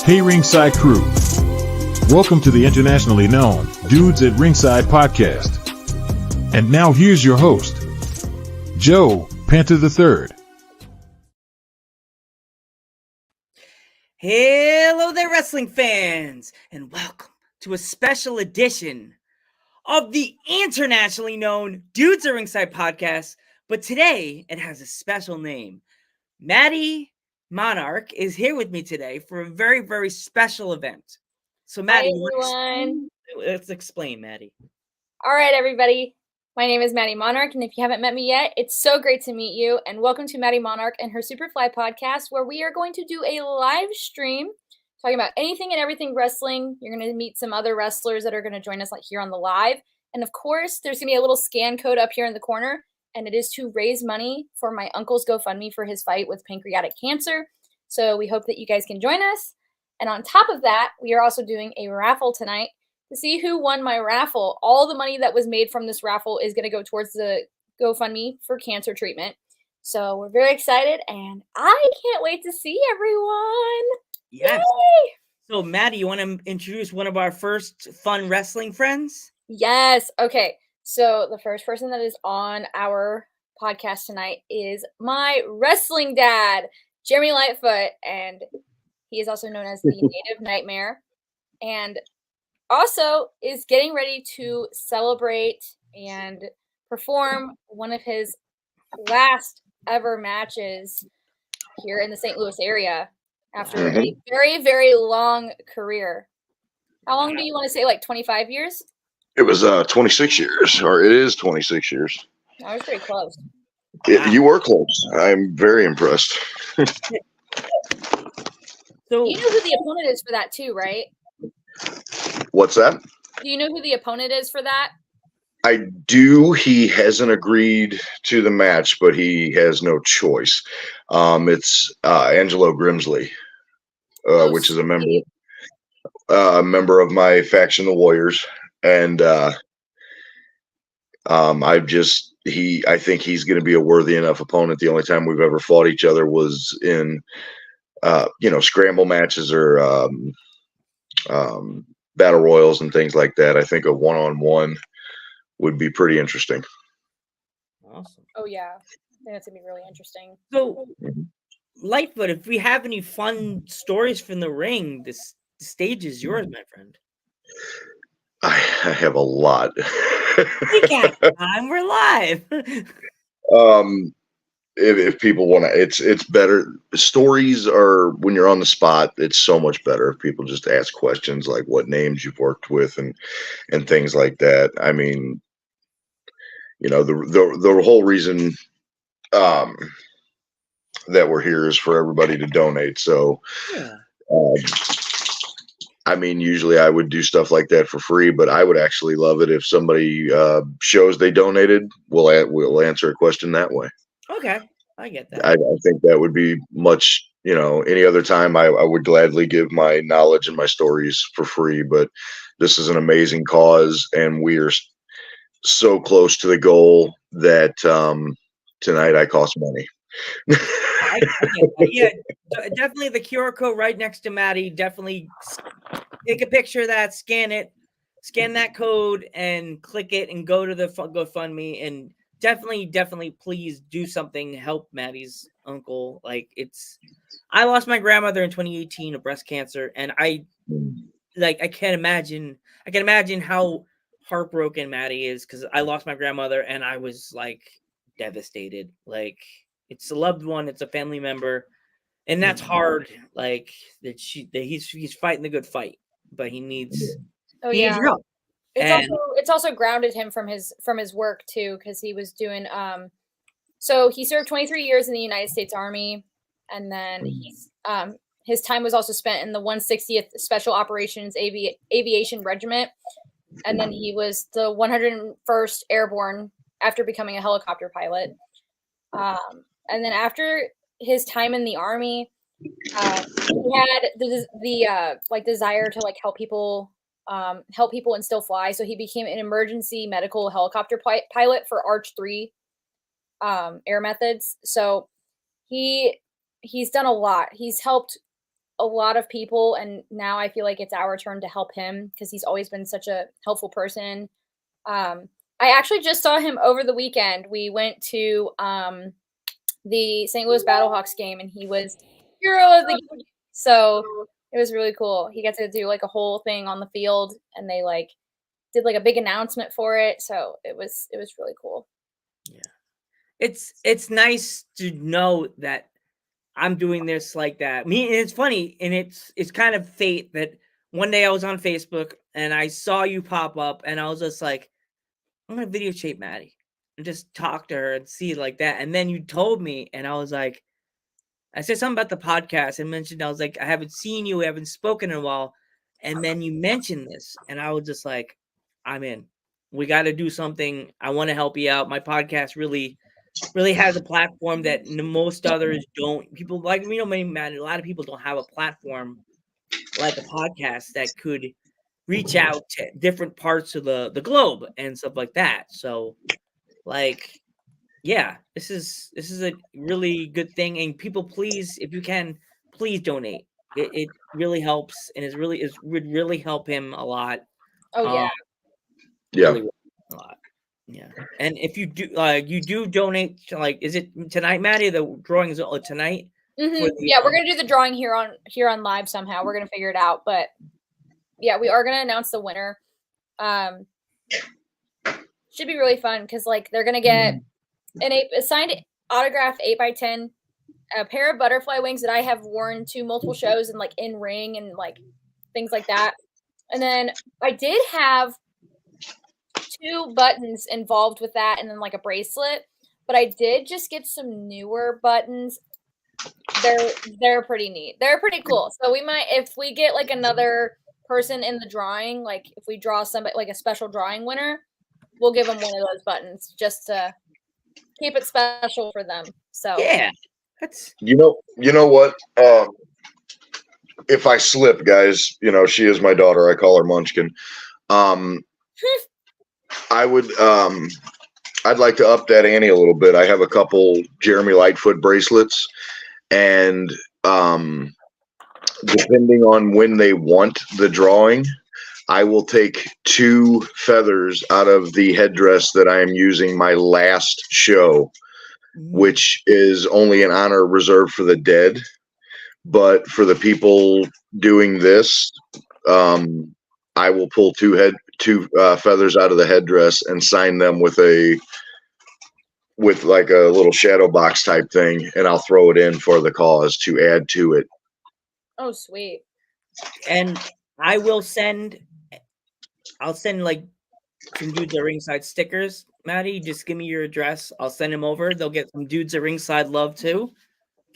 Hey Ringside Crew. Welcome to the internationally known Dudes at Ringside podcast. And now here's your host, Joe Panther III. Hello there, wrestling fans, and welcome to a special edition of the internationally known Dudes at Ringside podcast. But today it has a special name. Madi Monarch is here with me today for a very, very special event. So, Madi, let's explain, Madi. All right, everybody. My name is Madi Monarch, and if you haven't met me yet, it's so great to meet you. And welcome to Madi Monarch and her Superfly podcast, where we are going to do a live stream talking about anything and everything wrestling. You're going to meet some other wrestlers that are going to join us here on the live. And of course, there's going to be a little scan code up here in the corner, and it is to raise money for my uncle's GoFundMe for his fight with pancreatic cancer. So we hope that you guys can join us. And on top of that, we are also doing a raffle tonight to see who won my raffle. All the money that was made from this raffle is going to go towards the GoFundMe for cancer treatment. So we're very excited, and I can't wait to see everyone. Yes. Yay! So, Madi, you want to introduce one of our first fun wrestling friends? Yes. Okay. So the first person that is on our podcast tonight is my wrestling dad, Jeremy Lightfoot, and he is also known as the Native Nightmare, and also is getting ready to celebrate and perform one of his last ever matches here in the St. Louis area after a very, very long career. How long do you want to say, like 25 years? It was 26 years, or it is 26 years. I was pretty close. You were close. I'm very impressed. So you know who the opponent is for that too, right? What's that? Do you know who the opponent is for that? I do. He hasn't agreed to the match, but he has no choice. It's Angelo Grimsley, which is a member of my faction, the Warriors, and I think he's going to be a worthy enough opponent. The only time we've ever fought each other was in scramble matches or battle royals and things like that. I think a one-on-one would be pretty interesting. Awesome. Oh yeah, I think that's gonna be really interesting. So, Lightfoot, if we have any fun stories from the ring, the stage is yours, my friend. I have a lot. We got time. We're live. If people want to, it's better. Stories are, when you're on the spot, it's so much better if people just ask questions like what names you've worked with and things like that. I mean, the whole reason that we're here is for everybody to donate. So, Yeah. I mean, usually I would do stuff like that for free, but I would actually love it if somebody shows they donated. We'll answer a question that way. Okay, I get that. I think that would be much, any other time I would gladly give my knowledge and my stories for free, but this is an amazing cause and we are so close to the goal that tonight I cost money. I get that. Yeah, definitely the QR code right next to Madi. Definitely take a picture of that, scan that code and click it and go to the GoFundMe and definitely please do something, help Madi's uncle. I lost my grandmother in 2018 of breast cancer, and I can imagine how heartbroken Madi is, because I lost my grandmother and I was devastated. It's a loved one, it's a family member, and that's hard. He's fighting the good fight, but he needs needs help. It's also grounded him from his work too, because he was doing so he served 23 years in the United States Army, and then his time was also spent in the 160th Special Operations Aviation Regiment, and then he was the 101st Airborne after becoming a helicopter pilot. And then after his time in the Army, he had the like desire to like help people and still fly. So he became an emergency medical helicopter pilot for Arch 3 air methods. So he's done a lot. He's helped a lot of people, and now I feel like it's our turn to help him because he's always been such a helpful person. I actually just saw him over the weekend. We went to the St. Louis Battlehawks game, and he was hero of the game. So it was really cool. He got to do like a whole thing on the field, and they like did like a big announcement for it. So it was really cool. Yeah, it's nice to know that I'm doing this like that. And it's funny, and it's kind of fate that one day I was on Facebook and I saw you pop up, and I was just like, I'm gonna videotape Maddie and just talk to her and see like that. And then you told me, and I was like, I said something about the podcast and mentioned, I was like, I haven't seen you, we haven't spoken in a while. And then you mentioned this, and I was just like, I'm in. We got to do something. I want to help you out. My podcast really has a platform that most others don't. People like, you know, man, a lot of people don't have a platform like a podcast that could reach out to different parts of the globe and stuff like that. So, like, yeah, this is a really good thing. And people, please, if you can, please donate. It really helps, and would really help him a lot. Oh yeah, Yeah, really a lot. Yeah, and if you do donate, like, is it tonight, Maddie? The drawing is tonight. Yeah, we're gonna do the drawing here on live somehow. We're gonna figure it out, but yeah, we are gonna announce the winner. Should be really fun because like they're gonna get a signed autographed 8x10, a pair of butterfly wings that I have worn to multiple shows and like in ring and like things like that. And then I did have 2 buttons involved with that, and then like a bracelet. But I did just get some newer buttons. They're pretty neat. They're pretty cool. So we might, if we get like another person in the drawing, like if we draw somebody like a special drawing winner, we'll give them one of those buttons just to keep it special for them. So yeah, that's you know what? If I slip, guys, you know she is my daughter. I call her Munchkin. I would. I'd like to up that ante a little bit. I have a couple Jeremy Lightfoot bracelets, and depending on when they want the drawing, I will take 2 feathers out of the headdress that I am using my last show, which is only an honor reserved for the dead. But for the people doing this, I will pull 2 feathers out of the headdress and sign them with like a little shadow box type thing, and I'll throw it in for the cause to add to it. Oh, sweet. And I'll send like some Dudes at Ringside stickers. Maddie, just give me your address. I'll send them over. They'll get some Dudes at Ringside love too.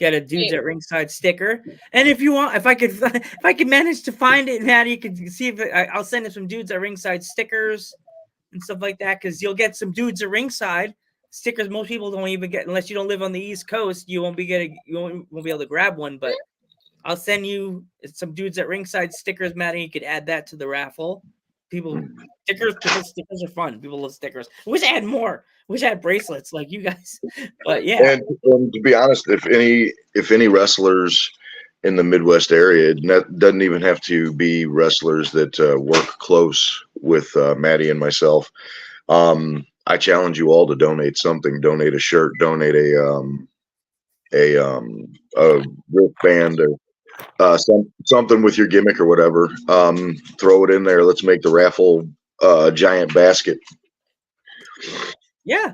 Get a Dudes at Ringside sticker. And if you want, if I could manage to find it, Maddie, you can see if I'll send him some Dudes at Ringside stickers and stuff like that, because you'll get some Dudes at Ringside stickers. Most people don't even get, unless you don't live on the East Coast, you won't be able to grab one. But I'll send you some Dudes at Ringside stickers, Maddie. You could add that to the raffle. Stickers are fun. People love stickers. I wish I had more. I wish I had bracelets like you guys. But yeah. And to be honest, if any wrestlers in the Midwest area, it doesn't even have to be wrestlers that work close with Maddie and myself. I challenge you all to donate something. Donate a shirt. Donate a wristband or something with your gimmick or whatever. Throw it in there. Let's make the raffle giant basket. Yeah,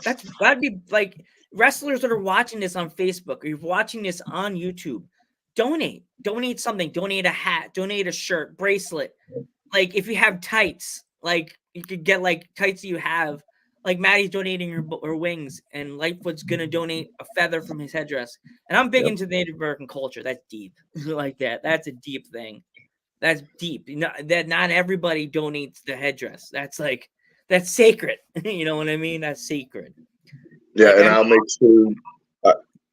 that'd be like wrestlers that are watching this on Facebook or you're watching this on YouTube. Donate something. Donate a hat. Donate a shirt, bracelet. Like if you have tights, like you could get like tights that you have. like Maddie's donating her wings, and Lightfoot's gonna donate a feather from his headdress. And I'm big into Native American culture. That's deep, like that. That's a deep thing. That's deep. That not everybody donates the headdress. That's sacred. You know what I mean? That's sacred. Yeah, Like, and I'll make sure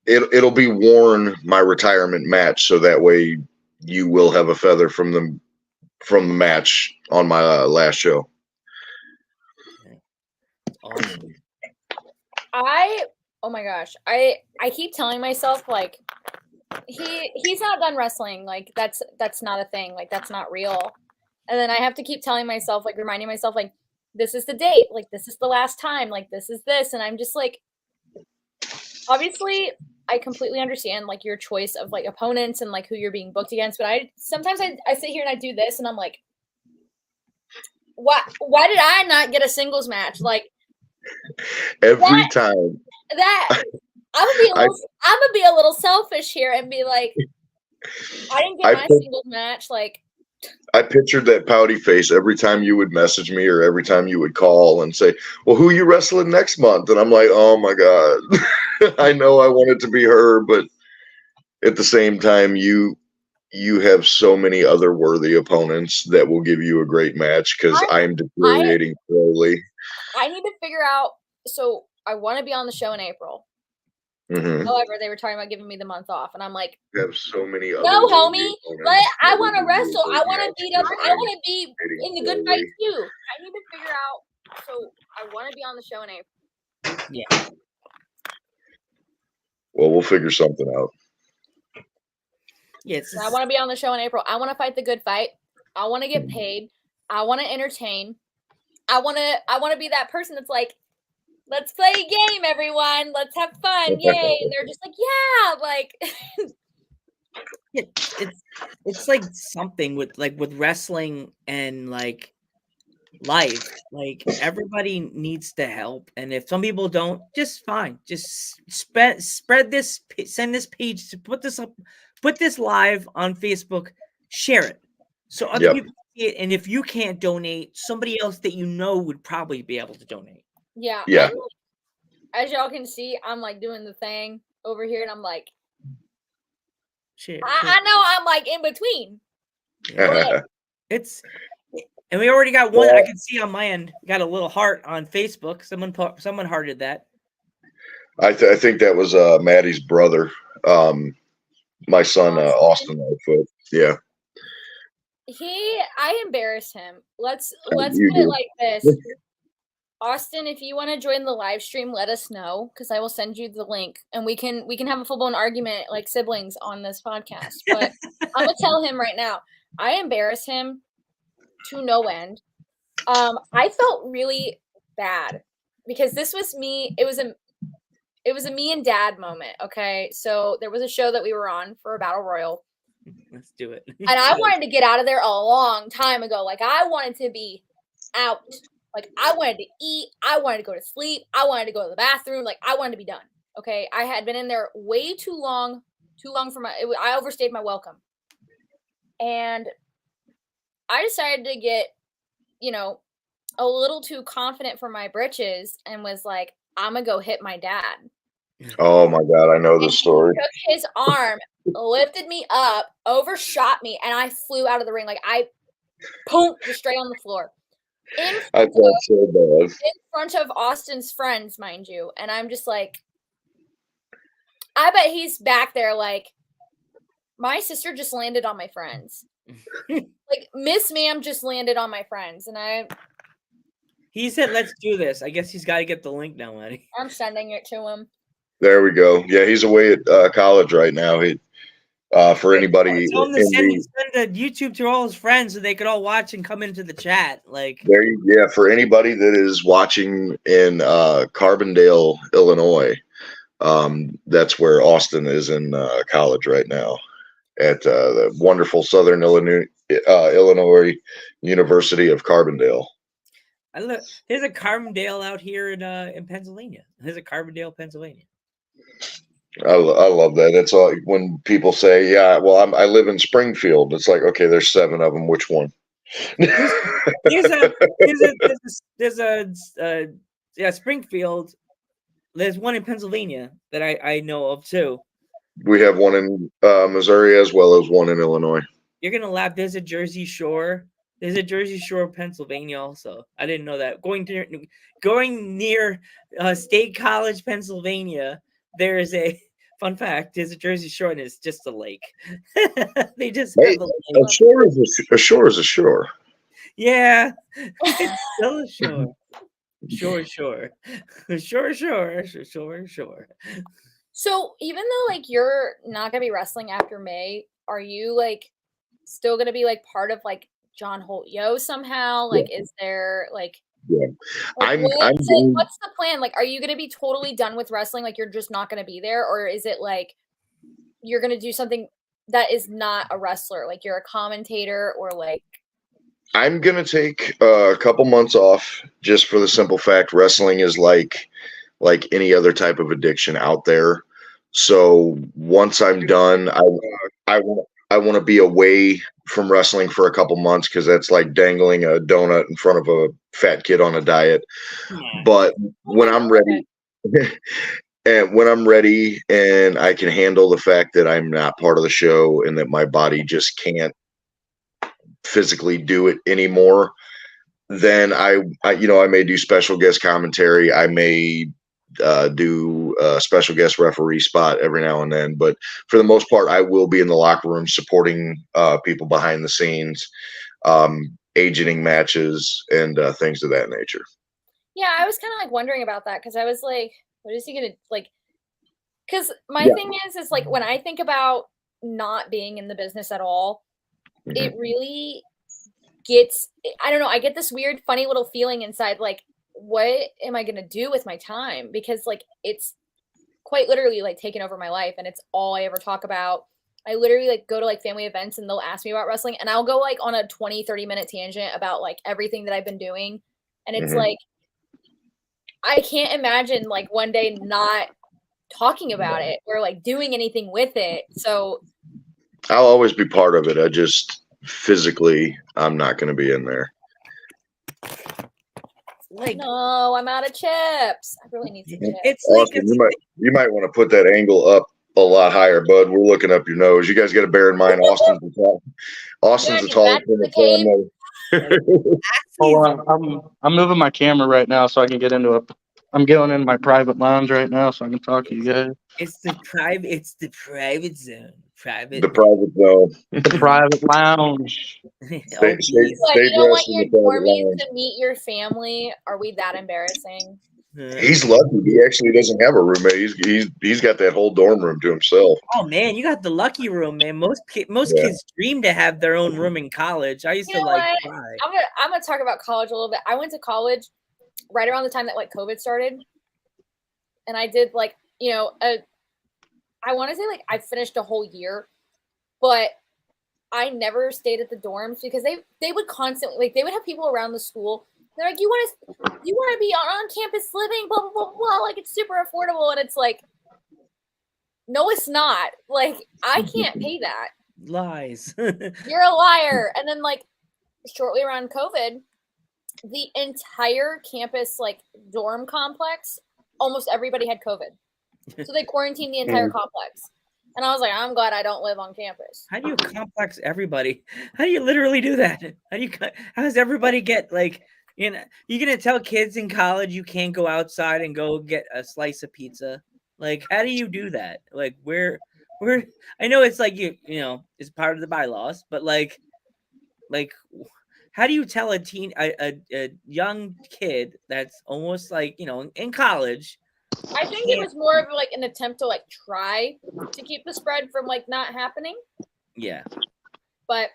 it'll be worn my retirement match, so that way you will have a feather from the match on my last show. Awesome. Oh my gosh, I keep telling myself like he's not done wrestling, like that's not a thing, like that's not real. And then I have to keep telling myself, like reminding myself, like this is the date, like this is the last time, like this is this. And I'm just like, obviously I completely understand like your choice of like opponents and like who you're being booked against, but sometimes I sit here and I do this and I'm like, why did I not get a singles match? Like every time that I'm gonna be a little selfish here and be like, I didn't get my singles match. Like, I pictured that pouty face every time you would message me or every time you would call and say, well, who are you wrestling next month? And I'm like, oh my God, I know I want it to be her, but at the same time, you have so many other worthy opponents that will give you a great match, because I'm deteriorating slowly. I need to figure out, so I want to be on the show in April. Mm-hmm. However, they were talking about giving me the month off, and I'm like, you have so many other no, homie, but I want to wrestle. I want to beat up. I want to be in the good fight too. I need to figure out. So I want to be on the show in April. Yeah. Well, we'll figure something out. Yes. I want to be on the show in April. I want to fight the good fight. I want to get paid. I want to entertain. I want to be that person that's like, let's play a game, everyone. Let's have fun. Yay. And they're just like, yeah, like it's like something with wrestling and like life. Like everybody needs to help. And if some people don't, just fine. Just spread this, send this page to put this up, put this live on Facebook, share it. So other people see it. And if you can't donate, somebody else that you know would probably be able to donate. Yeah. As y'all can see, I'm like doing the thing over here, and I'm like, I know I'm like in between. Yeah. And we already got one. I can see on my end. Got a little heart on Facebook. Someone hearted that. I think that was Maddie's brother, my son Austin Lightfoot. Yeah. I embarrassed him. Let's put it like this. Austin, if you want to join the live stream, let us know, because I will send you the link, and we can have a full-blown argument like siblings on this podcast. But I'm gonna tell him right now, I embarrassed him to no end. I felt really bad because this was me. It was a me and dad moment. Okay, so there was a show that we were on for a battle royal. Let's do it. And I wanted to get out of there a long time ago. Like I wanted to be out. Like, I wanted to eat. I wanted to go to sleep. I wanted to go to the bathroom. Like, I wanted to be done. Okay? I had been in there way too long for I overstayed my welcome. And I decided to get, a little too confident for my britches and was like, I'm going to go hit my dad. Oh, my God. I know this story. He took his arm, lifted me up, overshot me, and I flew out of the ring. Like, I just straight on the floor. I felt so bad. In front of Austin's friends, mind you. And I'm just like, I bet he's back there like, my sister just landed on my friends. Like, Miss Ma'am just landed on my friends. And he said, let's do this. I guess he's got to get the link now, Maddie. I'm sending it to him. There we go. Yeah, he's away at college right now. For anybody, tell him to send a YouTube to all his friends so they could all watch and come into the chat. For anybody that is watching in Carbondale, Illinois, that's where Austin is in college right now at the wonderful Southern Illinois University of Carbondale. There's a Carbondale out here in Pennsylvania. There's a Carbondale, Pennsylvania. I love that. It's all when people say, "Yeah, well, I live in Springfield." It's like, okay, there's 7 of them. Which one? There's a Yeah, Springfield. There's one in Pennsylvania that I know of too. We have one in Missouri as well as one in Illinois. You're gonna laugh. There's a Jersey Shore. There's a Jersey Shore, Pennsylvania. Also, I didn't know that. Going near State College, Pennsylvania. There is a fun fact. There's a Jersey Shore, and it's just a lake. They just Hey, have a lake. a shore is a shore. Yeah, it's still a shore. Sure. Sure. So even though like you're not gonna be wrestling after May, are you like still gonna be like part of like John Holt Yo somehow? Like, is there like Yeah. like, I'm doing, what's the plan? Like, are you gonna be totally done with wrestling? Like, you're just not gonna be there, or is it like you're gonna do something that is not a wrestler? Like, you're a commentator, or like I'm gonna take a couple months off just for the simple fact wrestling is like any other type of addiction out there. So once I'm done, I want to be away from wrestling for a couple months because that's like dangling a donut in front of a fat kid on a diet. Yeah. But when I'm ready, and when I'm ready and I can handle the fact that I'm not part of the show and that my body just can't physically do it anymore, then I may do special guest commentary. I may do a special guest referee spot every now and then, but for the most part, I will be in the locker room supporting people behind the scenes, agenting matches and things of that nature. yeah, I was kind of like wondering about that because I was like, what is he gonna like? Because my thing is like when I think about not being in the business at all, it really gets, I don't know, I get this weird, funny little feeling inside, like, what am I gonna do with my time? Because like it's quite literally like taken over my life, and it's all I ever talk about. I literally like go to like family events and they'll ask me about wrestling, and I'll go like on a 20-30 minute tangent about like everything that I've been doing, and it's like I can't imagine like one day not talking about it or like doing anything with it. So I'll always be part of it. I just physically, I'm not going to be in there. Like, no, I'm out of chips. I really need some chips. it's like Austin, you might want to put that angle up a lot higher, bud. We're looking up your nose. You guys got to bear in mind Austin's the tallest in the family. Hold on, I'm moving my camera right now so I can get into I'm going in my private lounge right now so I can talk to you guys. It's the private zone. The private zone. The private lounge. Stay What, you don't want dressed in the your private normies lounge. to meet your family? Are we that embarrassing? He's lucky. He actually doesn't have a roommate. He's got that whole dorm room to himself. Oh man, you got the lucky room, man. Most kids dream to have their own room in college. I used You to know like what? cry. I'm gonna talk about college a little bit. I went to college right around the time that like COVID started, and I did like I want to say like I finished a whole year, but I never stayed at the dorms because they would constantly like they would have people around the school. They're like, you want to be on campus living, blah blah blah blah. Like it's super affordable, and it's like, no, it's not. Like I can't pay that. Lies. You're a liar. And then like shortly around COVID, the entire campus like dorm complex, almost everybody had COVID, so they quarantined the entire complex. And I was like, I'm glad I don't live on campus. How do you complex everybody? How do you literally do that? How does everybody get like, you're gonna tell kids in college you can't go outside and go get a slice of pizza? Like, how do you do that? Like, where I know it's like you know it's part of the bylaws, but like how do you tell a young kid that's almost like in college? I think it was more of like an attempt to like try to keep the spread from like not happening. Yeah, but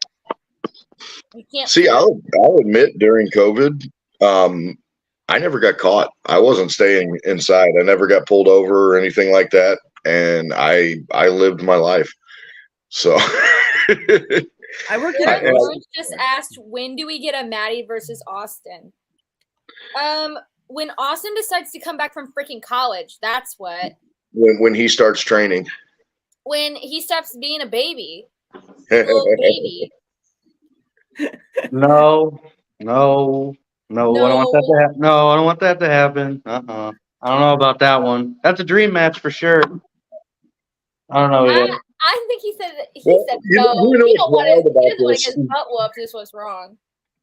you can't see. I'll admit during COVID, I never got caught. I wasn't staying inside. I never got pulled over or anything like that, and I lived my life. So I worked at Bruce just asked, when do we get a Madi versus Austin? When Austin decides to come back from freaking college, that's what. When he starts training. When he stops being a baby. Little baby. No. No, I don't want that to happen. No, I don't want that to happen. I don't know about that one. That's a dream match for sure. I don't know yet. I think he said Well, no. you know He what's don't want wild about he doesn't want this? to get his butt whooped. This was wrong.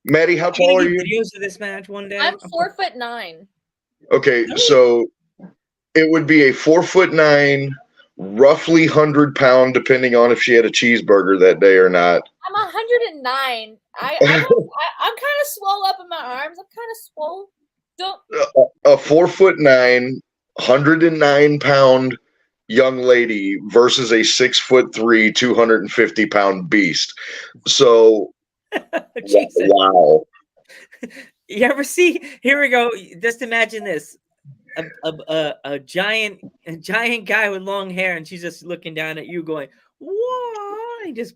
Maddie, how I'm tall gonna are get you? videos of this match one day. I'm 4'9". Okay, so it would be a 4'9", roughly 100-pound, depending on if she had a cheeseburger that day or not. I'm 109. I'm kind of swole up in my arms. I'm kind of swole. Don't. A 4'9", 109-pound young lady versus a 6'3", 250-pound beast. So, Jesus. wow. You ever see? Here we go. Just imagine this: a giant guy with long hair, and she's just looking down at you, going, "Why?" Just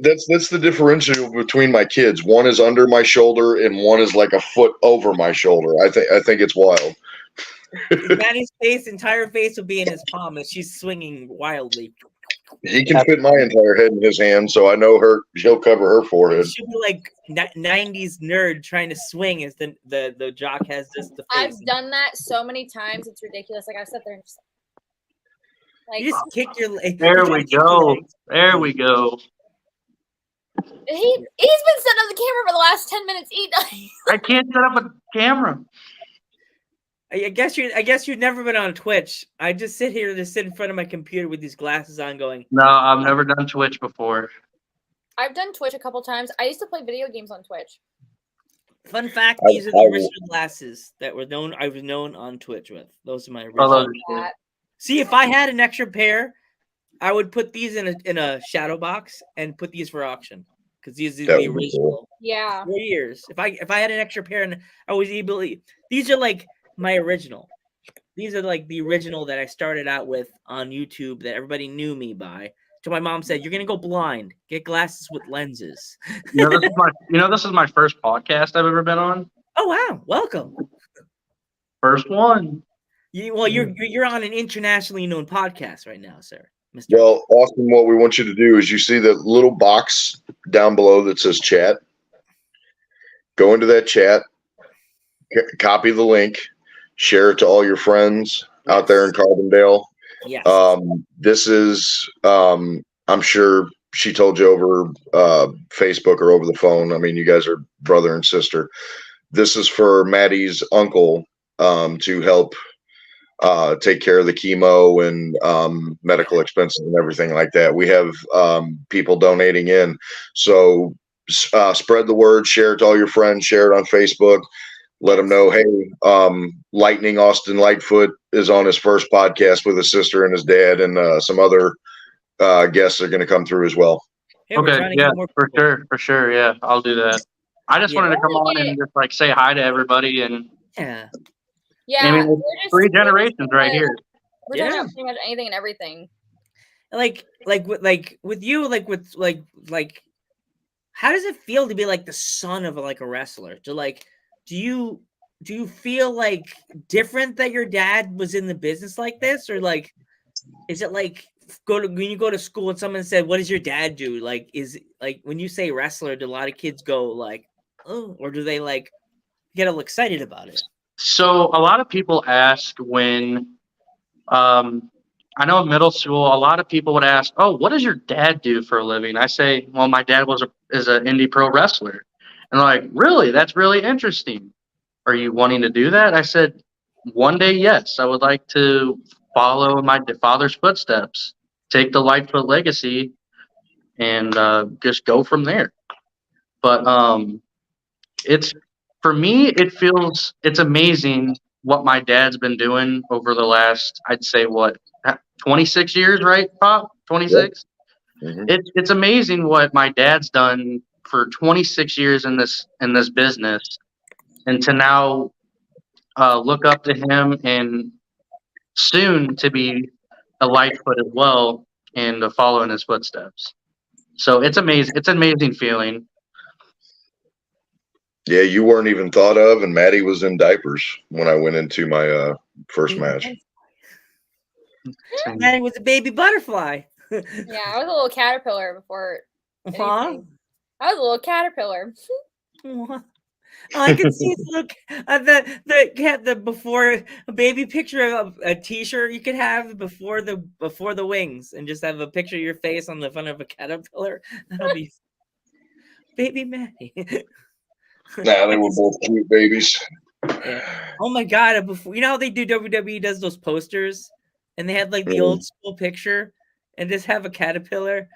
That's the differential between my kids. One is under my shoulder, and one is like a foot over my shoulder. I think it's wild. Maddie's entire face will be in his palm as she's swinging wildly. He can fit my entire head in his hand, so I know he'll cover her forehead. She'll be like 90s nerd trying to swing as the jock has just the face. I've done that so many times. It's ridiculous. Like I sat there and just You just kick your leg. There we go. There we go. he's been sitting on the camera for the last 10 minutes. I can't set up a camera. I guess you've never been on Twitch. I just sit in front of my computer with these glasses on, going. No, I've never done Twitch before. I've done Twitch a couple times. I used to play video games on Twitch. Fun fact: these are the original glasses that I was known on Twitch with. Those are my original. See, if I had an extra pair, I would put these in a shadow box and put these for auction because these are the original. Cool. Yeah. 4 years. If I had an extra pair and I was able, these are like my original. These are like the original that I started out with on YouTube that everybody knew me by. So my mom said, "You're gonna go blind. Get glasses with lenses." This is my first podcast I've ever been on. Oh wow! Welcome. First one. You're on an internationally known podcast right now, sir. Mr. Well, Austin, what we want you to do is you see the little box down below that says chat. Go into that chat, copy the link, share it to all your friends out there in Carbondale. Yes. This is, I'm sure she told you over Facebook or over the phone. I mean, you guys are brother and sister. This is for Maddie's uncle to help take care of the chemo and medical expenses and everything like that. We have people donating in. So spread the word, share it to all your friends, share it on Facebook. Let them know, hey, Lightning Austin Lightfoot is on his first podcast with his sister and his dad, and some other guests are going to come through as well. Hey, okay, yeah, for sure, yeah, I'll do that. I just wanted to come on and just like say hi to everybody, and yeah, I mean, it's 3 generations right here. We're talking about pretty much anything and everything. Like with you, how does it feel to be like the son of like a wrestler? Do you feel like different that your dad was in the business like this, or like is it like when you go to school and someone said, "What does your dad do?" Like is it, like when you say wrestler, do a lot of kids go like, "Oh," or do they like get all excited about it? So a lot of people ask when I know in middle school, a lot of people would ask, "Oh, what does your dad do for a living?" I say, "Well, my dad is an indie pro wrestler." And they're like, "Really? That's really interesting. Are you wanting to do that?" I said, "One day, yes. I would like to follow my father's footsteps, take the Lightfoot legacy, and just go from there." But for me, it's amazing what my dad's been doing over the last, I'd say, 26 years, right, Pop? 26? Yep. Mm-hmm. It's amazing what my dad's done for 26 years in this business, and to now look up to him and soon to be a Lightfoot as well and to follow in his footsteps. So it's amazing. It's an amazing feeling. Yeah, you weren't even thought of, and Maddie was in diapers when I went into my first match. Maddie was a baby butterfly. Yeah, I was a little caterpillar before. Huh? I was a little caterpillar. All I can see is look the before a baby picture of a T-shirt you could have before the wings, and just have a picture of your face on the front of a caterpillar. That'll be baby Maddie. Nah, they were both cute babies. Yeah. Oh my god! Before, you know how they do WWE does those posters, and they had like the old school picture, and just have a caterpillar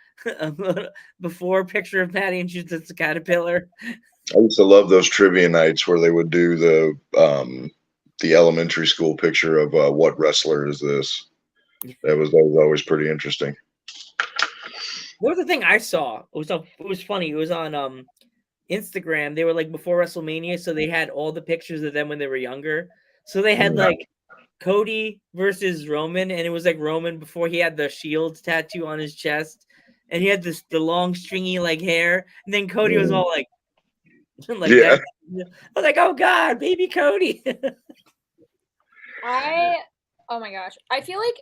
before picture of Maddie, and she's just a caterpillar. I used to love those trivia nights where they would do the elementary school picture of what wrestler is this. That was always pretty interesting. What was the thing I saw? It was funny. It was on Instagram. They were like before WrestleMania, so they had all the pictures of them when they were younger. So they had like Cody versus Roman, and it was like Roman before he had the shield tattoo on his chest, and he had the long stringy like hair, and then Cody was all like that. I was like, oh god, baby Cody. Oh my gosh, I feel like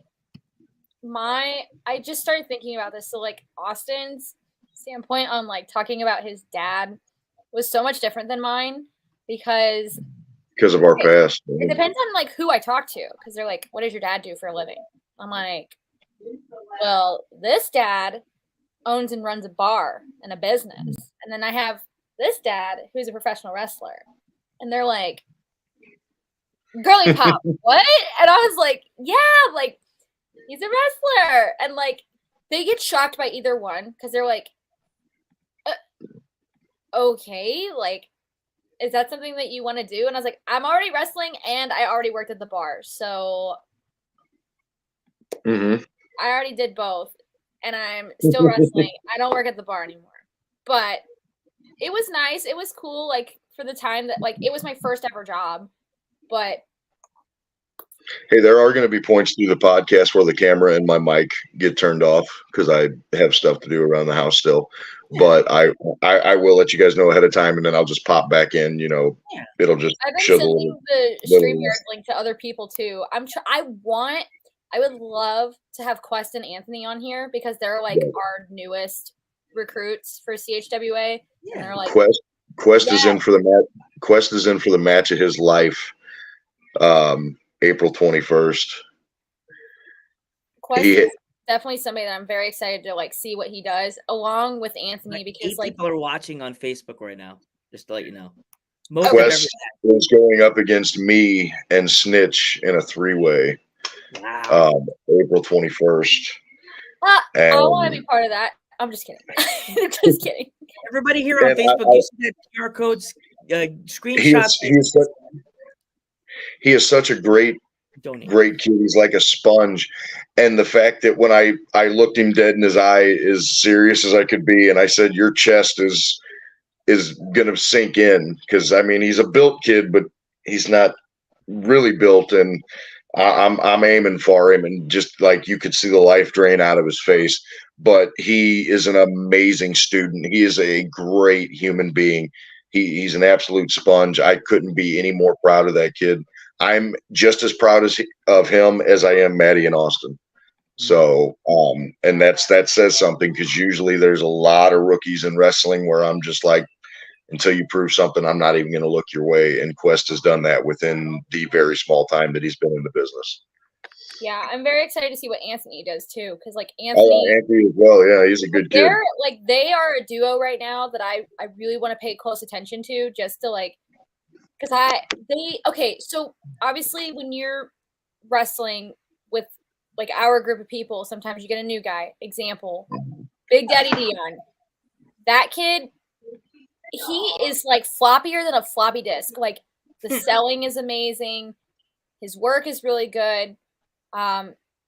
I just started thinking about this. So like Austin's standpoint on like talking about his dad was so much different than mine because of our past. It depends on like who I talk to, because they're like, what does your dad do for a living? I'm like, well, this dad owns and runs a bar and a business. And then I have this dad who's a professional wrestler. And they're like, girly pop, what? And I was like, yeah, like he's a wrestler. And like they get shocked by either one because they're like, okay, like, is that something that you want to do? And I was like, I'm already wrestling and I already worked at the bar. So I already did both and I'm still wrestling. I don't work at the bar anymore. But it was nice. It was cool. Like for the time that like it was my first ever job. But hey, there are going to be points through the podcast where the camera and my mic get turned off because I have stuff to do around the house still. But I will let you guys know ahead of time, and then I'll just pop back in. You know, it'll just I've been show sending the StreamYard link to other people too. I would love to have Quest and Anthony on here because they're like our newest recruits for CHWA. And they're like Quest is in for the match. Quest is in for the match of his life. April 21st. Quest is definitely somebody that I'm very excited to like see what he does along with Anthony because like people are watching on Facebook right now, just to let you know. Quest is going up against me and Snitch in a 3-way. Wow. April 21st. I want to be part of that. I'm just kidding. Just kidding. Everybody here on Facebook, you see that QR codes, screenshots. He is such a great kid. He's like a sponge. And the fact that when I looked him dead in his eye, as serious as I could be, and I said, your chest is going to sink in. Because, I mean, he's a built kid, but he's not really built. And I'm aiming for him. And just like you could see the life drain out of his face. But he is an amazing student. He is a great human being. He's an absolute sponge. I couldn't be any more proud of that kid. I'm just as proud of him as I am Maddie and Austin. So, and that says something because usually there's a lot of rookies in wrestling where I'm just like, until you prove something, I'm not even going to look your way. And Quest has done that within the very small time that he's been in the business. Yeah, I'm very excited to see what Anthony does too, because like Anthony as well. Yeah, he's a good kid. They are a duo right now that I really want to pay close attention to, just to like, because so obviously when you're wrestling with like our group of people, sometimes you get a new guy. Example, Big Daddy Dion. That kid, he is like floppier than a floppy disk. Like the selling is amazing. His work is really good.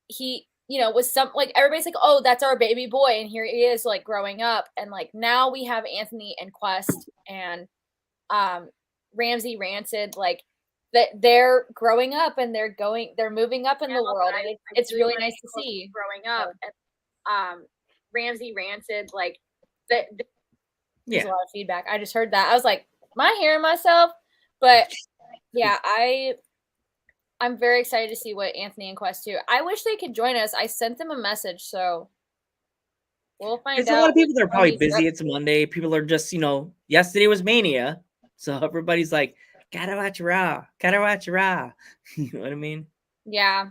He, was some like everybody's like, oh, that's our baby boy, and here he is like growing up, and like now we have Anthony and Quest and Ramsey Rancid, like that they're growing up and they're moving up in the world, and it's really nice to see growing up. And Ramsey Rancid, like that. There's a lot of feedback. I just heard that. I was like, am I hearing myself? But yeah, I'm very excited to see what Anthony and Quest do. I wish they could join us. I sent them a message, so we'll find out. There's a lot of people that are probably busy. It's Monday. People are just, yesterday was Mania. So everybody's like, gotta watch Raw. Gotta watch Raw. You know what I mean? Yeah.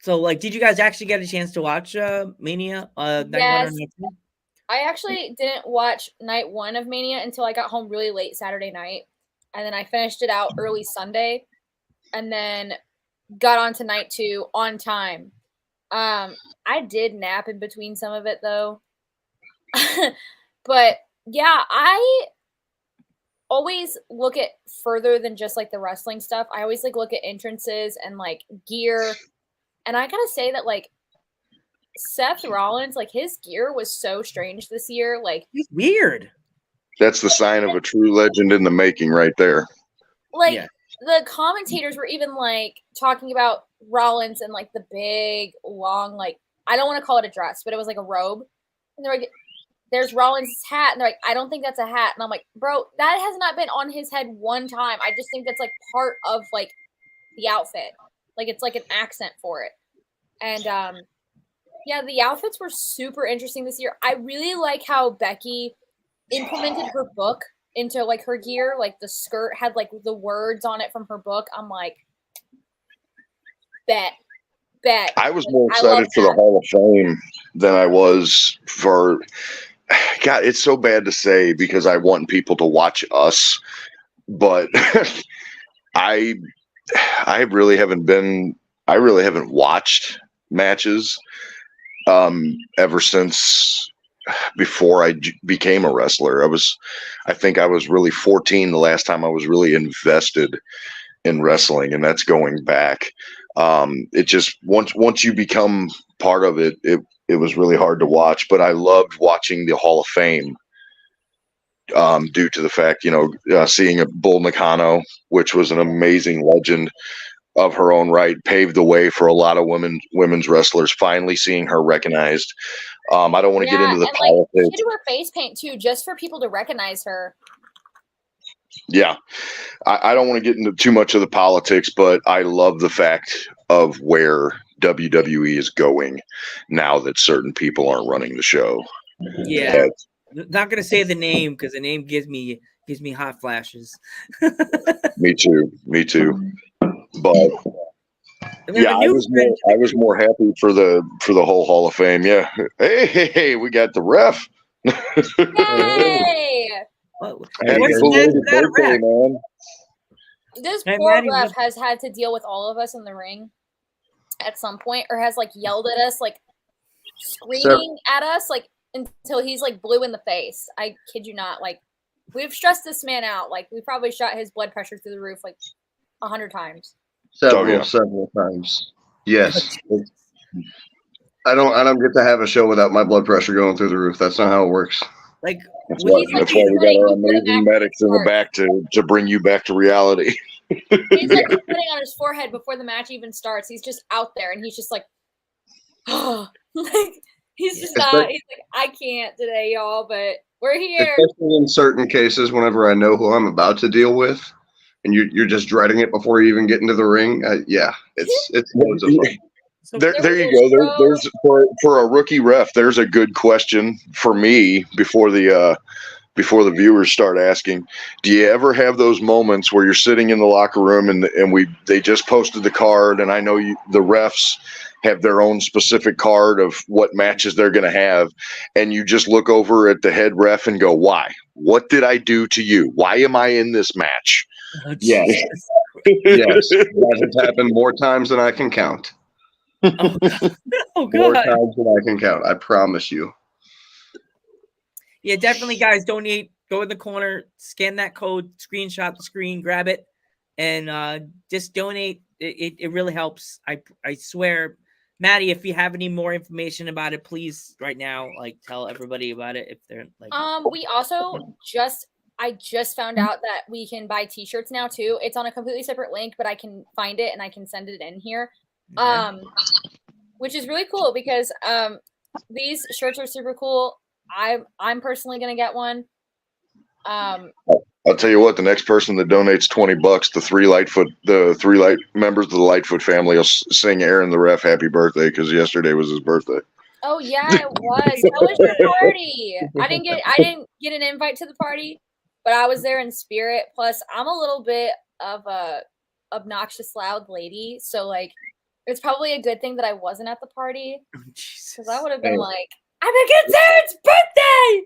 So, like, did you guys actually get a chance to watch Mania night 1 or Yes. night 2? I actually didn't watch night 1 of Mania until I got home really late Saturday night. And then I finished it out early Sunday. And then got on to night 2 on time. I did nap in between some of it, though. But, yeah, I always look at further than just, like, the wrestling stuff. I always, like, look at entrances and, like, gear. And I gotta say that, like, Seth Rollins, like, his gear was so strange this year. Like, It's weird. That's the sign of a true legend in the making right there. like Yeah. the commentators were even, like, talking about Rollins and, like, the big, long, like, I don't want to call it a dress, but it was like a robe. And they're like, there's Rollins' hat. And they're like, I don't think that's a hat. And I'm like, bro, that has not been on his head one time. I just think that's, like, part of, like, the outfit. Like, it's like an accent for it. And, yeah, the outfits were super interesting this year. I really like how Becky implemented her book into, like, her gear. Like, the skirt had, like, the words on it from her book. I'm like, bet. I was Like, more I love excited for the that. Hall of Fame than I was for. God, it's so bad to say because I want people to watch us, but I really haven't watched matches ever since before I became a wrestler. I think I was really 14 the last time I was really invested in wrestling, and that's going back. It just once you become part of it, it was really hard to watch. But I loved watching the Hall of Fame due to the fact, seeing a Bull Nakano, which was an amazing legend of her own right, paved the way for a lot of women's wrestlers. Finally seeing her recognized. I don't want to get into the and, like, politics. she had to wear face paint too, just for people to recognize her. Yeah, I don't want to get into too much of the politics, but I love the fact of where WWE is going now that certain people aren't running the show. Yeah. Not gonna say the name because the name gives me hot flashes. Me too. But yeah, I was more happy for the whole Hall of Fame. Yeah. Hey, we got the ref. Yay! Happy belated birthday, man. This Hey, poor Maddie, ref has had to deal with all of us in the ring at some point, or has, like, yelled at us, like, screaming at us, like, until he's, like, blue in the face. I kid you not. Like, we've stressed this man out. Like, we probably shot his blood pressure through the roof, like, 100 times. Several times. Yes. I don't get to have a show without my blood pressure going through the roof. That's not how it works. Like, That's why we got our amazing medics in the back to bring you back to reality. He's, like, putting on his forehead before the match even starts. He's just out there, and he's just like, oh, like, he's just not. He's like, I can't today, y'all, but we're here. Especially in certain cases, whenever I know who I'm about to deal with, and you're just dreading it before you even get into the ring. Yeah, it's loads of fun. There you go. There's for a rookie ref. There's a good question for me before the viewers start asking. Do you ever have those moments where you're sitting in the locker room and they just posted the card, and I know the refs have their own specific card of what matches they're going to have, and you just look over at the head ref and go, "Why? What did I do to you? Why am I in this match?" Yes, yes, that has happened more times than I can count. Oh, God. More times than I can count. I promise you. Yeah, definitely, guys. Donate. Go in the corner, scan that code, screenshot the screen, grab it, and just donate. It really helps. I swear, Maddie. If you have any more information about it, please right now, like, tell everybody about it. If they're like, We also I just found out that we can buy T-shirts now too. It's on a completely separate link, but I can find it and I can send it in here. Which is really cool because these shirts are super cool. I'm personally gonna get one. I'll tell you what, the next person that donates $20, the three light members of the Lightfoot family will sing Aaron the ref happy birthday because yesterday was his birthday. Oh yeah, it was. How was your party? I didn't get an invite to the party. but I was there in spirit. Plus, I'm a little bit of a obnoxious, loud lady, so like, it's probably a good thing that I wasn't at the party because I would have been like, "I'm a good Sarah's birthday."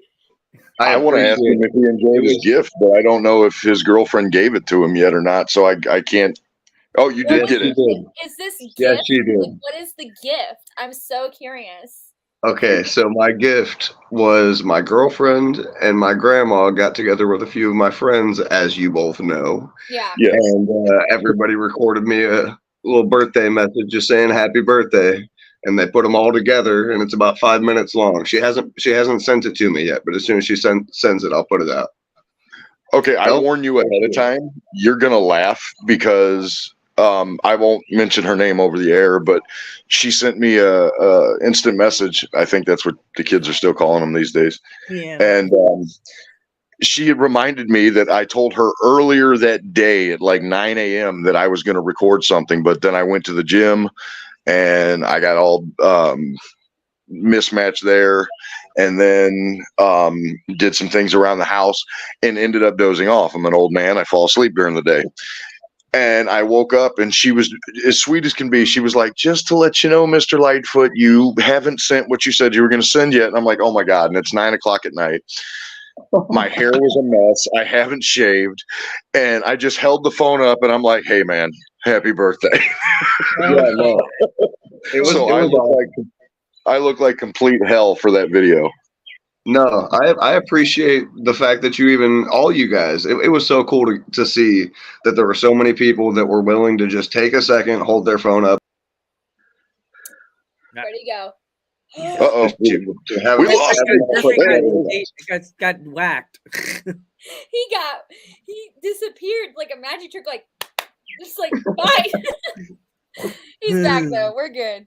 I want to ask him if he enjoyed his gift, but I don't know if his girlfriend gave it to him yet or not. So I can't. Oh, you did get it. Is this gift? Yes, she did. Like, what is the gift? I'm so curious. Okay, so my gift was my girlfriend and my grandma got together with a few of my friends, as you both know. Yeah. Yes. And everybody recorded me a little birthday message just saying happy birthday. And they put them all together, and it's about 5 minutes long. She hasn't sent it to me yet, but as soon as she sends it, I'll put it out. Okay, I warn you ahead of time. You're gonna laugh because I won't mention her name over the air, but she sent me a instant message. I think that's what the kids are still calling them these days. Yeah. And she had reminded me that I told her earlier that day at like 9 a.m. that I was going to record something, but then I went to the gym and I got all mismatched there, and then did some things around the house and ended up dozing off. I'm an old man. I fall asleep during the day. And I woke up and she was as sweet as can be. She was like, just to let you know, Mr. Lightfoot, you haven't sent what you said you were going to send yet. And I'm like, oh my God. And it's 9 o'clock at night. My hair was a mess. I haven't shaved. And I just held the phone up and I'm like, hey man, happy birthday. Yeah, no. I look like complete hell for that video. No, I appreciate the fact that all you guys, it was so cool to see that there were so many people that were willing to just take a second, hold their phone up. Ready to go. Uh-oh. We lost it. Got whacked. He disappeared like a magic trick, like, just like, bye. He's back though. We're good.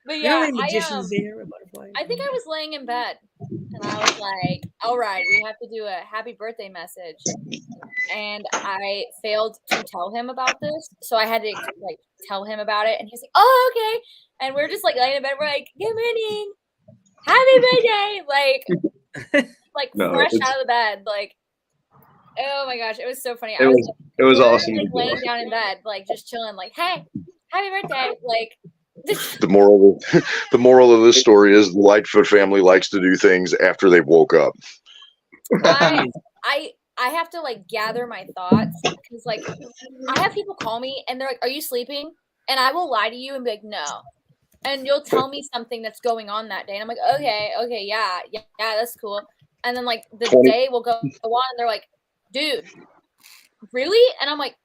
But yeah, I think I was laying in bed and I was like, all right, we have to do a happy birthday message. And I failed to tell him about this. So I had to like tell him about it. And he's like, oh, okay. And we're just like laying in bed. We're like, good morning. Happy birthday. Like fresh out of the bed. Like, oh my goch, it was so funny. It was awesome. Like laying down in bed, like just chilling, like, hey, happy birthday. Like, the moral of this story is the Lightfoot family likes to do things after they've woke up. I have to like gather my thoughts because like I have people call me and they're like, are you sleeping? And I will lie to you and be like, no. And you'll tell me something that's going on that day. And I'm like, okay, yeah, that's cool. And then like the day will go on and they're like, dude, really? And I'm like,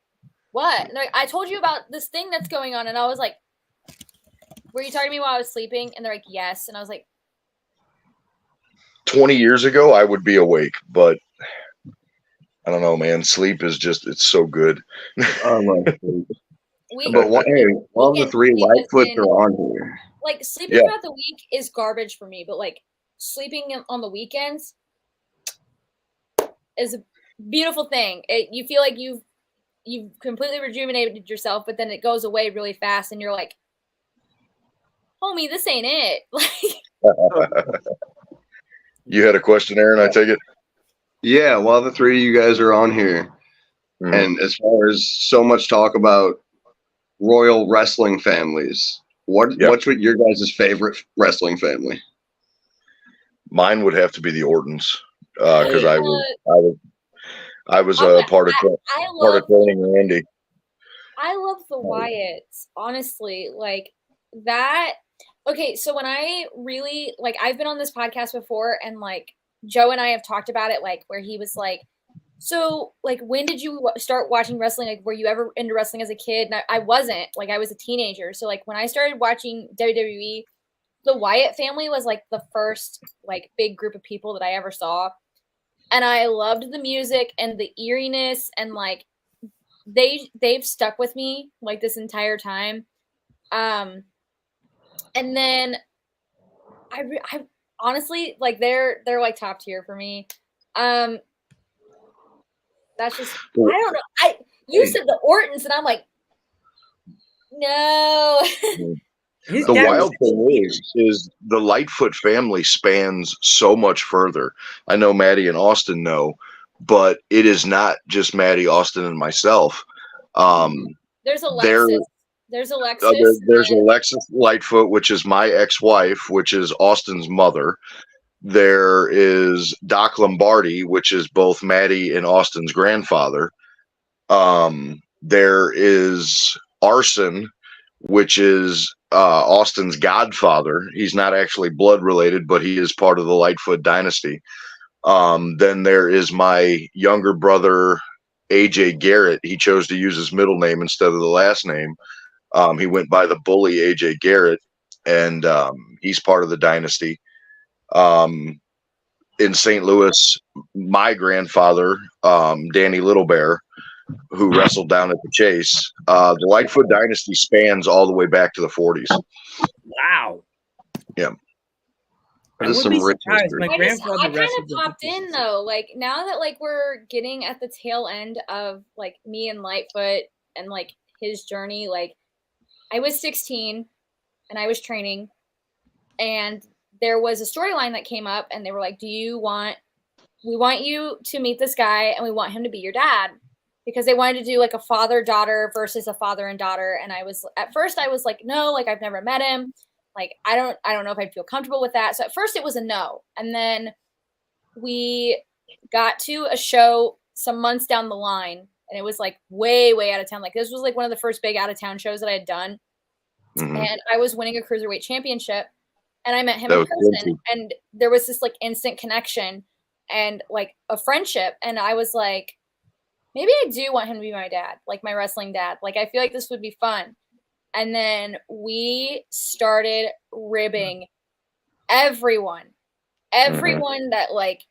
what? And they're like, I told you about this thing that's going on. And I was like, were you talking to me while I was sleeping? And they're like, yes. And I was like, 20 years ago, I would be awake, but I don't know, man. Sleep is just, it's so good. I love sleep. But all the three Lightfoots are on here. Like, sleeping throughout the week is garbage for me, but like sleeping on the weekends is a beautiful thing. You feel like you've completely rejuvenated yourself, but then it goes away really fast and you're like, homie, this ain't it. You had a question, Aaron, I take it? Yeah, while the three of you guys are on here, and as far as so much talk about royal wrestling families, what's your guys' favorite wrestling family? Mine would have to be the Ortons, because I was part of training Randy. I love the Wyatts, honestly, like that. Okay, so when I really, like, I've been on this podcast before, and, like, Joe and I have talked about it, like, where he was like, so, like, when did you start watching wrestling? Like, were you ever into wrestling as a kid? And I wasn't. Like, I was a teenager. So, like, when I started watching WWE, the Wyatt family was, like, the first, like, big group of people that I ever saw. And I loved the music and the eeriness, and, like, they've stuck with me, like, this entire time. And then I honestly, like, they're like top tier for me. That's just, I don't know. You said the Ortons, and I'm like, no. The wild thing is the Lightfoot family spans so much further. I know Maddie and Austin know, but it is not just Maddie, Austin, and myself. There's There, Alexis. There's Alexis. there's and- Alexis Lightfoot, which is my ex-wife, which is Austin's mother. There is Doc Lombardi, which is both Maddie and Austin's grandfather. There is Arson, which is Austin's godfather. He's not actually blood related, but he is part of the Lightfoot dynasty. Then there is my younger brother, AJ Garrett. He chose to use his middle name instead of the last name. He went by the bully AJ Garrett, and he's part of the dynasty. In St. Louis, my grandfather, Danny Little Bear, who wrestled down at the Chase. The Lightfoot dynasty spans all the way back to the 40s. Wow. Yeah. I That is would some be rich surprised. history. My I grandfather kind wrestled of the popped in 50s. though, like now that like we're getting at the tail end of like me and Lightfoot and like his journey. Like I was 16 and I was training, and there was a storyline that came up, and they were like, we want you to meet this guy, and we want him to be your dad, because they wanted to do like a father-daughter versus a father and daughter. And at first I was like, no, like I've never met him. Like, I don't know if I'd feel comfortable with that. So at first it was a no. And then we got to a show some months down the line, and it was like way, way out of town. Like this was like one of the first big out of town shows that I had done. Mm-hmm. And I was winning a cruiserweight championship, and I met him That in was person, crazy. and there was this like instant connection and like a friendship. And I was like, maybe I do want him to be my dad, like my wrestling dad. Like, I feel like this would be fun. And then we started ribbing everyone that like,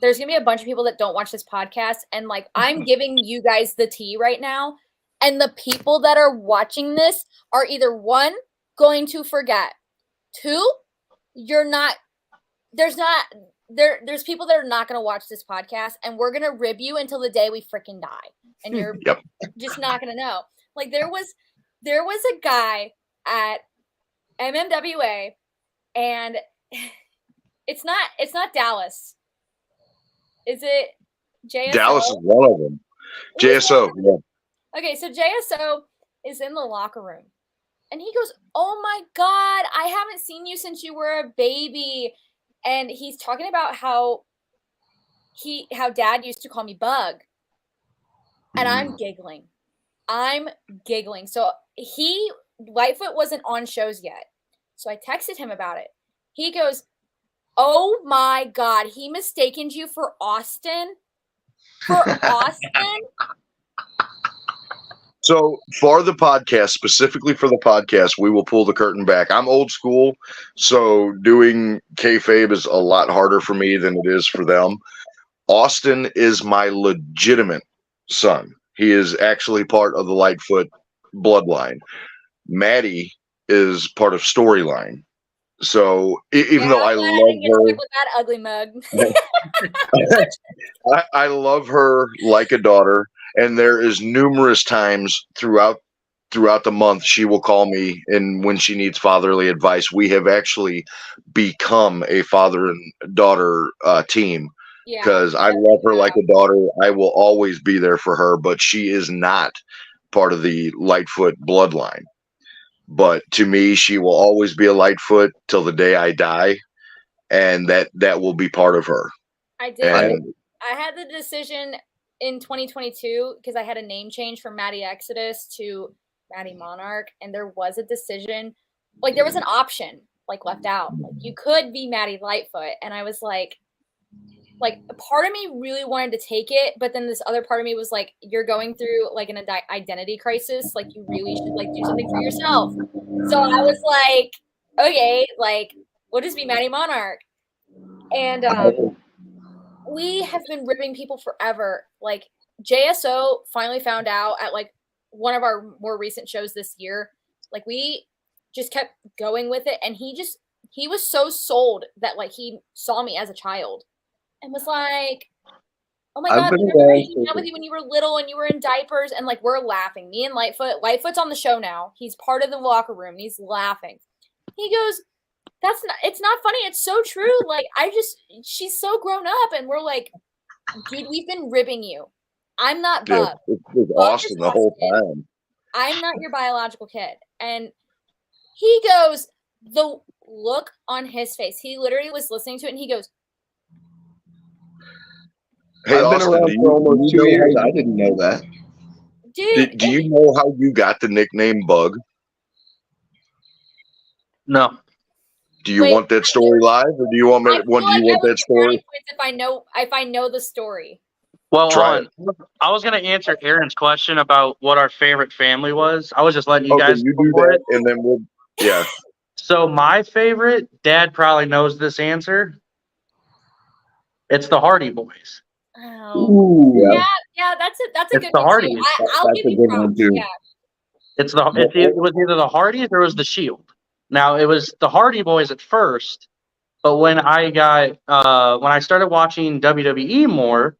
there's going to be a bunch of people that don't watch this podcast. And like, I'm giving you guys the tea right now. And the people that are watching this are either one, going to forget. Two, there's people that are not going to watch this podcast, and we're going to rib you until the day we freaking die. And you're Yep. just not going to know. Like there was a guy at MMWA, and it's not Dallas. Is it JSO? Dallas is one of them. JSO. Yeah. Okay, so JSO is in the locker room, and he goes, "Oh my God, I haven't seen you since you were a baby." And he's talking about how dad used to call me Bug. And I'm giggling. So Lightfoot wasn't on shows yet. So I texted him about it. He goes, "Oh my God, he mistaken you for Austin? For Austin?" So for the podcast, specifically for the podcast, we will pull the curtain back. I'm old school, so doing kayfabe is a lot harder for me than it is for them. Austin is my legitimate son. He is actually part of the Lightfoot bloodline. Maddie is part of Storyline. So even though I love her, with that ugly mug. I love her like a daughter. And there is numerous times throughout the month she will call me, and when she needs fatherly advice. We have actually become a father and daughter team, because I love her like a daughter. I will always be there for her, but she is not part of the Lightfoot bloodline. But to me, she will always be a Lightfoot till the day I die, and that will be part of her. I did. And I had the decision in 2022 because I had a name change from Maddie Exodus to Maddie Monarch, and there was a decision, like there was an option like left out. Like you could be Maddie Lightfoot, and I was like a part of me really wanted to take it, but then this other part of me was like, you're going through like an identity crisis, like you really should like do something for yourself. So I was like, okay, like we'll just be Maddie Monarch. And we have been ribbing people forever. Like JSO finally found out at like one of our more recent shows this year. Like we just kept going with it, and he was so sold that like he saw me as a child and was like, "Oh my God, I remember hanging out with you when you were little and you were in diapers." And like we're laughing. Me and Lightfoot's on the show now. He's part of the locker room. And he's laughing. He goes, it's not funny. It's so true. Like she's so grown up, and we're like, dude, we've been ribbing you. I'm not Yeah, Bub. it was Bub Austin is the whole Austin. time. I'm not your biological kid. And he goes, the look on his face, he literally was listening to it and he goes, Hey, I've been Austin, around for almost 2 years. I didn't know that. dude. do you know how you got the nickname Bug? No. Do you Wait, want that story live, or do you want me? I feel When do you like I want would that get brownie story? points if I know the story. Well, Try hold on. I was going to answer Aaron's question about what our favorite family was. I was just letting you Okay, guys you go do for that, it. and then we'll. Yeah. So my favorite, Dad probably knows this answer. It's the Hardy Boys. Oh, Ooh, yeah, that's a It's good the one too. Hardys. I'll that's give a you good props. one too. Yeah. It was either the Hardys or it was the Shield. Now it was the Hardy Boys at first, but when I started watching WWE more,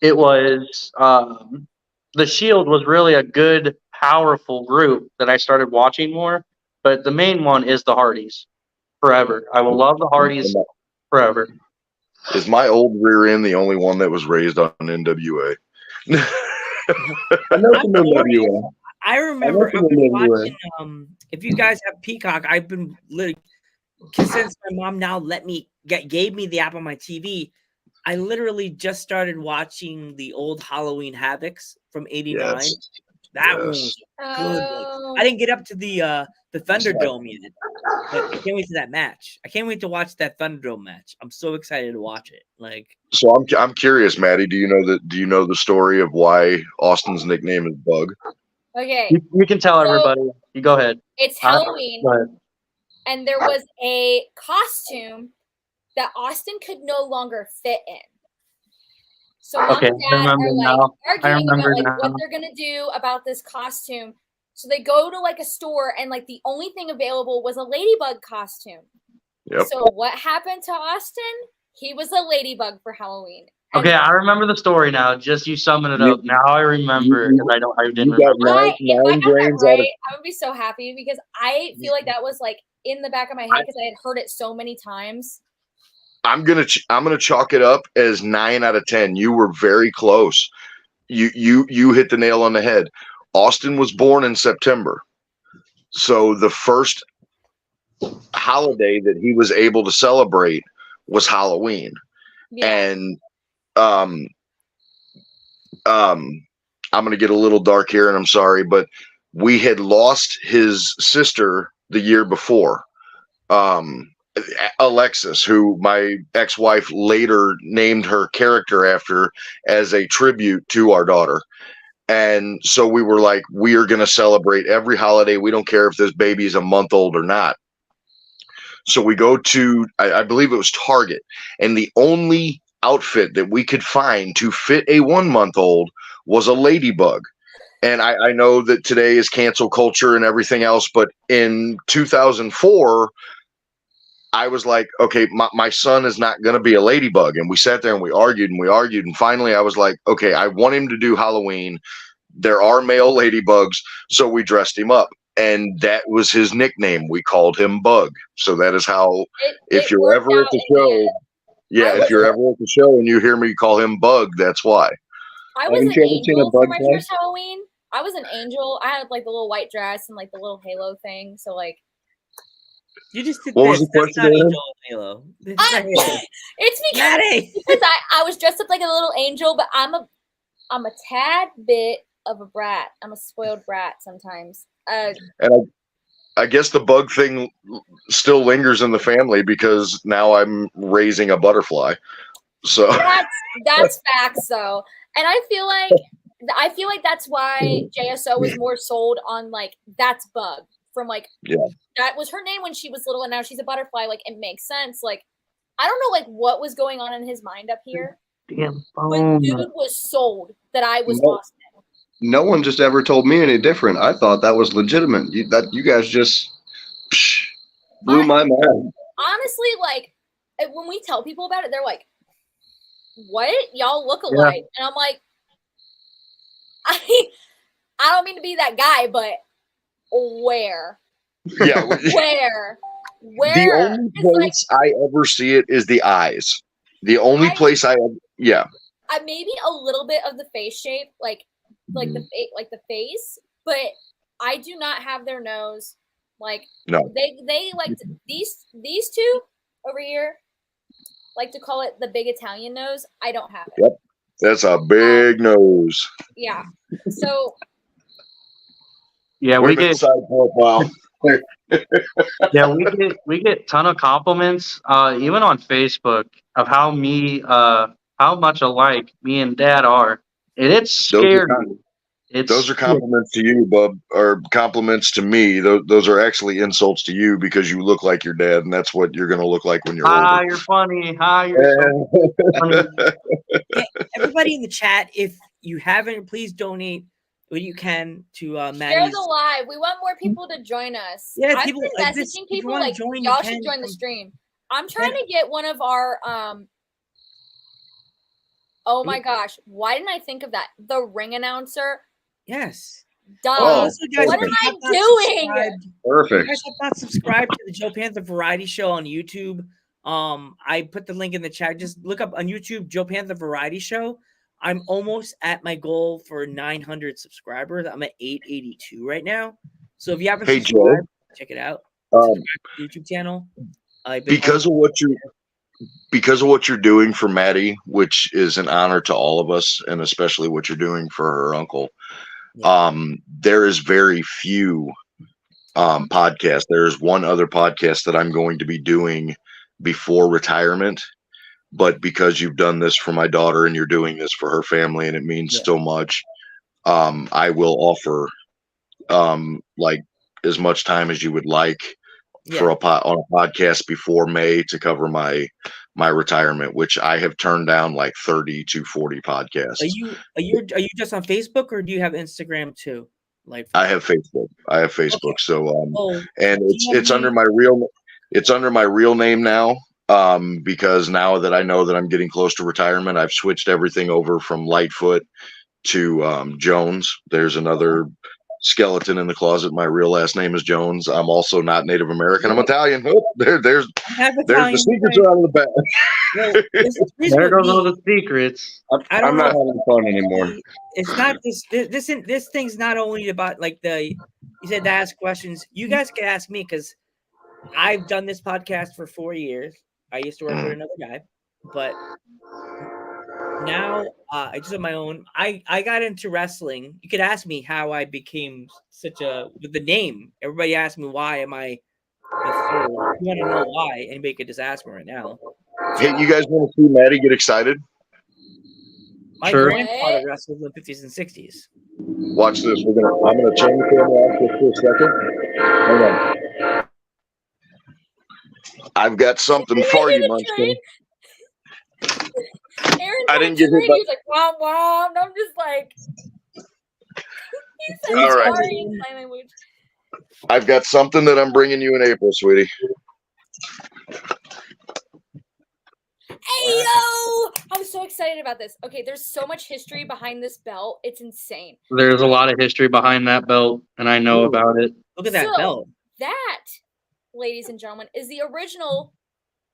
it was the Shield was really a good, powerful group that I started watching more. But the main one is the Hardys forever. I will love the Hardys forever. Is my old rear end the only one that was raised on NWA? I know some NWA. I remember I I've know been some watching. If you guys have Peacock, I've been since my mom now gave me the app on my TV. I literally just started watching the old Halloween Havocs from '89. Yes. That one was good. Oh. I didn't get up to the Thunderdome yet, but I can't wait to that match. I can't wait to watch that Thunderdome match. I'm so excited to watch it. Like, So I'm curious, Maddie. Do you know the story of why Austin's nickname is Bug? Okay. You can tell So- everybody. You go ahead. It's Halloween, Go ahead. and there was a costume that Austin could no longer fit in. So mom Okay, and I dad remember are like now. arguing about remember like now. what they're gonna do about this costume. So they go to like a store, and like the only thing available was a ladybug costume. Yep. So what happened to Austin? He was a ladybug for Halloween. And Okay, I remember the story now. Just you summing it You- up. Now I remember because I didn't You got remember. if I nine got that brains out right, of. I would be so happy because I feel like that was like in the back of my head because I had heard it so many times. I'm gonna chalk it up as 9 out of 10. You were very close. You hit the nail on the head. Austin was born in September, so the first holiday that he was able to celebrate was Halloween. Yeah. And I'm gonna get a little dark here, and I'm sorry, but we had lost his sister the year before. Alexis, who my ex-wife later named her character after as a tribute to our daughter. And so we were like, we are going to celebrate every holiday. We don't care if this baby is a month old or not. So we go to, I believe it was Target, and the only outfit that we could find to fit a 1-month-old was a ladybug. And I know that today is cancel culture and everything else, but in 2004, I was like, okay, my son is not going to be a ladybug. And we sat there and we argued. And finally I was like, okay, I want him to do Halloween. There are male ladybugs. So we dressed him up. And that was his nickname. We called him Bug. So that is how, if you're ever at the show, if you're ever at the show and you hear me call him Bug, that's why. I was Haven't an you ever seen a angel for bug my play? first Halloween. I was an angel. I had like the little white dress and like the little halo thing. So like, you just did What this. was the That's question, not Aaron? Angel and Halo. This is not Halo. it's because, Maddie! I was dressed up like a little angel, but I'm a tad bit of a brat. I'm a spoiled brat sometimes. And I guess the bug thing still lingers in the family because now I'm raising a butterfly. So that's facts though. And I feel like that's why JSO was more sold on like that's Bug from like that was her name when she was little and now she's a butterfly. Like it makes sense. Like I don't know like what was going on in his mind up here. Damn. But dude was sold that I was Austin. No one just ever told me any different. I thought that was legitimate. You guys just blew my mind. Honestly, like when we tell people about it, they're like, "What? Y'all look alike?" And I'm like, I don't mean to be that guy, but where? yeah, Where? the only place I ever see it is the eyes. The only place I maybe a little bit of the face shape, like the face, but I do not have their nose. Like No. they like these two over here like to call it the big Italian nose. I don't have it. Yep. That's a big nose. Yeah. So Yeah, Wait we a minute, get side profile. yeah we get ton of compliments, even on Facebook, of how much alike me and Dad are, and it's Those are scary. kind- It's Those are compliments to you, bub, or compliments to me. Those are actually insults to you because you look like your dad, and that's what you're going to look like when you're older. You're funny. You're so funny. Yeah, everybody in the chat, if you haven't, please donate what you can to share Maddie's. the live. We want more people to join us. Yeah, I've people been like messaging this. If you people wanna like join, you y'all can should join the from- stream. I'm trying to get one of our oh my gosh, why didn't I think of that? The ring announcer. Yes. Duh. Also, guys, what if am you I have not doing? subscribed- If Perfect. you guys have not subscribed to the Joe Panther Variety Show on YouTube, I put the link in the chat. Just look up on YouTube Joe Panther Variety Show. I'm almost at my goal for 900 subscribers. I'm at 882 right now. So if you haven't Hey, subscribed, check it out. Um, Subscribe to the YouTube channel. because of what you're doing for Maddie, which is an honor to all of us, and especially what you're doing for her uncle. There is very few podcasts. There's one other podcast that I'm going to be doing before retirement, but because you've done this for my daughter and you're doing this for her family, and it means so much, I will offer like as much time as you would like for on a podcast before May to cover my retirement, which I have turned down like 30 to 40 podcasts. Are you just on Facebook, or do you have Instagram too? Like I have Facebook. Okay. So and do you have it's under my real name now. Because now that I know that I'm getting close to retirement, I've switched everything over from Lightfoot to Jones. There's another skeleton in the closet. My real last name is Jones. I'm also not Native American. I'm Italian. Oh, there's the secrets are out of the bag. Well, There goes all the secrets. I'm not having fun anymore. It's not this thing's not only about like you said to ask questions. You guys can ask me because I've done this podcast for 4 years. I used to work with another guy, but now I just have my own. I got into wrestling. You could ask me how I became with the name. Everybody asks me why am I the third. If you want to know why? Anybody could just ask me right now. Hey, you guys want to see Maddie get excited? My Sure. grandfather wrestled in the 50s and 60s. Watch this. I'm gonna turn the camera off just for a second. Hold on. I've got something for you, Munchkin. Aaron's I didn't give it. He's like, womp womp. And I'm just like, he said All right. sorry in sign language. I've got something that I'm bringing you in April, sweetie. Hey yo! I'm so excited about this. Okay, there's so much history behind this belt. It's insane. There's a lot of history behind that belt, and I know about it. Look at that So, belt. That, ladies and gentlemen, is the original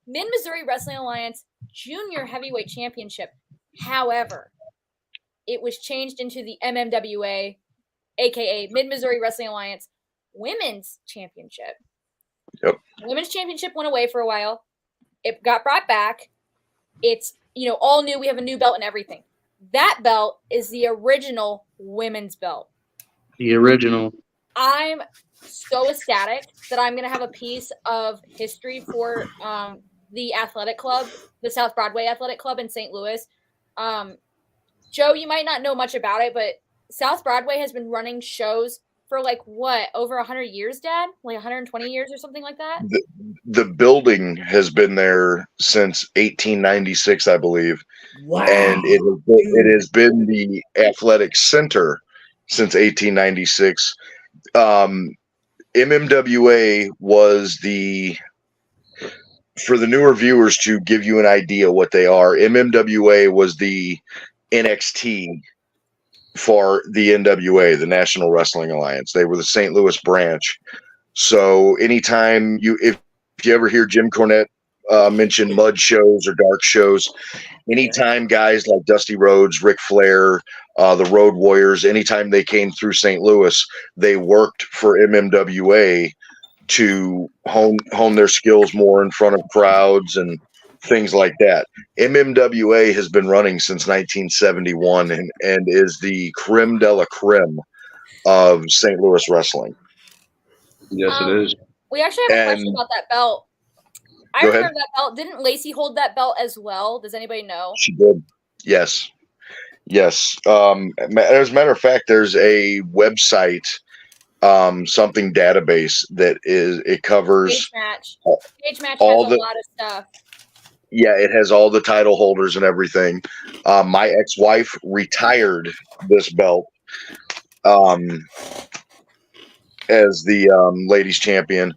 Mid-Missouri Wrestling Alliance Junior Heavyweight Championship. However, it was changed into the MMWA, aka Mid-Missouri Wrestling Alliance Women's Championship. Yep. Women's Championship went away for a while. It got brought back. It's, all new. We have a new belt and everything. That belt is the original women's belt. The original. I'm so ecstatic that I'm going to have a piece of history for the athletic club, the South Broadway Athletic Club in St. Louis. Joe, you might not know much about it, but South Broadway has been running shows for over 100 years, Dad? Like 120 years or something like that? The building has been there since 1896, I believe. Wow. And it has been the athletic center since 1896. MMWA was for the newer viewers to give you an idea what they are. MMWA was the NXT for the NWA, the National Wrestling Alliance. They were the St. Louis branch. So anytime if you ever hear Jim Cornette mention mud shows or dark shows. Anytime guys like Dusty Rhodes, Ric Flair, the Road Warriors, anytime they came through St. Louis, they worked for MMWA to hone their skills more in front of crowds and things like that. MMWA has been running since 1971 and is the creme de la creme of St. Louis wrestling. Yes, it is. We actually have a question about that belt. I Go remember ahead. that belt. Didn't Lacey hold that belt as well? Does anybody know? She did. Yes. Yes. As a matter of fact, there's a website, something database it covers Cage match. Cage match all has a lot of stuff. Yeah, it has all the title holders and everything. My ex-wife retired this belt as the ladies champion.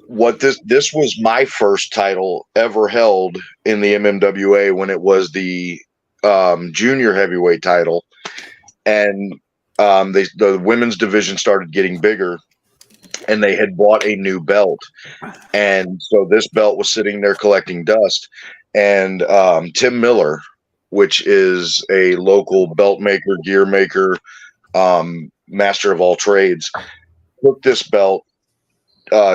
This was my first title ever held in the MMWA when it was the junior heavyweight title, and the women's division started getting bigger, and they had bought a new belt, and so this belt was sitting there collecting dust, and Tim Miller, which is a local belt maker, gear maker, master of all trades, took this belt,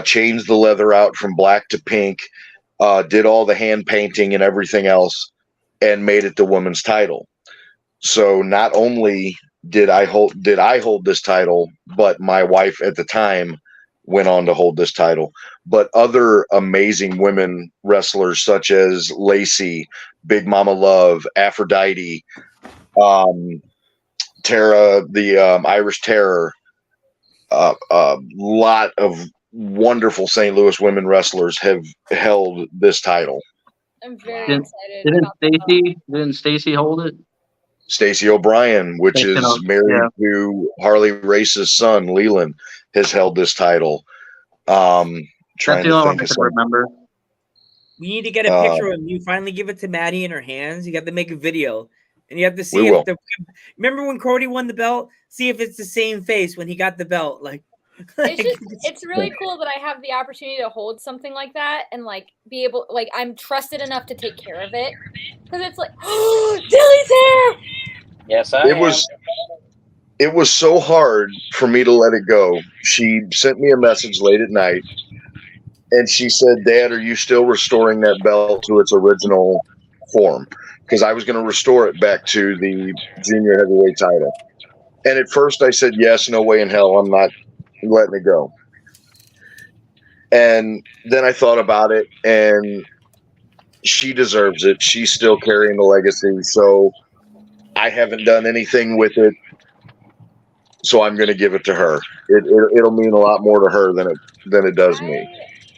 changed the leather out from black to pink, did all the hand painting and everything else, and made it the women's title. So not only did I hold this title, but my wife at the time went on to hold this title. But other amazing women wrestlers such as Lacey, Big Mama Love, Aphrodite, Tara, the Irish Terror, a lot of wonderful St. Louis women wrestlers have held this title. I'm very excited. Didn't Stacy hold it? Stacey O'Brien, which is married to Harley Race's son, Leland, has held this title. Trying to think of something. Remember. We need to get a picture of you. Finally, give it to Maddie in her hands. You got to make a video, and you have to see if remember when Cody won the belt. See if it's the same face when he got the belt. It's really cool that I have the opportunity to hold something like that and be able, I'm trusted enough to take care of it, because it's like, oh, Dilly's here. Yes, I am. It was so hard for me to let it go. She sent me a message late at night, and she said, "Dad, are you still restoring that belt to its original form?" Because I was going to restore it back to the junior heavyweight title. And at first I said, yes, no way in hell, I'm not letting it go. And then I thought about it, and she deserves it. She's still carrying the legacy. So I haven't done anything with it. So I'm going to give it to her. It'll mean a lot more to her than it does me.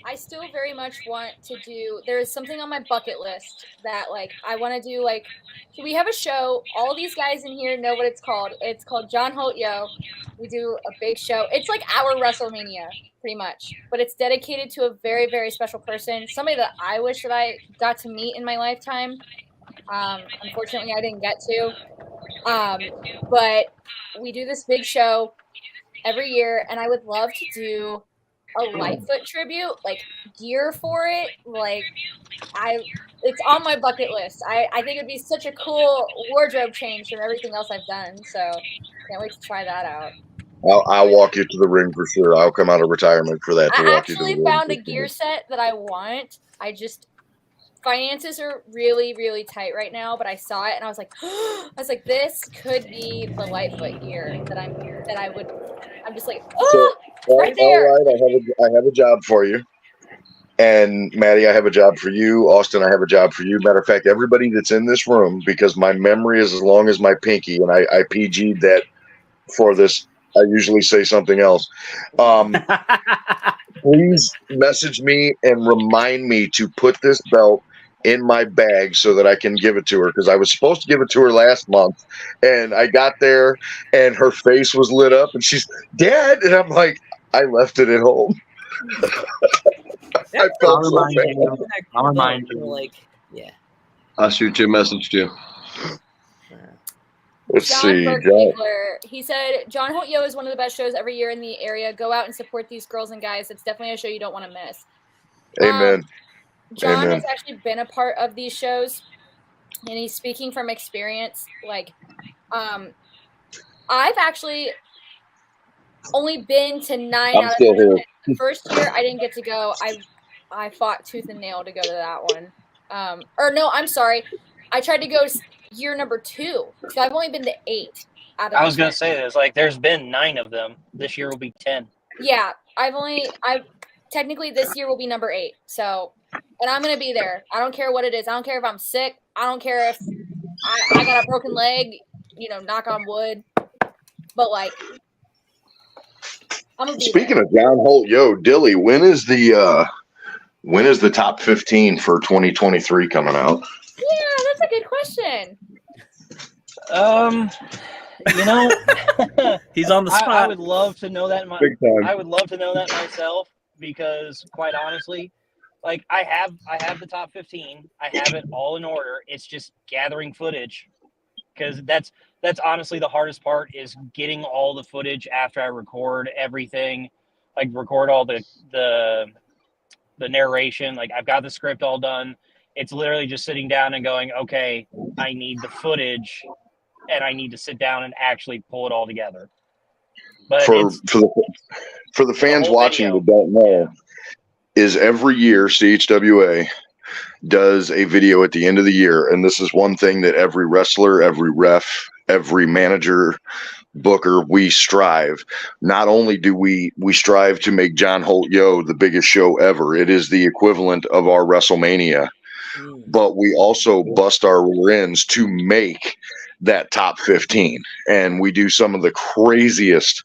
I still very much want to do. There is something on my bucket list that I want to do. We have a show. All these guys in here know what it's called. It's called John Holt Yo. We do a big show. It's like our WrestleMania, pretty much, but it's dedicated to a very, very special person. Somebody that I wish that I got to meet in my lifetime. Unfortunately, I didn't get to. But we do this big show every year, and I would love to do a Lightfoot tribute, gear for it. It's on my bucket list. I think it'd be such a cool wardrobe change from everything else I've done. So can't wait to try that out. I'll walk you to the ring for sure. I'll come out of retirement for that. I actually found a gear set that I want. Finances are really, really tight right now, but I saw it and I was like, this could be the Lightfoot gear that I'm just like, right there. All right, I have a job for you. And Maddie, I have a job for you. Austin, I have a job for you. Matter of fact, everybody that's in this room, because my memory is as long as my pinky, and I PG'd that for this. I usually say something else. Please message me and remind me to put this belt in my bag so that I can give it to her, because I was supposed to give it to her last month, and I got there and her face was lit up and she's, "Dad," and I'm like, I left it at home. I felt so bad. I'll remind you. Yeah. I'll shoot you a message too. Let's see. He said, John Holt Yo is one of the best shows every year in the area. Go out and support these girls and guys. It's definitely a show you don't want to miss. Amen. John Amen. has actually been a part of these shows, and he's speaking from experience. Like, I've actually only been to 9 I'm out of still 10. here. The first year I didn't get to go. I fought tooth and nail to go to that one. Or no, I'm sorry. I tried to go year number 2, so I've only been to 8 out of I was 10. gonna say this. Like, there's been 9 of them. This year will be 10. Yeah, I've technically this year will be number 8. So, and I'm gonna be there. I don't care what it is. I don't care if I'm sick. I don't care if I got a broken leg. Knock on wood. But like, I'm gonna be Speaking there. of John Holt, Dilly, when is the top 15 for 2023 coming out? Yeah, that's a good question. He's on the spot. I would love to know that. Big time. I would love to know that myself, because quite honestly, like, I have the top 15. I have it all in order. It's just gathering footage, because that's honestly the hardest part, is getting all the footage after I record everything, like record all the narration. Like, I've got the script all done. It's literally just sitting down and going, okay, I need the footage, and I need to sit down and actually pull it all together. But For the fans whole watching video. that don't know, is every year CHWA does a video at the end of the year, and this is one thing that every wrestler, every ref, every manager, booker, we strive. Not only do we strive to make John Holt the biggest show ever, it is the equivalent of our WrestleMania, but we also bust our rear ends to make that top 15, and we do some of the craziest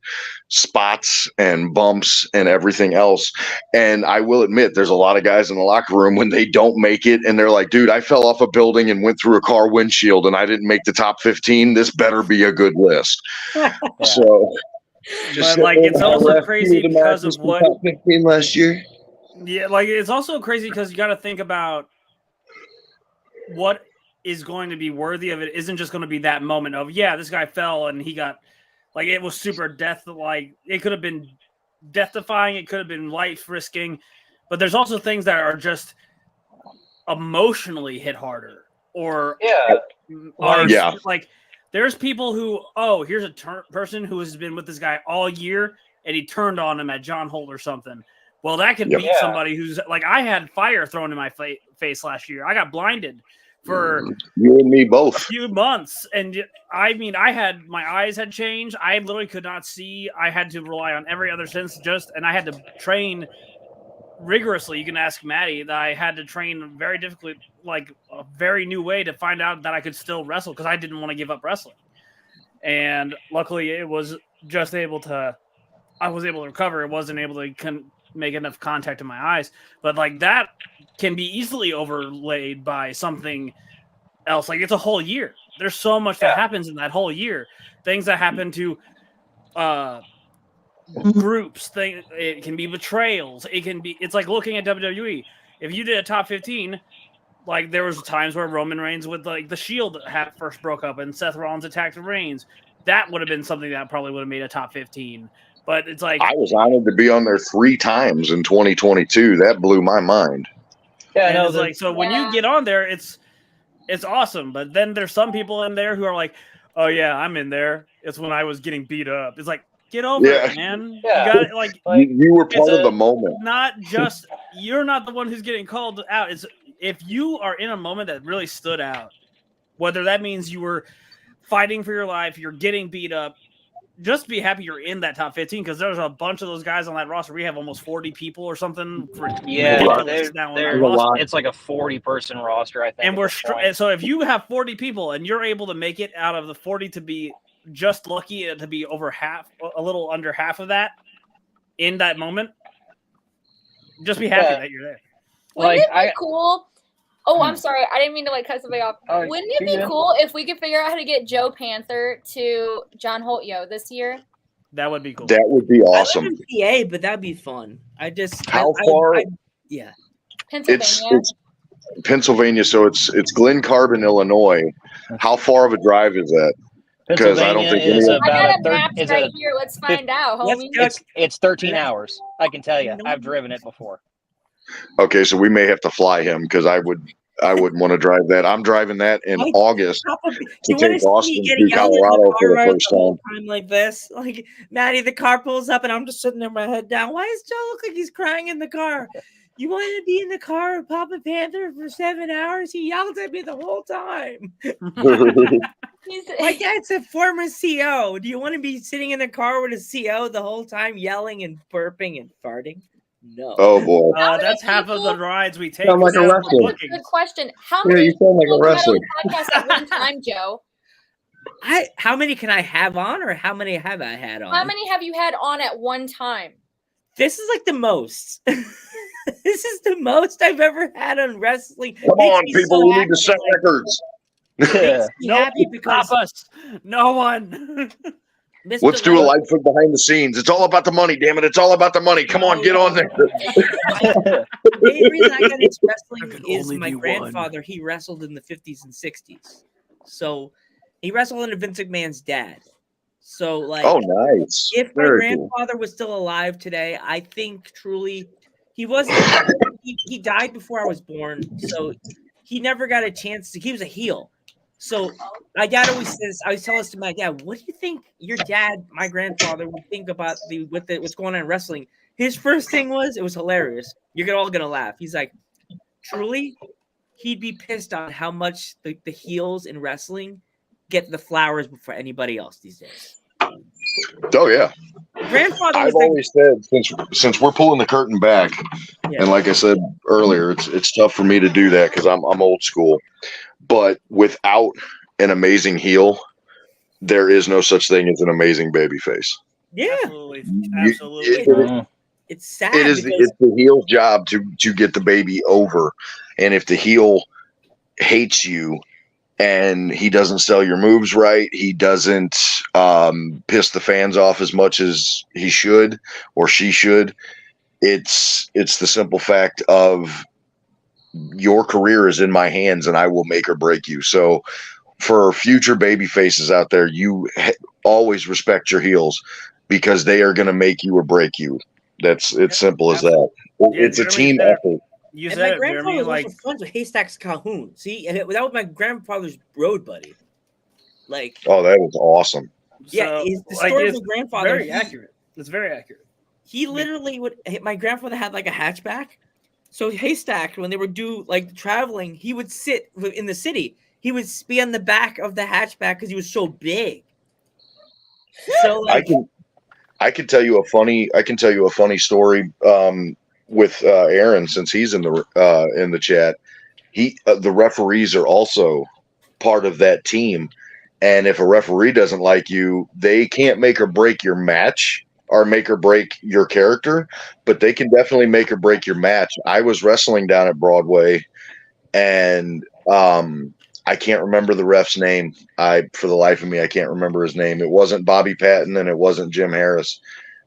spots and bumps and everything else. And I will admit, there's a lot of guys in the locker room when they don't make it and they're like, dude, I fell off a building and went through a car windshield and I didn't make the top 15. This better be a good list. So But like, it's also crazy because of what top 15 last year. Yeah, like, it's also crazy because you got to think about what is going to be worthy of it. Isn't just going to be that moment of, yeah, this guy fell and he got, like, it was super death. Like, it could have been death-defying. It could have been life-risking. But there's also things that are just emotionally hit harder. Or, like, there's people who, here's a person who has been with this guy all year and he turned on him at John Holt or something. Well, that could beat somebody who's, like, I had fire thrown in my face last year. I got blinded for you and me both a few months. And I mean, my eyes had changed. I literally could not see. I had to rely on every other sense and I had to train rigorously. You can ask Maddie that I had to train very difficultly, like a very new way to find out that I could still wrestle, because I didn't want to give up wrestling. And luckily I was able to recover. It wasn't able to make enough contact in my eyes, but like, that can be easily overlaid by something else. Like, it's a whole year. There's so much that happens in that whole year. Things that happen to groups. It can be betrayals. It's like looking at WWE. If you did a top 15, like, there was times where Roman Reigns with, like, the Shield first broke up and Seth Rollins attacked Reigns. That would have been something that probably would have made a top 15. But it's like, I was honored to be on there 3 times in 2022. That blew my mind. Yeah, no, it's like, so when you get on there, it's awesome. But then there's some people in there who are like, oh yeah, I'm in there. It's when I was getting beat up. It's like, get over it, man. Yeah. You got it. Like, you were part of the moment. Not just, you're not the one who's getting called out. It's if you are in a moment that really stood out, whether that means you were fighting for your life, you're getting beat up, just be happy you're in that top 15, because there's a bunch of those guys on that roster. We have almost 40 people or something. It's like a 40-person roster, I think. And so if you have 40 people and you're able to make it out of the 40 to be just lucky to be over half, a little under half of that in that moment, just be happy that you're there. Wouldn't it be cool? Oh, I'm sorry. I didn't mean to cut somebody off. Wouldn't it be cool if we could figure out how to get Joe Panther to John Holt this year? That would be cool. That would be awesome. I live in PA, but that'd be fun. How far? Pennsylvania. It's Pennsylvania, so it's Glen Carbon, Illinois. How far of a drive is that? Because I don't think I got a map right here. Let's find out, homie. It's 13 hours. I can tell you. I've driven it before. Okay, so we may have to fly him because I wouldn't want to drive that. I'm driving that in August to You want to take see me Austin getting through yelled in the Colorado car for the right first the whole time. time like this? Like, Maddie, the car pulls up and I'm just sitting there, my head down. Why does Joe look like he's crying in the car? You wanted to be in the car with Papa Panther for 7 hours? He yelled at me the whole time. My dad's a former CO. Do you want to be sitting in the car with a CO the whole time yelling and burping and farting? No. Oh boy. That's half of the rides we take. Sound like a That's wrestler. the bookings. Good question. How Yeah, many you sound like a people come out wrestler. on the podcast at one time, Joe? How many can I have on, or how many have I had on? How many have you had on at one time? This is like the most. This is the most I've ever had on wrestling. Come Makes on, me people, so we need to happy, set like, records. makes me No happy one because stop us. No one. Mr. Let's do a Light- Lightfoot behind the scenes. It's all about the money, damn it. It's all about the money. Come on, get on there. The main reason I got into There wrestling can is only my be one. grandfather. He wrestled in the 50s and 60s. So he wrestled under Vince McMahon's dad. So, like, Oh, nice. if my Very cool. grandfather was still alive today, I think truly he wasn't. He died before I was born, so he never got a chance to. He was a heel, so my dad always says. I always tell this to my dad. What do you think your dad, my grandfather, would think about what's going on in wrestling? His first thing was it was hilarious. You're all gonna laugh. He's like, truly, he'd be pissed on how much the heels in wrestling get the flowers before anybody else these days. Oh, yeah. Grandfather was I've like, always said since we're pulling the curtain back, yeah. and like I said earlier, it's tough for me to do that because I'm old school. But without an amazing heel, there is no such thing as an amazing baby face. Yeah, Absolutely. You- Absolutely. it's sad. It is because it's the heel's job to get the baby over, and if the heel hates you and he doesn't sell your moves right, he doesn't piss the fans off as much as he should or she should. It's the simple fact of your career is in my hands, and I will make or break you. So, for future baby faces out there, you always respect your heels because they are going to make you or break you. It's simple as that. Yeah, It's a Jeremy team said it. effort. You and said my it, grandfather Jeremy. was Like, also friends with Haystacks Calhoun. See, and that was my grandfather's road buddy. Like, Oh, that is awesome. yeah, so, the like, story of it's my grandfather. very accurate. It's very accurate. He literally would. My grandfather had like a hatchback, so Haystack, when they would do like traveling, he would sit in the city. He would be on the back of the hatchback because he was so big. So like, I can tell you a funny story with Aaron, since he's in the chat. The referees are also part of that team, and if a referee doesn't like you, they can't make or break your match or make or break your character, but they can definitely make or break your match. I was wrestling down at Broadway, and I can't remember the ref's name. For the life of me, I can't remember his name. It wasn't Bobby Patton and it wasn't Jim Harris,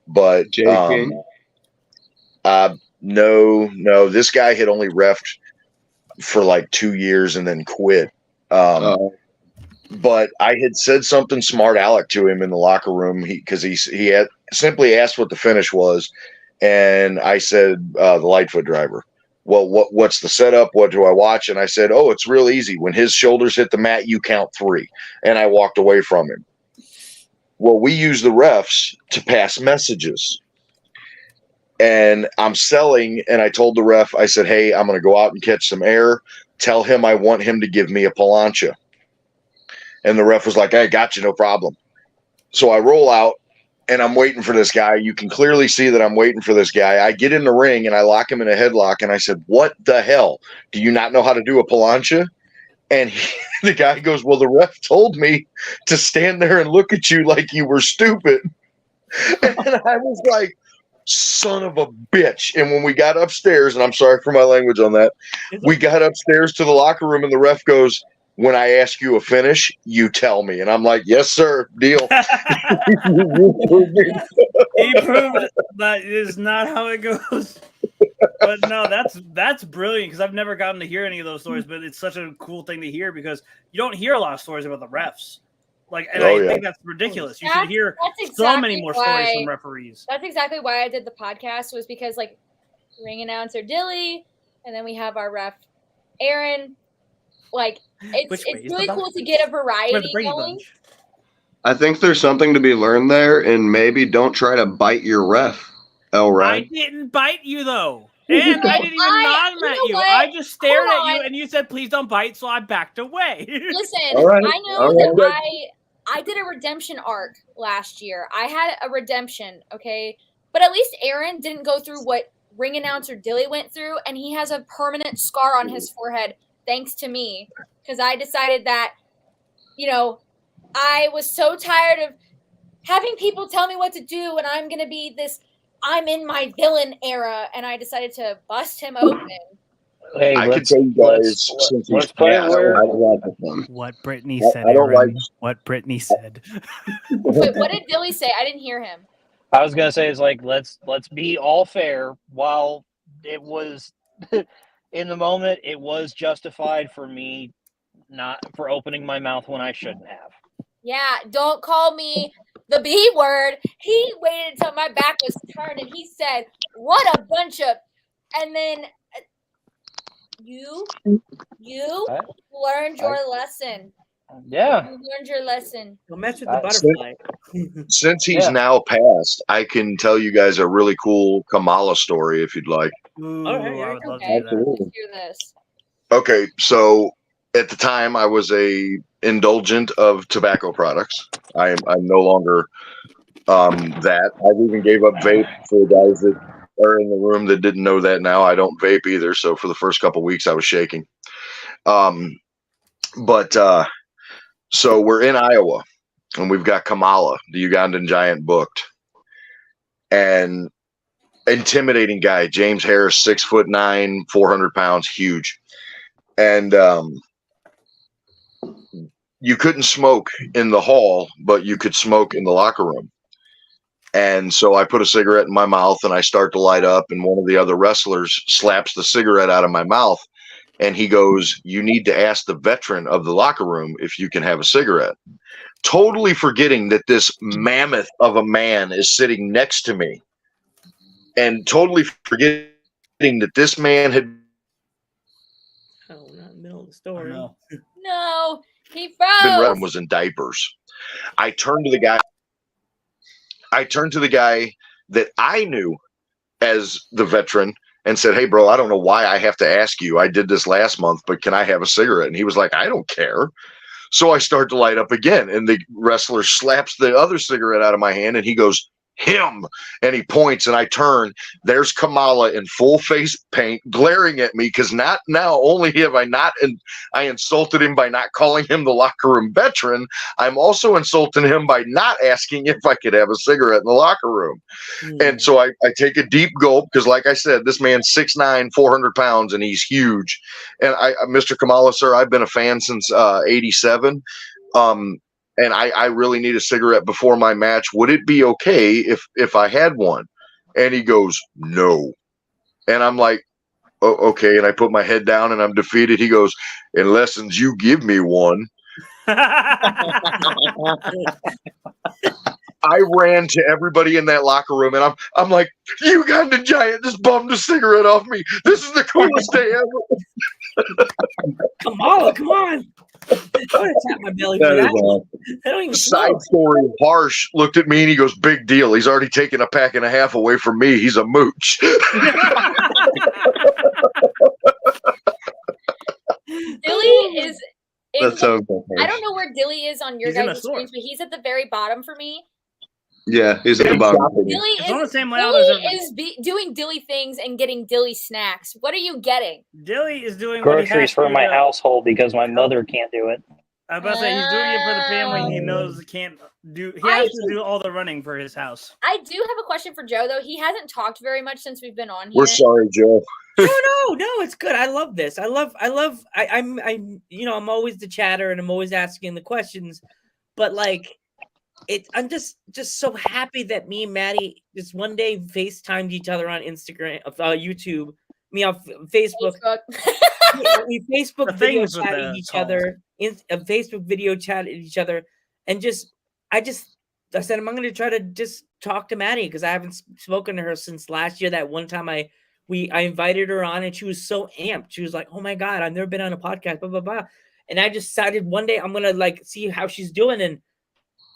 but Jay King? no, this guy had only refed for like 2 years and then quit. But I had said something smart aleck to him in the locker room because he had simply asked what the finish was, and I said the Lightfoot driver. Well, what's the setup? What do I watch? And I said, oh, it's real easy. When his shoulders hit the mat, you count 3. And I walked away from him. Well, we use the refs to pass messages. And I'm selling, and I told the ref, I said, hey, I'm going to go out and catch some air. Tell him I want him to give me a plancha. And the ref was like, hey, got you, no problem. So I roll out, and I'm waiting for this guy. You can clearly see that I'm waiting for this guy. I get in the ring, and I lock him in a headlock, and I said, what the hell? Do you not know how to do a plancha? And the guy goes, well, the ref told me to stand there and look at you like you were stupid. And I was like, son of a bitch. And when we got upstairs, and I'm sorry for my language on that, we got upstairs to the locker room, and the ref goes, when I ask you a finish, you tell me. And I'm like, yes, sir, deal. He proved that is not how it goes. But no, that's brilliant because I've never gotten to hear any of those stories, but it's such a cool thing to hear because you don't hear a lot of stories about the refs. Like, and I think that's ridiculous. You should hear so many more stories from referees. That's exactly why I did the podcast, was because like ring announcer Dilly, and then we have our ref Aaron. Like Which way it's is the really bell? cool to get a We're variety the Brady going. Bunch. I think there's something to be learned there, and maybe don't try to bite your ref, I Elrod. didn't bite you though. And I didn't even nod you at know you. what? I just stared Hold at you on. and you said, please don't bite, so I backed away. Listen, All right, I know all that right. I did a redemption arc last year. I had a redemption, okay? But at least Aaron didn't go through what ring announcer Dilly went through, and he has a permanent scar on his forehead thanks to me. Because I decided that, I was so tired of having people tell me what to do, and I'm going to be this, I'm in my villain era, and I decided to bust him open. Hey, I can let's tell you guys since let's he's put it passed, where I like this one. What Brittany I- said, I don't Aaron. like- What Brittany said. Wait, what did Dilly say? I didn't hear him. I was gonna say is like let's be all fair. While it was in the moment, it was justified for me not for opening my mouth when I shouldn't have. Yeah, don't call me the B word. He waited until my back was turned and he said, "What a bunch of," and then you learned your lesson. Yeah. You learned your lesson. Don't mess with the Uh, butterfly. Since he's Yeah. now passed, I can tell you guys a really cool Kamala story if you'd like. Ooh, All right, I would love to Okay, do that. let's hear this. Okay, so at the time I was a indulgent of tobacco products. I'm no longer that. I've even gave up vape for guys that are in the room that didn't know that now. I don't vape either. So for the first couple weeks I was shaking. So we're in Iowa and we've got Kamala, the Ugandan giant, booked. And intimidating guy, James Harris, 6'9", 400 pounds, huge. And you couldn't smoke in the hall, but you could smoke in the locker room. And so I put a cigarette in my mouth and I start to light up, and one of the other wrestlers slaps the cigarette out of my mouth. And he goes, "You need to ask the veteran of the locker room if you can have a cigarette." Totally forgetting that this mammoth of a man is sitting next to me. And totally forgetting that this man had Oh, not in the middle of the story. No. No, he been froze. read and was in diapers. I turned to the guy that I knew as the veteran and said, "Hey, bro, I don't know why I have to ask you. I did this last month, but can I have a cigarette?" And he was like, "I don't care." So I start to light up again, and the wrestler slaps the other cigarette out of my hand, and he goes, "Him," and he points, and I turn. There's Kamala in full face paint glaring at me, because not only have I insulted him by not calling him the locker room veteran, I'm also insulting him by not asking if I could have a cigarette in the locker room. And so I take a deep gulp, because like I said, this man's 6'9", 400 pounds, and he's huge. And Mr. Kamala, sir, I've been a fan since 87. And I really need a cigarette before my match. Would it be okay if I had one? And he goes, "No." And I'm like, "Oh, okay." And I put my head down and I'm defeated. He goes, "Unless you give me one." I ran to everybody in that locker room and I'm like, "You Ugandan giant just bummed a cigarette off me. This is the coolest day ever." Kamala, come on. I would have tapped my belly for That is that. awesome. I don't even Side smoke. story, Harsh looked at me and he goes, "Big deal. He's already taken a pack and a half away from me. He's a mooch." Dilly is. That sounds I don't know where Dilly is on your He's in guys' a store. screens, but he's at the very bottom for me. Yeah, he's at the bottom. Dilly It's on the is, same layout as Dilly everybody. is doing Dilly things and getting Dilly snacks. What are you getting? Dilly is doing what he has Groceries to for do my to- household because my mother can't do it. I was about to say he's doing it for the family. He knows he can't do. He has to do all the running for his house. I do have a question for Joe, though. He hasn't talked very much since we've been on here. We're sorry, Joe. No, it's good. I love this. I'm always the chatter and I'm always asking the questions, but like I'm just so happy that me and Maddie just one day FaceTimed each other on Instagram, YouTube, me on Facebook. We Facebook The video things with chatted the each calls. other, Facebook video chatted each other, and I said I'm going to try to just talk to Maddie because I haven't spoken to her since last year. That one time I I invited her on, and she was so amped. She was like, "Oh my god, I've never been on a podcast." Blah blah blah. And I just decided one day I'm gonna like see how she's doing, and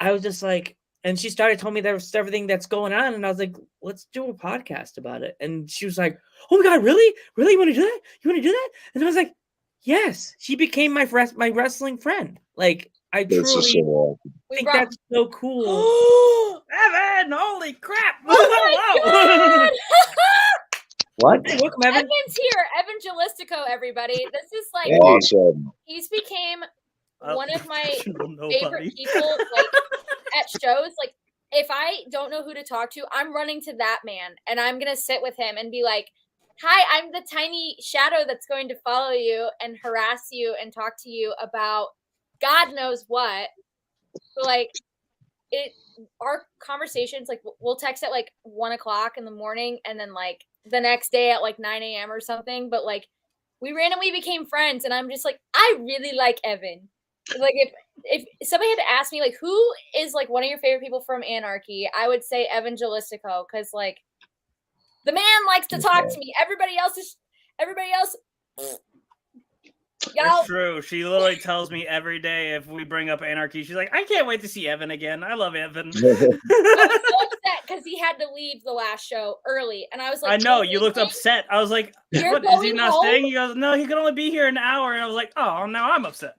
I was just like, and she started telling me there was everything that's going on, and I was like, let's do a podcast about it. And she was like, oh my god, really? Really? You want to do that? You want to do that? And I was like, yes. She became my wrestling friend. Like, I This is truly so awesome. think that's so cool. Evan, holy crap! Oh my God! What? Hey, welcome, Evan. Evan's here. Evan Jalistico, everybody. This is like Awesome. he's became Oh, one of my nobody. favorite people like at shows. Like if I don't know who to talk to, I'm running to that man and I'm gonna sit with him and be like, hi, I'm the tiny shadow that's going to follow you and harass you and talk to you about God knows what. So like our conversations, like we'll text at like 1 o'clock in the morning and then like the next day at like 9 a.m. or something. But like we randomly became friends and I'm just like, I really like Evan. Like if somebody had to ask me like who is like one of your favorite people from Anarchy, I would say Evan Jalistico, because like the man likes to talk to me. Everybody else y'all. It's true. She literally tells me every day if we bring up Anarchy, she's like, I can't wait to see Evan again. I love Evan. I was so upset because he had to leave the last show early, and I was like, I know, you looked upset. I was like, You're what, is he going not home? staying? He goes, no, he can only be here an hour. And I was like, oh, now I'm upset.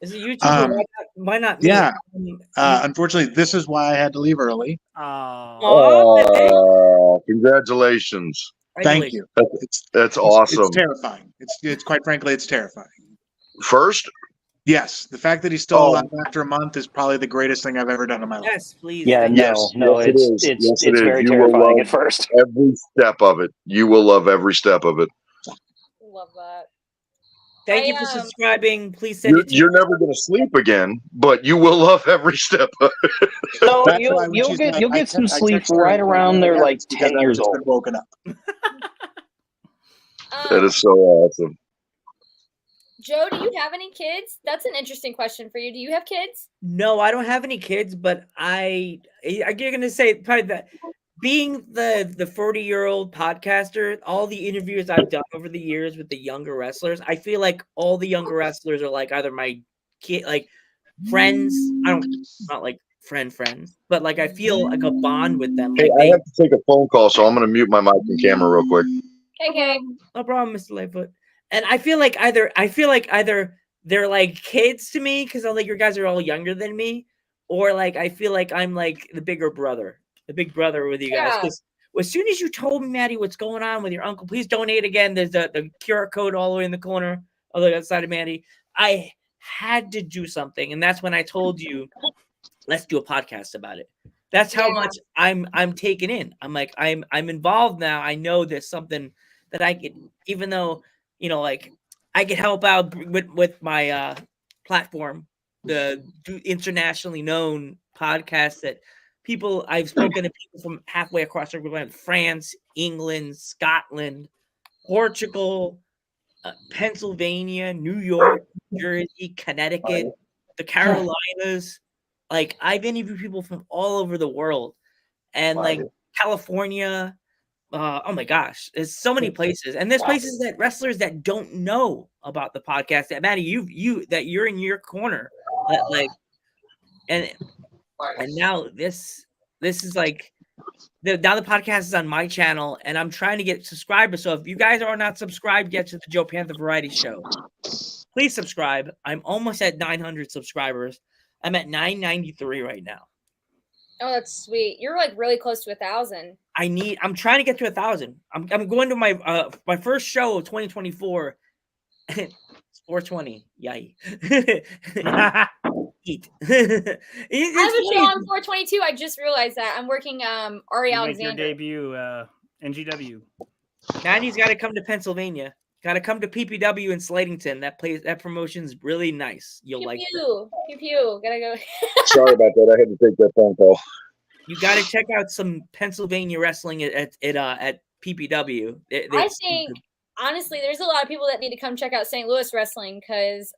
Is it YouTube? Why not me? Yeah. Unfortunately, this is why I had to leave early. Oh, congratulations. Thank you. That's awesome. It's terrifying. It's quite frankly, it's terrifying. First? Yes. The fact that he's still alive after a month is probably the greatest thing I've ever done in my life. Yes, please. Yeah, Yes, it's very You will terrifying love at first. every step of it. You will love every step of it. Love that. Thank you for subscribing. Please send it to You're never going to sleep again, but you will love every step of it. So you'll get some sleep right around there, like 10 years old. Woken up. That is so awesome. Joe, do you have any kids? That's an interesting question for you. Do you have kids? No, I don't have any kids, but you're gonna say probably that being the 40-year-old podcaster, all the interviews I've done over the years with the younger wrestlers, I feel like all the younger wrestlers are like either my kid, like friends. Not like friends, but like I feel like a bond with them. Hey, Like I have to take a phone call, so I'm going to mute my mic and camera real quick. Okay. No problem, Mr. Lightfoot. And I feel like either they're like kids to me because like your guys are all younger than me, or like I feel like I'm like the big brother with you guys. Because as soon as you told me, Maddie, what's going on with your uncle, please donate again. There's the QR code all the way in the corner on the other side of Maddie. I had to do something, and that's when I told you, let's do a podcast about it. That's how much I'm taken in. I'm like I'm involved now. I know there's something that I could, even though like I could help out with my platform, the internationally known podcast that I've spoken to people from halfway across the world, France, England, Scotland, Portugal, Pennsylvania, New York, Jersey, Connecticut, the Carolinas. Like I've interviewed people from all over the world, and like California. Oh my gosh, there's so many places, and there's places that wrestlers that don't know about the podcast. That Maddie, you're in your corner, like, and now this is like now the podcast is on my channel, and I'm trying to get subscribers. So if you guys are not subscribed yet to the Joe Panther Variety Show, please subscribe. I'm almost at 900 subscribers. I'm at 993 right now. Oh, that's sweet. You're like really close to 1,000. I'm trying to get to 1,000. I'm going to my first show of 2024. 420. Yay. Eat. I have a show on 422. I just realized that. I'm working Ari Alexander. Make your debut NGW. Maddie's got to come to Pennsylvania. Got to come to PPW in Slatington. That promotion's really nice. You'll like it. Pew pew. Gotta go. Sorry about that. I had to take that phone call. You got to check out some Pennsylvania wrestling at PPW. I think honestly, there's a lot of people that need to come check out St. Louis wrestling because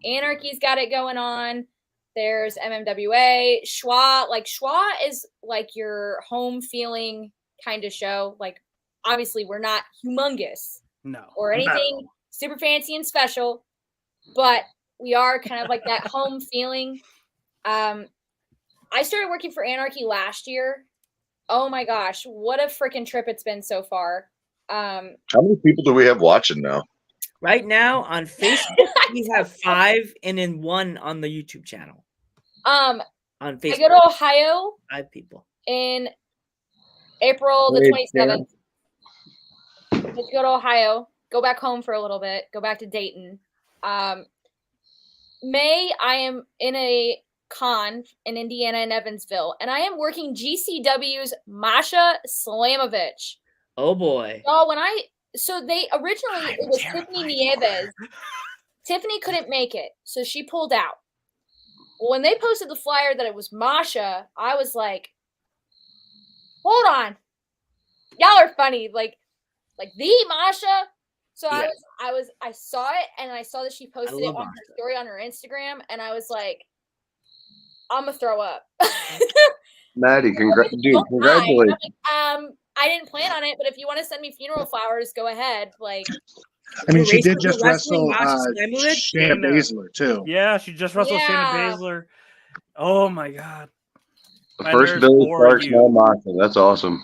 Anarchy's got it going on. There's MMWA. Schwa is like your home feeling kind of show. Like obviously we're not humongous No. or anything super fancy and special, but we are kind of like that home feeling. I started working for Anarchy last year. Oh my gosh, what a freaking trip it's been so far. How many people do we have watching now? Right now on Facebook, we have 5 and then 1 on the YouTube channel. On Facebook. I go to Ohio 5 people. in April the 27th. Let's go to Ohio, go back home for a little bit, go back to Dayton. May, I am in a con in Indiana in Evansville, and I am working GCW's Masha Slamovich. Oh boy. Oh, so they originally, it was Tiffany Nieves. Tiffany couldn't make it, so she pulled out. Well, when they posted the flyer that it was Masha, I was like, hold on. Y'all are funny. Like the Masha. So yeah. I saw it, and I saw that she posted it on her story on her Instagram, and I was like, I'm gonna throw up. Maddie, congratulations. Like, I didn't plan on it, but if you want to send me funeral flowers, go ahead. Like, I mean, she did just wrestle Shayna Baszler too. Yeah, she just wrestled Shayna Baszler. Oh my god! First Billy Starks, now Masha. That's awesome.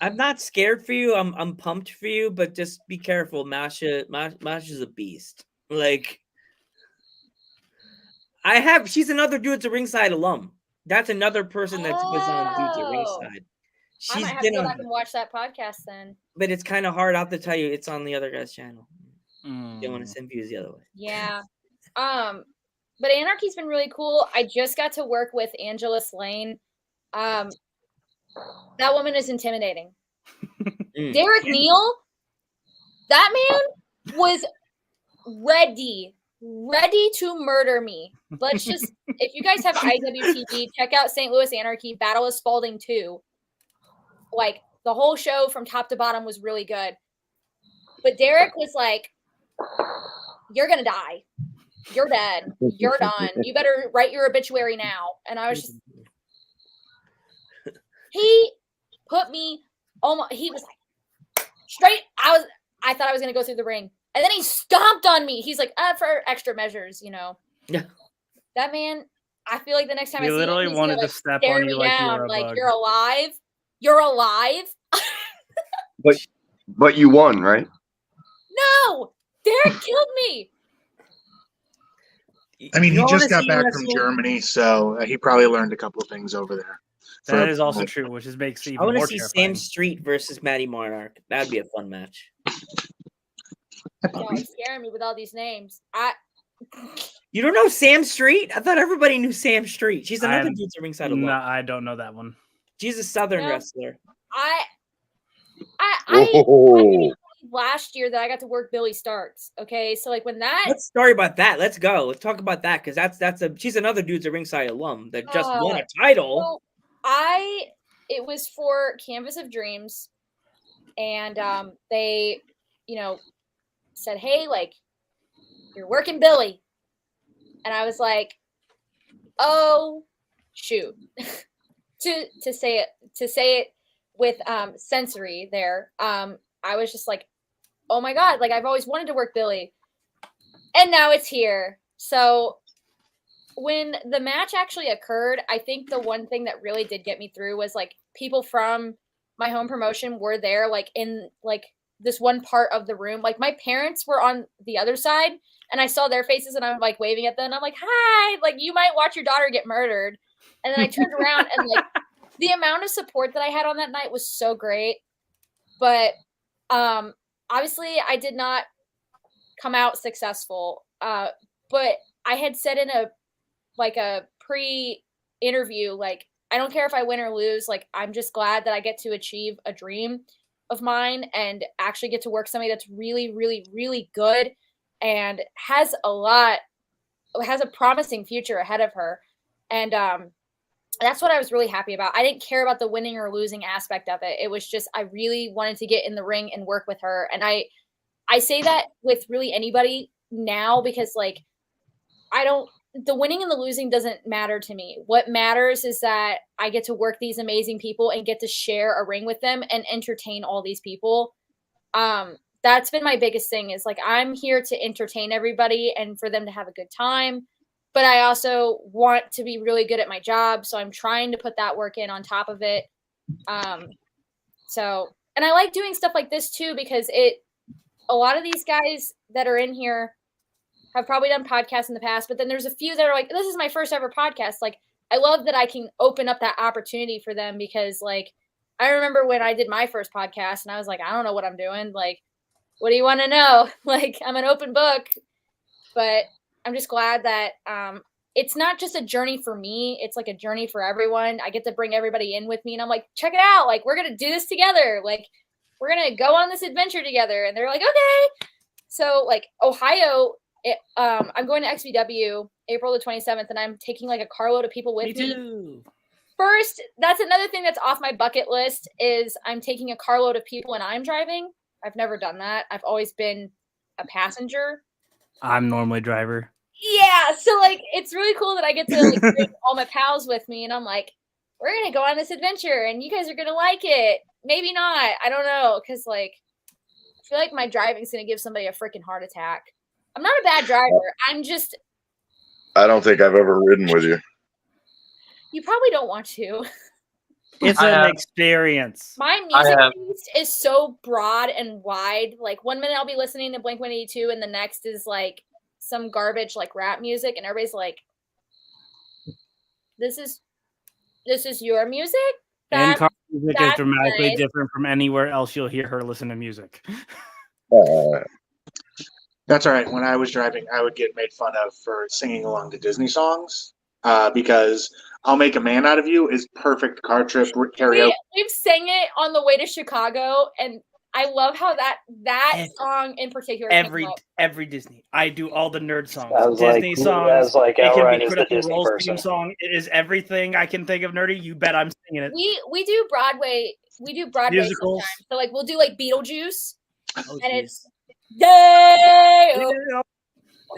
I'm not scared for you. I'm pumped for you, but just be careful. Masha's a beast. Like, she's another Dudes at Ringside alum. That's another person that was on Dudes at Ringside. I might have to go back and watch that podcast then. But it's kind of hard. I'll have to tell you, it's on the other guy's channel. Don't want to send views the other way. Yeah. But Anarchy's been really cool. I just got to work with Angela Slane. That woman is intimidating. Derek Neal, that man was ready to murder me. Let's just, if you guys have IWTV, check out St. Louis Anarchy, Battle of Spalding 2. Like, the whole show from top to bottom was really good. But Derek was like, you're going to die. You're dead. You're done. You better write your obituary now. And I was just, he put me almost, he was like, straight, I thought I was going to go through the ring. And then he stomped on me. He's like, for extra measures, you know. Yeah. That man, I feel like the next time I see him, literally wanted to step on you like you were a bug. You're alive. You're alive. But you won, right? No, Derek killed me. I mean, he just got back from Germany, so he probably learned a couple of things over there. That is also true, which makes it even more terrifying. I want to see Sam Street versus Maddie Monarch. That'd be a fun match. Y'all scaring me with all these names. You don't know Sam Street? I thought everybody knew Sam Street. She's another Dudes at Ringside alum. No, I don't know that one. She's a Southern wrestler. I last year that I got to work Billy Starks. Okay, so like when that. Let's story about that. Let's go. Let's talk about that because she's another Dudes at Ringside alum that just won a title. So it was for Canvas of Dreams, and they, said, hey, like, you're working Billy, and I was like, oh shoot. to say it with sensory there, I was just like, oh my god, like I've always wanted to work Billy, and now it's here. So when the match actually occurred, I think the one thing that really did get me through was like people from my home promotion were there, like in like this one part of the room. Like my parents were on the other side, and I saw their faces, and I'm like waving at them, and I'm like, hi, like you might watch your daughter get murdered. And then I turned around, and like the amount of support that I had on that night was so great. But obviously I did not come out successful. But I had said in a pre-interview, like, I don't care if I win or lose. Like, I'm just glad that I get to achieve a dream of mine and actually get to work somebody that's really, really, really good and has a promising future ahead of her. And that's what I was really happy about. I didn't care about the winning or losing aspect of it. It was just, I really wanted to get in the ring and work with her. And I say that with really anybody now, because like, I don't the winning and the losing doesn't matter to me. What matters is that I get to work these amazing people and get to share a ring with them and entertain all these people. That's been my biggest thing is like, I'm here to entertain everybody and for them to have a good time. But I also want to be really good at my job. So I'm trying to put that work in on top of it. And I like doing stuff like this too, because a lot of these guys that are in here have probably done podcasts in the past, but then there's a few that are like, this is my first ever podcast. Like, I love that I can open up that opportunity for them because like, I remember when I did my first podcast and I was like, I don't know what I'm doing. Like, what do you want to know? Like, I'm an open book, but I'm just glad that it's not just a journey for me. It's like a journey for everyone. I get to bring everybody in with me and I'm like, check it out. Like, we're going to do this together. Like, we're going to go on this adventure together. And they're like, okay. So like Ohio, I'm going to XBW April the 27th and I'm taking like a carload of people with me. First, that's another thing that's off my bucket list is I'm taking a carload of people and I'm driving. I've never done that. I've always been a passenger. I'm normally driver. Yeah, so like it's really cool that I get to like bring all my pals with me, and I'm like, we're gonna go on this adventure, and you guys are gonna like it. Maybe not. I don't know, because like I feel like my driving's gonna give somebody a freaking heart attack. I'm not a bad driver. I'm just. I don't think I've ever ridden with you. You probably don't want to. It's an experience. My music taste is so broad and wide. Like 1 minute I'll be listening to Blink-182, and the next is like some garbage like rap music, and everybody's like, "This is your music." And car music is dramatically different from anywhere else you'll hear her listen to music. That's all right. When I was driving, I would get made fun of for singing along to Disney songs because "I'll Make a Man Out of You" is perfect car trip karaoke. We've sang it on the way to Chicago, and I love how that song in particular. Every Disney, I do all the nerd songs. Disney songs. It can be Critical Role's theme song. It is everything I can think of nerdy. You bet I'm singing it. We do Broadway. We do Broadway musicals. Sometimes. So like we'll do like Beetlejuice, and it's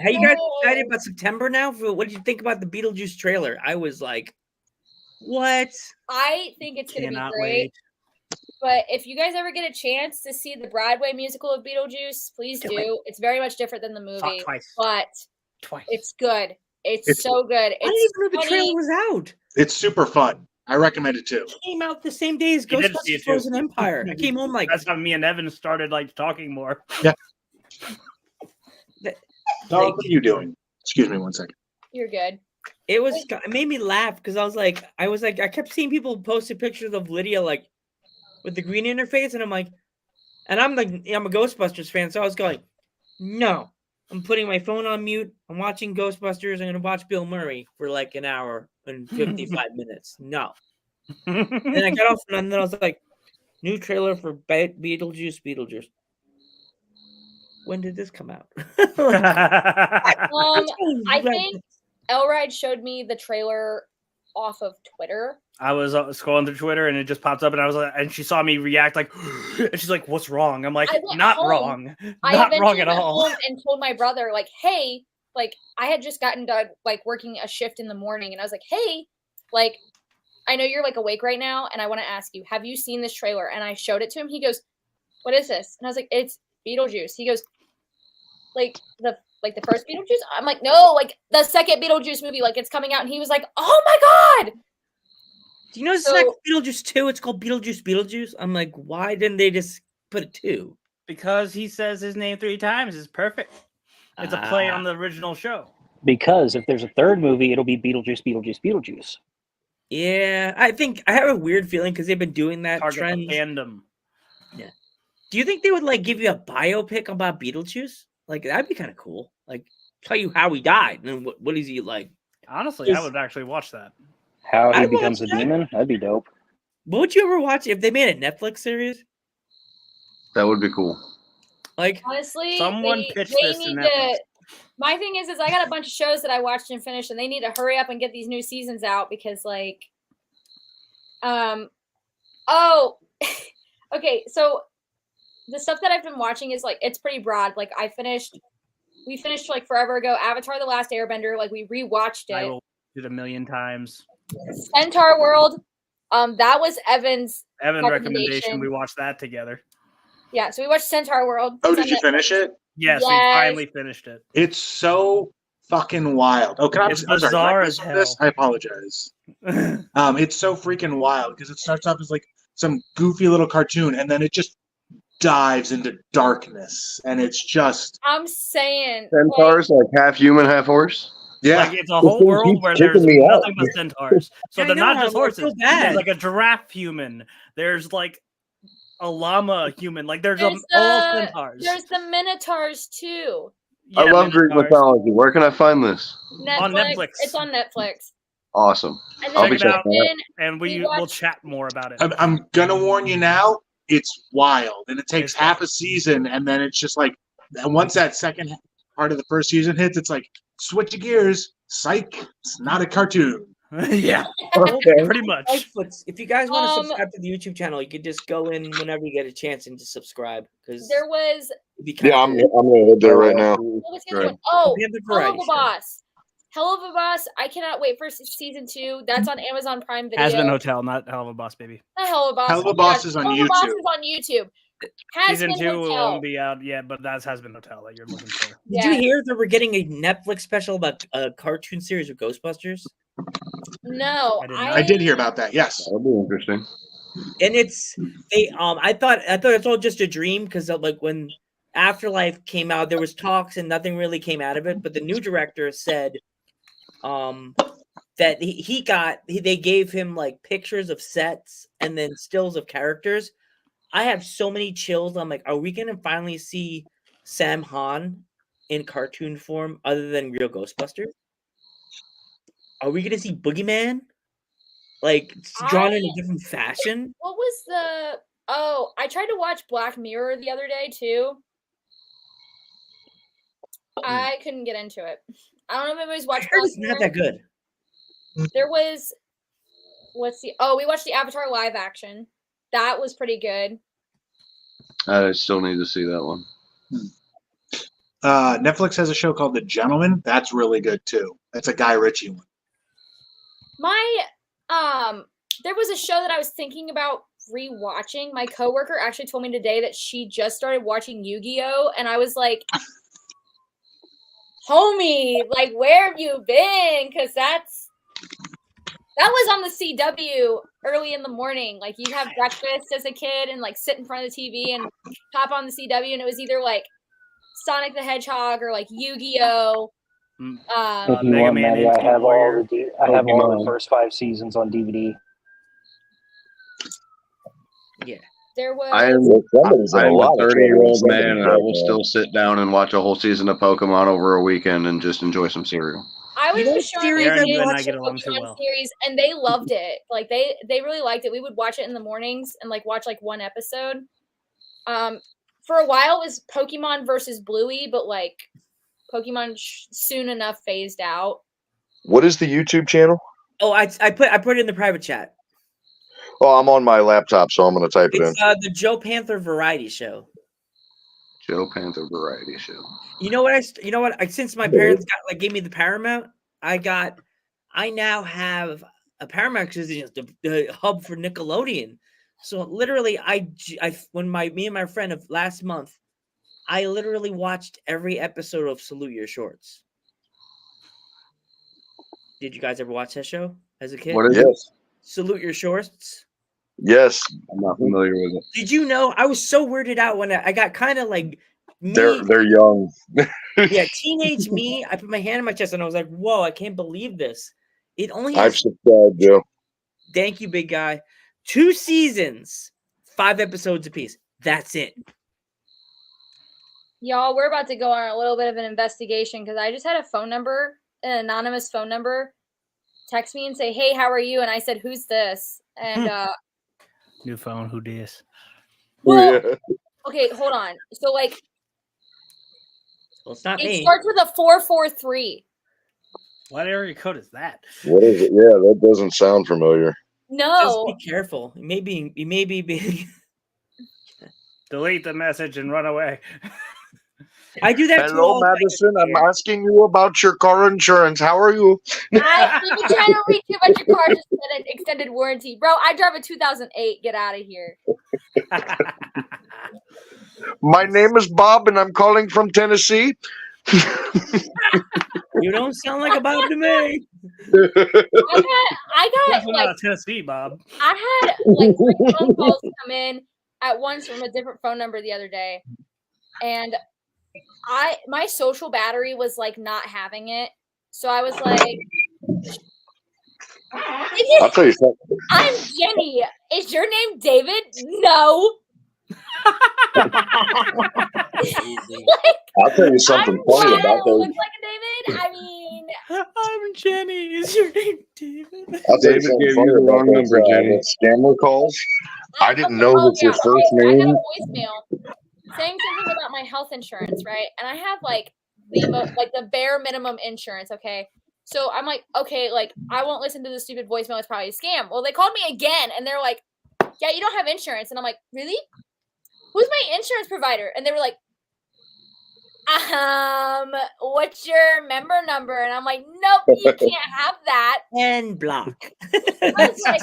How you guys excited about September now? What did you think about the Beetlejuice trailer? I was like, what? I think it's going to be great. Wait. But if you guys ever get a chance to see the Broadway musical of Beetlejuice, please do. It's very much different than the movie. But it's good. It's so good. I didn't even know the trailer was out. It's super fun. I recommend it too. It came out the same day as Ghostbusters Frozen Empire. I came home like that's how me and Evan started like talking more. Yeah. How are you doing? Excuse me 1 second. You're good. It made me laugh because I kept seeing people posting pictures of Lydia like with the green interface, and I'm like, and I'm a Ghostbusters fan, so I was going, no, I'm putting my phone on mute. I'm watching Ghostbusters. I'm gonna watch Bill Murray for like an hour and 55 minutes. No. And I got off, and then I was like, new trailer for Beetlejuice. When did this come out? I think Elride showed me the trailer off of Twitter. I was scrolling through Twitter and it just popped up, and I was like, and she saw me react like, and she's like, "What's wrong?" I'm like, "Not wrong, not wrong at all." And told my brother like, "Hey, like I had just gotten done like working a shift in the morning, and I was like, hey, like I know you're like awake right now, and I want to ask you, have you seen this trailer?" And I showed it to him. He goes, "What is this?" And I was like, "It's Beetlejuice." He goes, like the first Beetlejuice? I'm like, no, like the second Beetlejuice movie, like it's coming out. And he was like, oh my God. Do you know this next Beetlejuice 2? It's called Beetlejuice. I'm like, why didn't they just put it 2? Because he says his name 3 times. It's perfect. It's a play on the original show. Because if there's a third movie, it'll be Beetlejuice. Yeah, I think I have a weird feeling because they've been doing that trend. Fandom. Yeah. Do you think they would like give you a biopic about Beetlejuice? Like that'd be kind of cool. Like tell you how he died and what is he like? Honestly, I would actually watch that. How he becomes a demon? That'd be dope. Would you ever watch if they made a Netflix series? That would be cool. Like honestly, someone pitched this to Netflix. My thing is I got a bunch of shows that I watched and finished, and they need to hurry up and get these new seasons out because, like, okay, so the stuff that I've been watching is like it's pretty broad. Like I finished We finished like forever ago. Avatar: The Last Airbender. Like we rewatched it. I will watch it 1,000,000 times. Centaur World. That was Evan's recommendation. We watched that together. Yeah, so we watched Centaur World. Oh, did you finish it? Yes, we finally finished it. It's so fucking wild. Oh, I'm sorry. Bizarre as hell. I apologize. It's so freaking wild because it starts off as like some goofy little cartoon, and then it just dives into darkness, and it's just. I'm saying. Centaurs, like half human, half horse. Yeah, like it's a whole world where there's nothing but centaurs. So they're not just horses. There's like a giraffe human. There's like a llama human. Like there's all centaurs. There's the minotaurs too. Yeah, I love Greek mythology. Where can I find this? On Netflix. It's on Netflix. Awesome. I'll be checking it out. And we'll chat more about it. I'm gonna warn you now. It's wild, and it takes half a season, and then it's just like, and once that second part of the first season hits, it's like switch of gears. Psych. It's not a cartoon. Yeah. Okay. Pretty much. If you guys want to subscribe to the YouTube channel, you could just go in whenever you get a chance and just subscribe. Because there was. Yeah, I'm gonna head there right now. What was the other one? Oh, Hell of a Boss. Hell of a Boss. I cannot wait for season 2. That's on Amazon Prime Video. Has Been Hotel, not Hell of a Boss, baby. Not Hell of a Boss. Hell of a Boss is on YouTube. Hell of a Boss is on YouTube. Season 2 won't be out yet, but that's Has Been Hotel that you're looking for. Did you hear that we're getting a Netflix special about a cartoon series of Ghostbusters? No, I did hear about that. Yes, that'll be interesting. And it's I thought it's all just a dream because like when Afterlife came out, there was talks and nothing really came out of it. But the new director said that they gave him like pictures of sets and then stills of characters. I have so many chills. I'm like, are we gonna finally see Sam Hahn in cartoon form other than real Ghostbusters? Are we gonna see Boogeyman like drawn in a different fashion? What was the? Oh, I tried to watch Black Mirror the other day too. I couldn't get into it. I don't know if anybody's watched. It's not that good. There was, we watched the Avatar live action. That was pretty good. I still need to see that one. Netflix has a show called The Gentleman. That's really good too. That's a Guy Ritchie one. There was a show that I was thinking about rewatching. My coworker actually told me today that she just started watching Yu-Gi-Oh, and I was like, homie, like, where have you been? Because that was on the CW early in the morning. Like, you'd have breakfast as a kid and like sit in front of the TV and pop on the CW, and it was either like Sonic the Hedgehog or like Yu-Gi-Oh. Mega Man. I have all the first 5 seasons on DVD. Yeah. There was. I am a 30-year-old man, and I will still sit down and watch a whole season of Pokemon over a weekend and just enjoy some cereal. I was just showing get along too well. series, and they loved it. Like they really liked it. We would watch it in the mornings and like watch like one episode. For a while it was Pokemon versus Bluey, but like Pokemon soon enough phased out. What is the YouTube channel? Oh, I put it in the private chat. Oh, I'm on my laptop, so I'm going to type it in. It's the Joe Panther Variety Show. Joe Panther Variety Show. You know what? Since my parents gave me the Paramount, I now have a Paramount because it's the hub for Nickelodeon. So literally, me and my friend of last month, I literally watched every episode of Salute Your Shorts. Did you guys ever watch that show as a kid? What is it? Salute Your Shorts. Yes. I'm not familiar with it. Did you know? I was so weirded out when I got kind of like they're young. Yeah, teenage me. I put my hand on my chest and I was like, "Whoa! I can't believe this." It only I've has. subscribed, Joe. Thank you, big guy. 2 seasons, 5 episodes apiece. That's it. Y'all, we're about to go on a little bit of an investigation because I just had a phone number, an anonymous phone number, text me and say, "Hey, how are you?" And I said, "Who's this?" And new phone, who dis? Well, okay, hold on. So like, well, it's not it me. starts with a 443. What area code is that? What is it? Yeah, that doesn't sound familiar. No. Just be careful. You may be being. Delete the message and run away. I do that too. Hello, Madison. I'm asking you about your car insurance. How are you? I've been trying to reach you about your car's extended warranty. Bro, I drive a 2008. Get out of here. My name is Bob, and I'm calling from Tennessee. You don't sound like a Bob to me. I got like out of Tennessee, Bob. I had like 3 phone calls come in at once from a different phone number the other day, and my social battery was like not having it, so I was like, I'll tell you something. I'm Jenny. Is your name David? No. I'll tell you something funny about those. Looks like a David. I mean, I'm Jenny. Is your name David? I'll tell you something funny about those scammer calls. I didn't know that your first name. I got a voicemail saying something about my health insurance, right? And I have like the bare minimum insurance. Okay. So I'm like, okay, like I won't listen to this stupid voicemail. It's probably a scam. Well, they called me again and they're like, yeah, you don't have insurance. And I'm like, really? Who's my insurance provider? And they were like, what's your member number? And I'm like, nope, you can't have that. And block. I was like,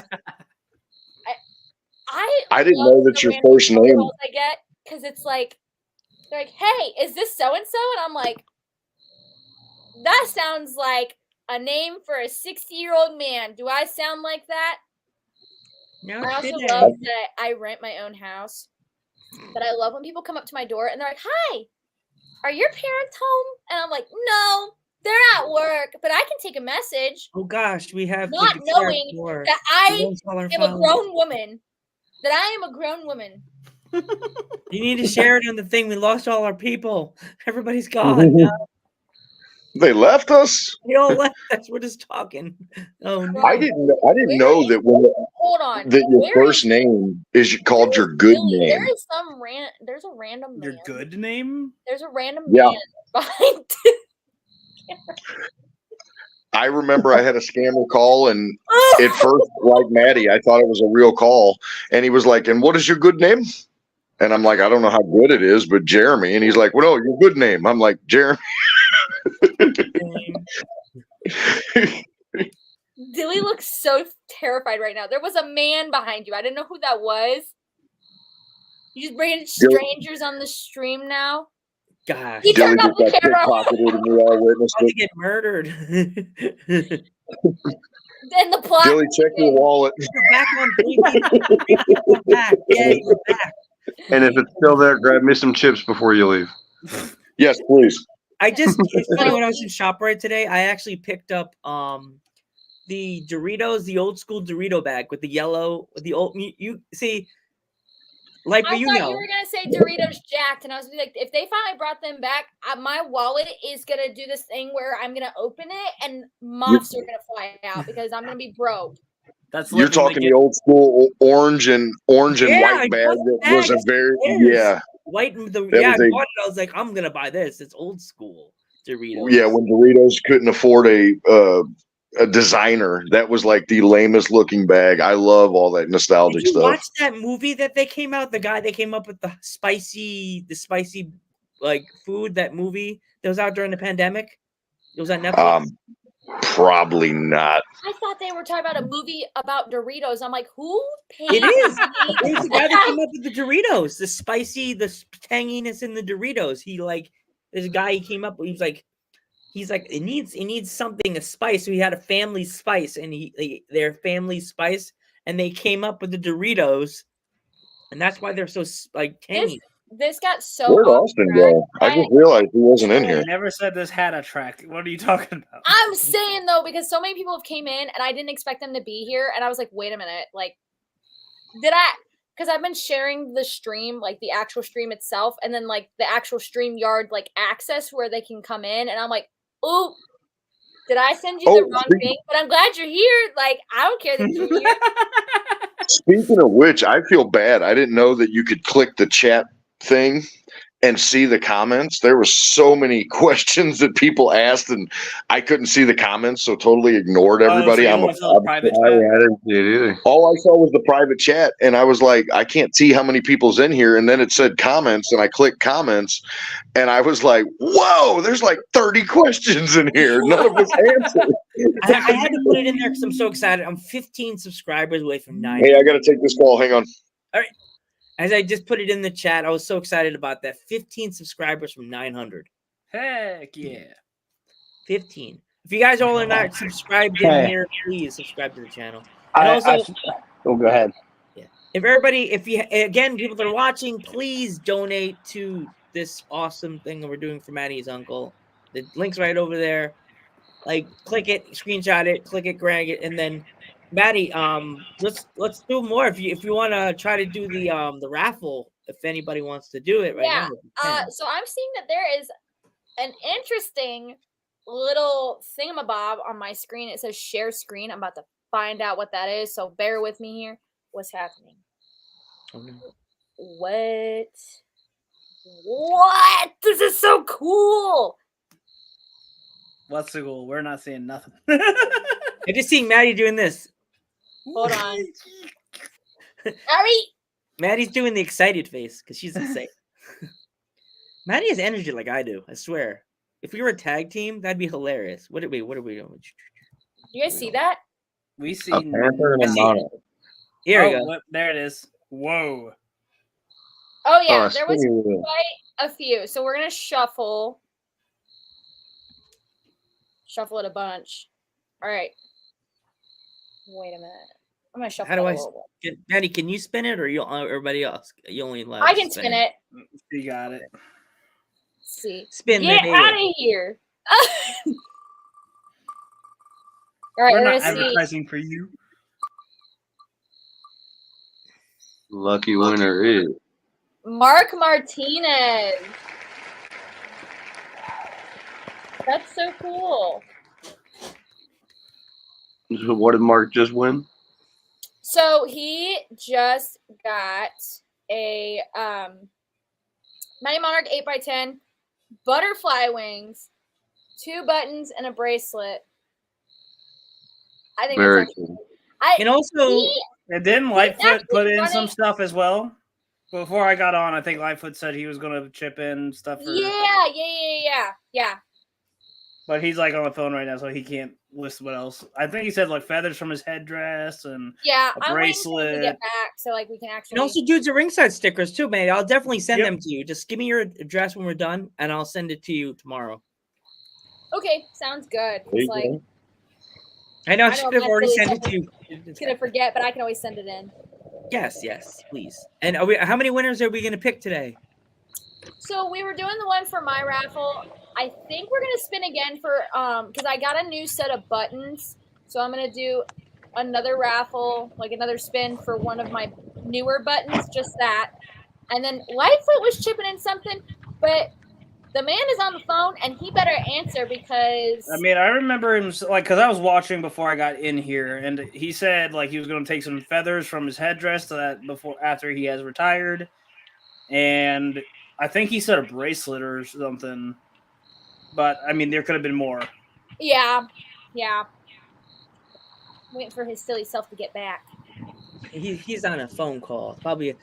I didn't know that your first name. I get because it's like, they're like, hey, is this so and so? And I'm like, that sounds like a name for a 60-year-old man. Do I sound like that? No, I also love that I rent my own house. But I love when people come up to my door and they're like, hi, are your parents home? And I'm like, no, they're at work, but I can take a message. Oh gosh, we have not knowing that I am a grown woman. That I am a grown woman. You need to share it on the thing. We lost all our people. Everybody's gone now. They left us. They all left us. We're just talking. Oh no! I didn't know that when. Hold on. That your first name is called your good name. There is there's a random man. Your good name? There's a random man behind. I remember I had a scammer call, and at first, like Maddie, I thought it was a real call, and he was like, "And what is your good name?" And I'm like, "I don't know how good it is, but Jeremy." And he's like, "Well, no, your good name." I'm like, "Jeremy." Dilly looks so terrified right now. There was a man behind you. I didn't know who that was. You just bringing strangers on the stream now. Gosh, he turned off the camera. About to get murdered. Then the plot. Dilly, check your wallet. You're back on 3 back. Yeah, you're back. And if it's still there, grab me some chips before you leave. Yes, please. It's funny, when I was in ShopRite today, I actually picked up the Doritos, the old school Dorito bag with the yellow, with the old. You see, like I thought you were gonna say Doritos Jacked, and I was like, if they finally brought them back, my wallet is gonna do this thing where I'm gonna open it and moths are gonna fly out because I'm gonna be broke. You're talking the old school orange and white bag that was a very white. I was like, I'm gonna buy this. It's old school Doritos. Yeah, when Doritos couldn't afford a designer, that was like the lamest looking bag. I love all that nostalgic stuff. Watch that movie that they came out. The guy they came up with the spicy like food. That movie that was out during the pandemic. It was on Netflix. Probably not. I thought they were talking about a movie about Doritos. I'm like, who paid? It is. It was the guy that came up with the Doritos, the spicy, the tanginess in the Doritos. There's a guy he came up with. He's like, it needs something, a spice. So he had a family spice, and their family spice, and they came up with the Doritos, and that's why they're so like tangy. This got so. Where'd Austin go? I just realized he wasn't in here. I never said this had a track. What are you talking about? I'm saying though, because so many people have came in, and I didn't expect them to be here, and I was like, wait a minute, like, did I? Because I've been sharing the stream, like the actual stream itself, and then like the actual StreamYard like access where they can come in, and I'm like, oh, did I send you the wrong thing? But I'm glad you're here. Like, I don't care that you're here. Speaking of which, I feel bad. I didn't know that you could click the chat thing and see the comments, there were so many questions that people asked, and I couldn't see the comments, so totally ignored everybody. So private chat? I didn't see it either. All I saw was the private chat, and I was like, I can't see how many people's in here. And then it said comments, and I clicked comments, and I was like, whoa, there's like 30 questions in here. None of us answered. I had to put it in there because I'm so excited. I'm 15 subscribers away from 9. Hey, I got to take this call. Hang on. All right. As I just put it in the chat, I was so excited about that. 15 subscribers from 900. Heck yeah. 15. If you guys all are not subscribed in here, please subscribe to the channel. And Go ahead. Yeah. If you again, people that are watching, please donate to this awesome thing that we're doing for Maddie's uncle. The link's right over there. Like, click it, screenshot it, click it, grab it, and then Maddie, let's do more. If you want to try to do the raffle, if anybody wants to do it right now. So I'm seeing that there is an interesting little thingamabob on my screen. It says share screen. I'm about to find out what that is, so bear with me here. What's happening? What? This is so cool. What's the goal? We're not seeing nothing. I'm just seeing Maddie doing this. Hold on. Ari! Maddie's doing the excited face because she's excited. Maddie has energy like I do, I swear. If we were a tag team, that'd be hilarious. What are we doing? You guys see that? We see a Panther and a Monarch. Here we go. There it is. Whoa. Oh yeah, there was quite a few. So we're gonna shuffle it a bunch. All right. Wait a minute. I'm gonna shuffle. How do I? Maddie, can you spin it, or everybody else? You only allowed. I can spin it. You got it. Let's see. Spin. Get out of here. All right, we're we're not advertising for you. Lucky winner is Mark Martinez. That's so cool. So what did Mark just win? So he just got a Mighty Monarch 8x10, butterfly wings, 2 buttons, and a bracelet. I think very that's cool. And also, and then Lightfoot put in some stuff as well. Before I got on, I think Lightfoot said he was going to chip in stuff. Yeah. But he's like on the phone right now, so he can't list what else. I think he said like feathers from his headdress and a bracelet. I'm waiting to get back so like we can actually. And also dudes at ringside stickers too, man. I'll definitely send them to you. Just give me your address when we're done, and I'll send it to you tomorrow. Okay, sounds good. It's like I know I should have already sent it to you. It's gonna forget, but I can always send it in. Yes, please. And how many winners are we going to pick today? So we were doing the one for my raffle. I think we're gonna spin again for because I got a new set of buttons. So I'm gonna do another raffle, like another spin for one of my newer buttons, just that. And then Lightfoot was chipping in something, but the man is on the phone and he better answer because I mean I remember him like because I was watching before I got in here, and he said like he was gonna take some feathers from his headdress to that after he has retired, and I think he said a bracelet or something. But, I mean, there could have been more. Yeah. Waiting for his silly self to get back. He's on a phone call. Probably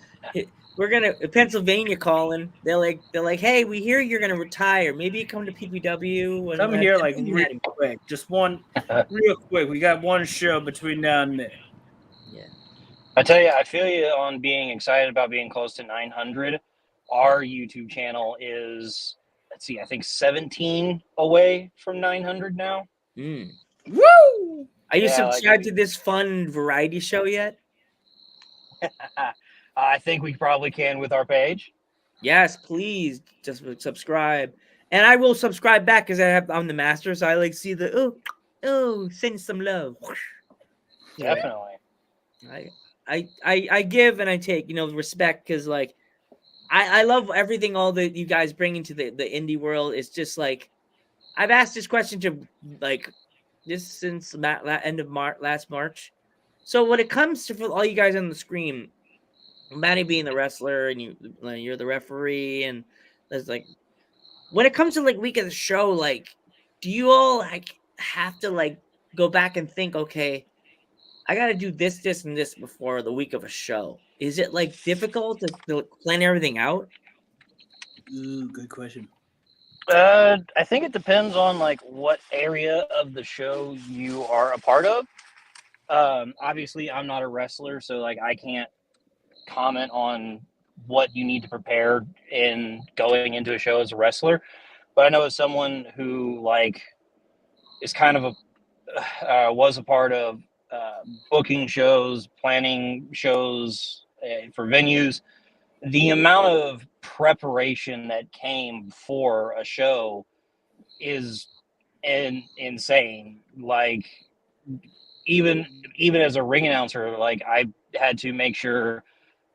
we're going to Pennsylvania calling. They're like, hey, we hear you're going to retire. Maybe you come to PPW. Come here like real quick. Just one real quick. We got one show between now and then. Yeah. I tell you, I feel you on being excited about being close to 900. Our YouTube channel is, let's see, I think 17 away from 900 now. Woo! Are you subscribed to this fun variety show yet? I think we probably can with our page. Yes, please just subscribe. And I will subscribe back because I'm the master, so I like see the send some love. Definitely. I give and I take, respect, because like I love everything all that you guys bring into the indie world. It's just like I've asked this question to like this since end of last March. So when it comes to for all you guys on the screen, Maddie being the wrestler and you're the referee, and There's like, when it comes to like week of the show, like, do you all like have to like go back and think, okay, I got to do this, this, and this before the week of a show? Is it like difficult to plan everything out? Ooh, good question. I think it depends on like what area of the show you are a part of. Obviously, I'm not a wrestler, so like I can't comment on what you need to prepare in going into a show as a wrestler. But I know as someone who like is kind of was a part of booking shows, planning shows for venues, the amount of preparation that came for a show is insane. Like even as a ring announcer, like I had to make sure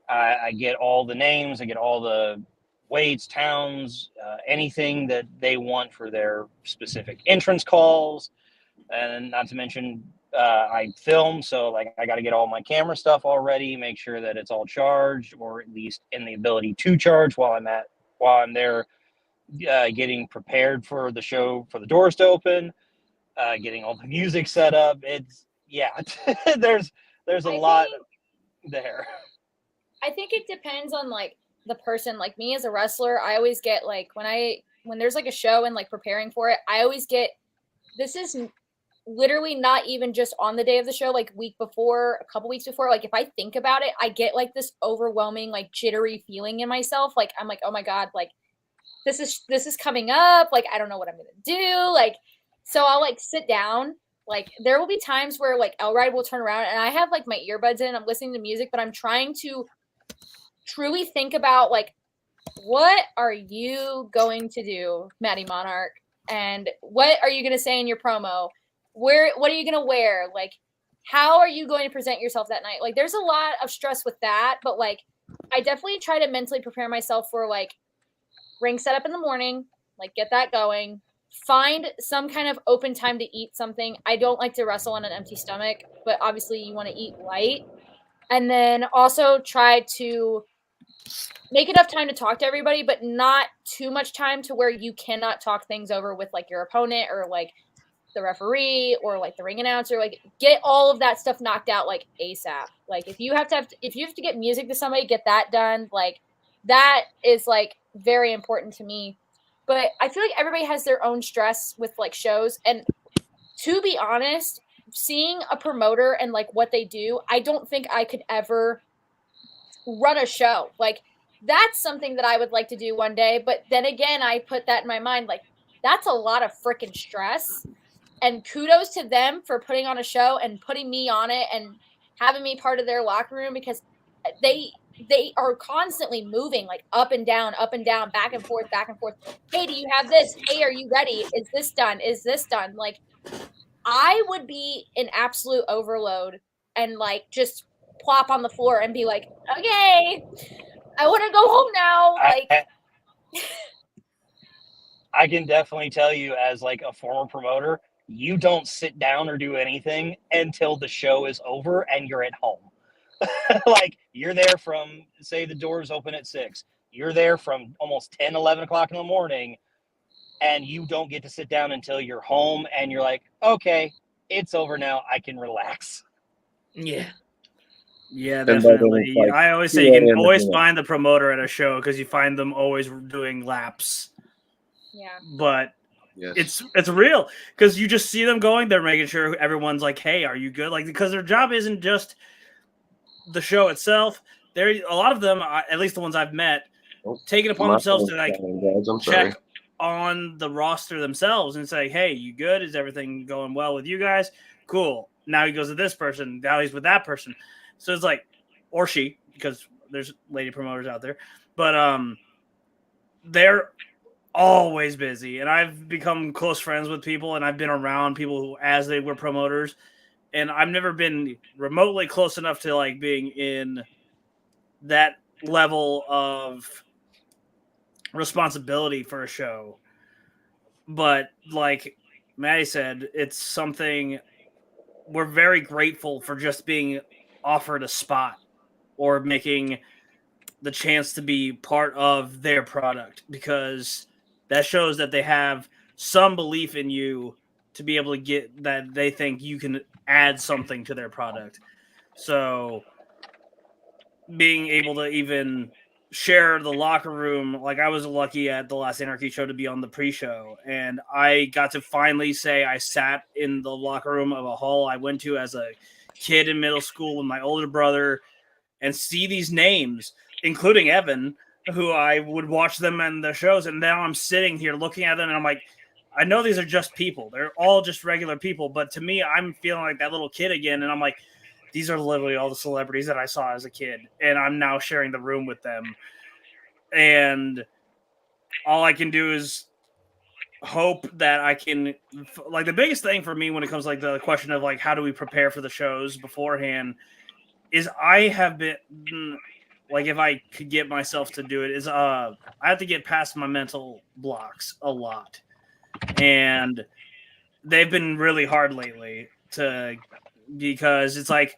I get all the names, I get all the weights, towns, anything that they want for their specific entrance calls, and not to mention I film, so like I got to get all my camera stuff all ready, make sure that it's all charged, or at least in the ability to charge while I'm there, getting prepared for the show, for the doors to open, getting all the music set up. It's there's a lot there. I think it depends on like the person. Like me as a wrestler, I always get like when there's like a show and like preparing for it, I always get, this is literally not even just on the day of the show, like week before, a couple weeks before. Like if I think about it, I get like this overwhelming, like jittery feeling in myself. Like I'm like, oh my God, like this is coming up. Like I don't know what I'm gonna do. Like, so I'll like sit down. Like there will be times where like Elride will turn around and I have like my earbuds in, I'm listening to music, but I'm trying to truly think about like, what are you going to do, Madi Monarch? And what are you going to say in your promo? What are you going to wear? Like, how are you going to present yourself that night? Like, there's a lot of stress with that, but like, I definitely try to mentally prepare myself for like ring setup in the morning, like get that going, find some kind of open time to eat something. I don't like to wrestle on an empty stomach, but obviously you want to eat light. And then also try to make enough time to talk to everybody, but not too much time to where you cannot talk things over with like your opponent or like the referee or like the ring announcer. Like get all of that stuff knocked out like ASAP. Like if you have to get music to somebody, get that done. Like that is like very important to me. But I feel like everybody has their own stress with like shows. And to be honest, seeing a promoter and like what they do, I don't think I could ever run a show. Like that's something that I would like to do one day. But then again, I put that in my mind, like that's a lot of freaking stress. And kudos to them for putting on a show and putting me on it and having me part of their locker room, because they are constantly moving like up and down, back and forth, back and forth. Hey, do you have this? Hey, are you ready? Is this done? Is this done? Like I would be in absolute overload and like just plop on the floor and be like, okay, I want to go home now. Like I can definitely tell you as like a former promoter, you don't sit down or do anything until the show is over and you're at home. Like you're there from, say the doors open at 6, you're there from almost 10, 11 o'clock in the morning, and you don't get to sit down until you're home and you're like, okay, it's over now, I can relax. Yeah. Yeah, definitely. Like, I always say you can always find the promoter at a show because you find them always doing laps. Yeah. But it's real because you just see them going. They're making sure everyone's like, "Hey, are you good?" Like because their job isn't just the show itself. There, a lot of them, at least the ones I've met, take it upon themselves to like check on the roster themselves and say, "Hey, you good? Is everything going well with you guys? Cool." Now he goes to this person. Now he's with that person. So it's like, or she, because there's lady promoters out there, but they're always busy. And I've become close friends with people, and I've been around people who, as they were promoters, and I've never been remotely close enough to like being in that level of responsibility for a show. But like Maddie said, it's something we're very grateful for, just being offered a spot or making the chance to be part of their product, because that shows that they have some belief in you to be able to get that they think you can add something to their product. So being able to even share the locker room, like I was lucky at the last Anarchy show to be on the pre-show, and I got to finally say I sat in the locker room of a hall I went to as a kid in middle school with my older brother and see these names, including Evan, who I would watch them in the shows, and now I'm sitting here looking at them and I'm like, I know these are just people. They're all just regular people, but to me, I'm feeling like that little kid again, and I'm like, these are literally all the celebrities that I saw as a kid, and I'm now sharing the room with them. And all I can do is hope that I can, like, the biggest thing for me when it comes to, like, the question of, like, how do we prepare for the shows beforehand is I have been, like, if I could get myself to do it, is I have to get past my mental blocks a lot. And they've been really hard lately because it's like,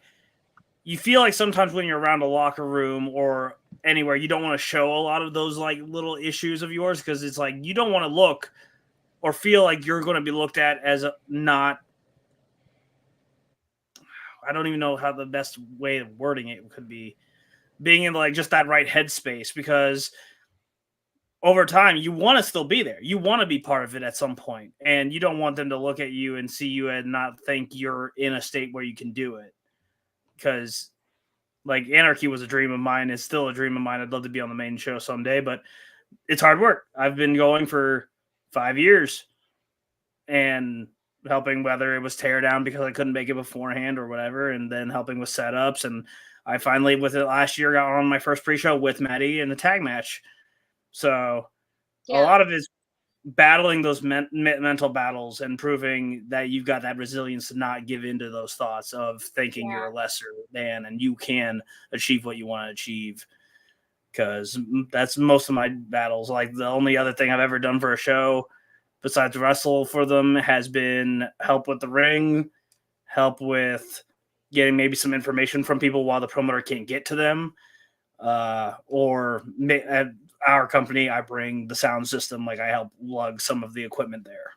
you feel like sometimes when you're around a locker room or anywhere, you don't want to show a lot of those like little issues of yours, because it's like you don't want to look or feel like you're going to be looked at as not. I don't even know how the best way of wording it could be, being in like just that right headspace, because over time you want to still be there. You want to be part of it at some point, and you don't want them to look at you and see you and not think you're in a state where you can do it. Because like Anarchy was a dream of mine. It's still a dream of mine. I'd love to be on the main show someday, but it's hard work. I've been going for 5 years and helping, whether it was tear down because I couldn't make it beforehand or whatever, and then helping with setups. And I finally, with it last year, got on my first pre-show with Madi in the tag match. So a lot of it is battling those mental battles and proving that you've got that resilience to not give into those thoughts of thinking you're lesser than and you can achieve what you want to achieve. Because that's most of my battles. Like, the only other thing I've ever done for a show besides wrestle for them has been help with the ring, help with getting maybe some information from people while the promoter can't get to them, or at our company, I bring the sound system. Like, I help lug some of the equipment there.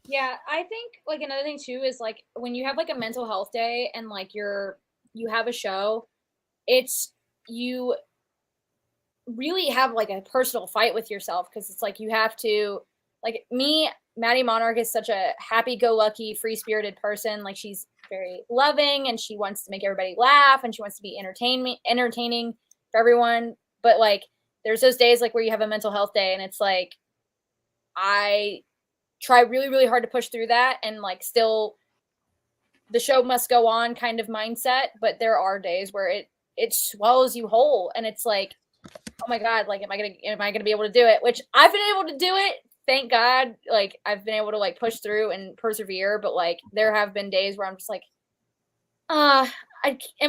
Yeah, I think like another thing too is like when you have like a mental health day and like you have a show, it's you really have like a personal fight with yourself, because it's like you have to, like, me, Madi Monarch is such a happy-go-lucky, free-spirited person. Like, she's very loving and she wants to make everybody laugh and she wants to be entertaining for everyone. But like, there's those days like where you have a mental health day, and it's like, I try really, really hard to push through that, and like still the show must go on kind of mindset. But there are days where it swallows you whole, and it's like, oh my God, like, am I gonna be able to do it? Which I've been able to do it. Thank God. Like, I've been able to like push through and persevere, but like there have been days where I'm just like, am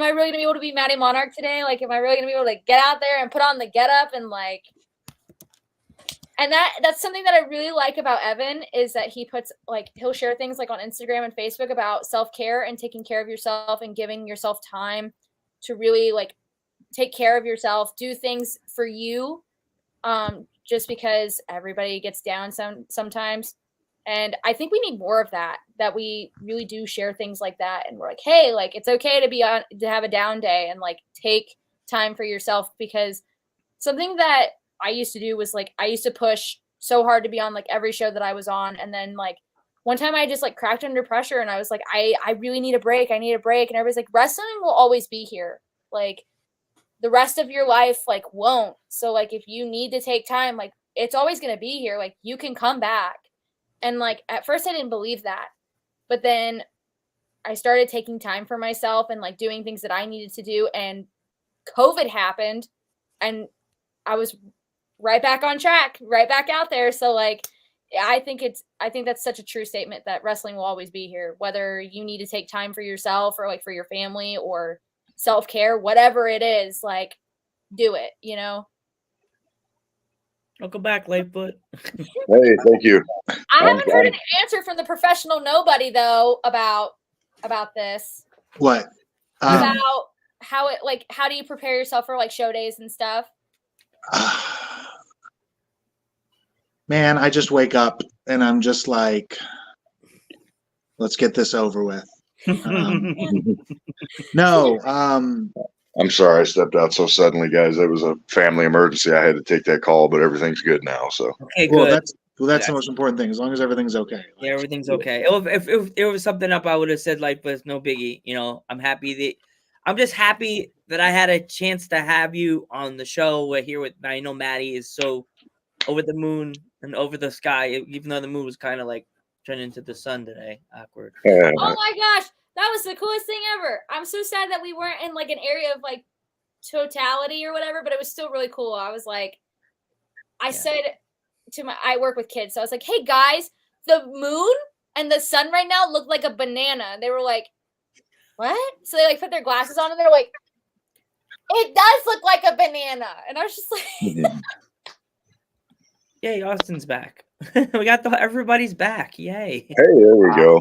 I really gonna be able to be Madi Monarch today? Like, am I really gonna be able to get out there and put on the get up and like, and that's something that I really like about Evan, is that he'll share things like on Instagram and Facebook about self-care and taking care of yourself and giving yourself time to really like take care of yourself, do things for you, just because everybody gets down sometimes. And I think we need more of that we really do share things like that. And we're like, hey, like, it's okay to have a down day and like take time for yourself. Because something that I used to do was like, I used to push so hard to be on like every show that I was on. And then like one time I just like cracked under pressure and I was like, I really need a break. I need a break. And everybody's like, wrestling will always be here. Like, the rest of your life like won't. So like, if you need to take time, like, it's always going to be here. Like, you can come back. And like, at first I didn't believe that, but then I started taking time for myself and like doing things that I needed to do. And COVID happened and I was right back on track, right back out there. So like, I think that's such a true statement that wrestling will always be here, whether you need to take time for yourself or like for your family or self-care, whatever it is, like, do it, you know? Welcome back, Lightfoot. Hey, thank you. I haven't heard an answer from the professional nobody though about this. What? About how do you prepare yourself for like show days and stuff? Man, I just wake up and I'm just like, let's get this over with. No, I'm sorry I stepped out so suddenly, guys. It was a family emergency. I had to take that call, but everything's good now. So Okay, well, good. that's the most important thing. As long as everything's okay. Yeah, everything's okay. If there was something up, I would have said like, but it's no biggie. You know, I'm just happy that I had a chance to have you on the show. We're here with, I know Maddie is so over the moon and over the sky, even though the moon was kind of like turning into the sun today. Awkward. Oh my gosh, that was the coolest thing ever. I'm so sad that we weren't in like an area of like totality or whatever, but it was still really cool. I was like, I said to I work with kids, so I was like, hey guys, the moon and the sun right now look like a banana. And they were like, what? So they like put their glasses on and they're like, it does look like a banana. And I was just like, yay, Austin's back. We got everybody's back. Yay. Hey, there we go.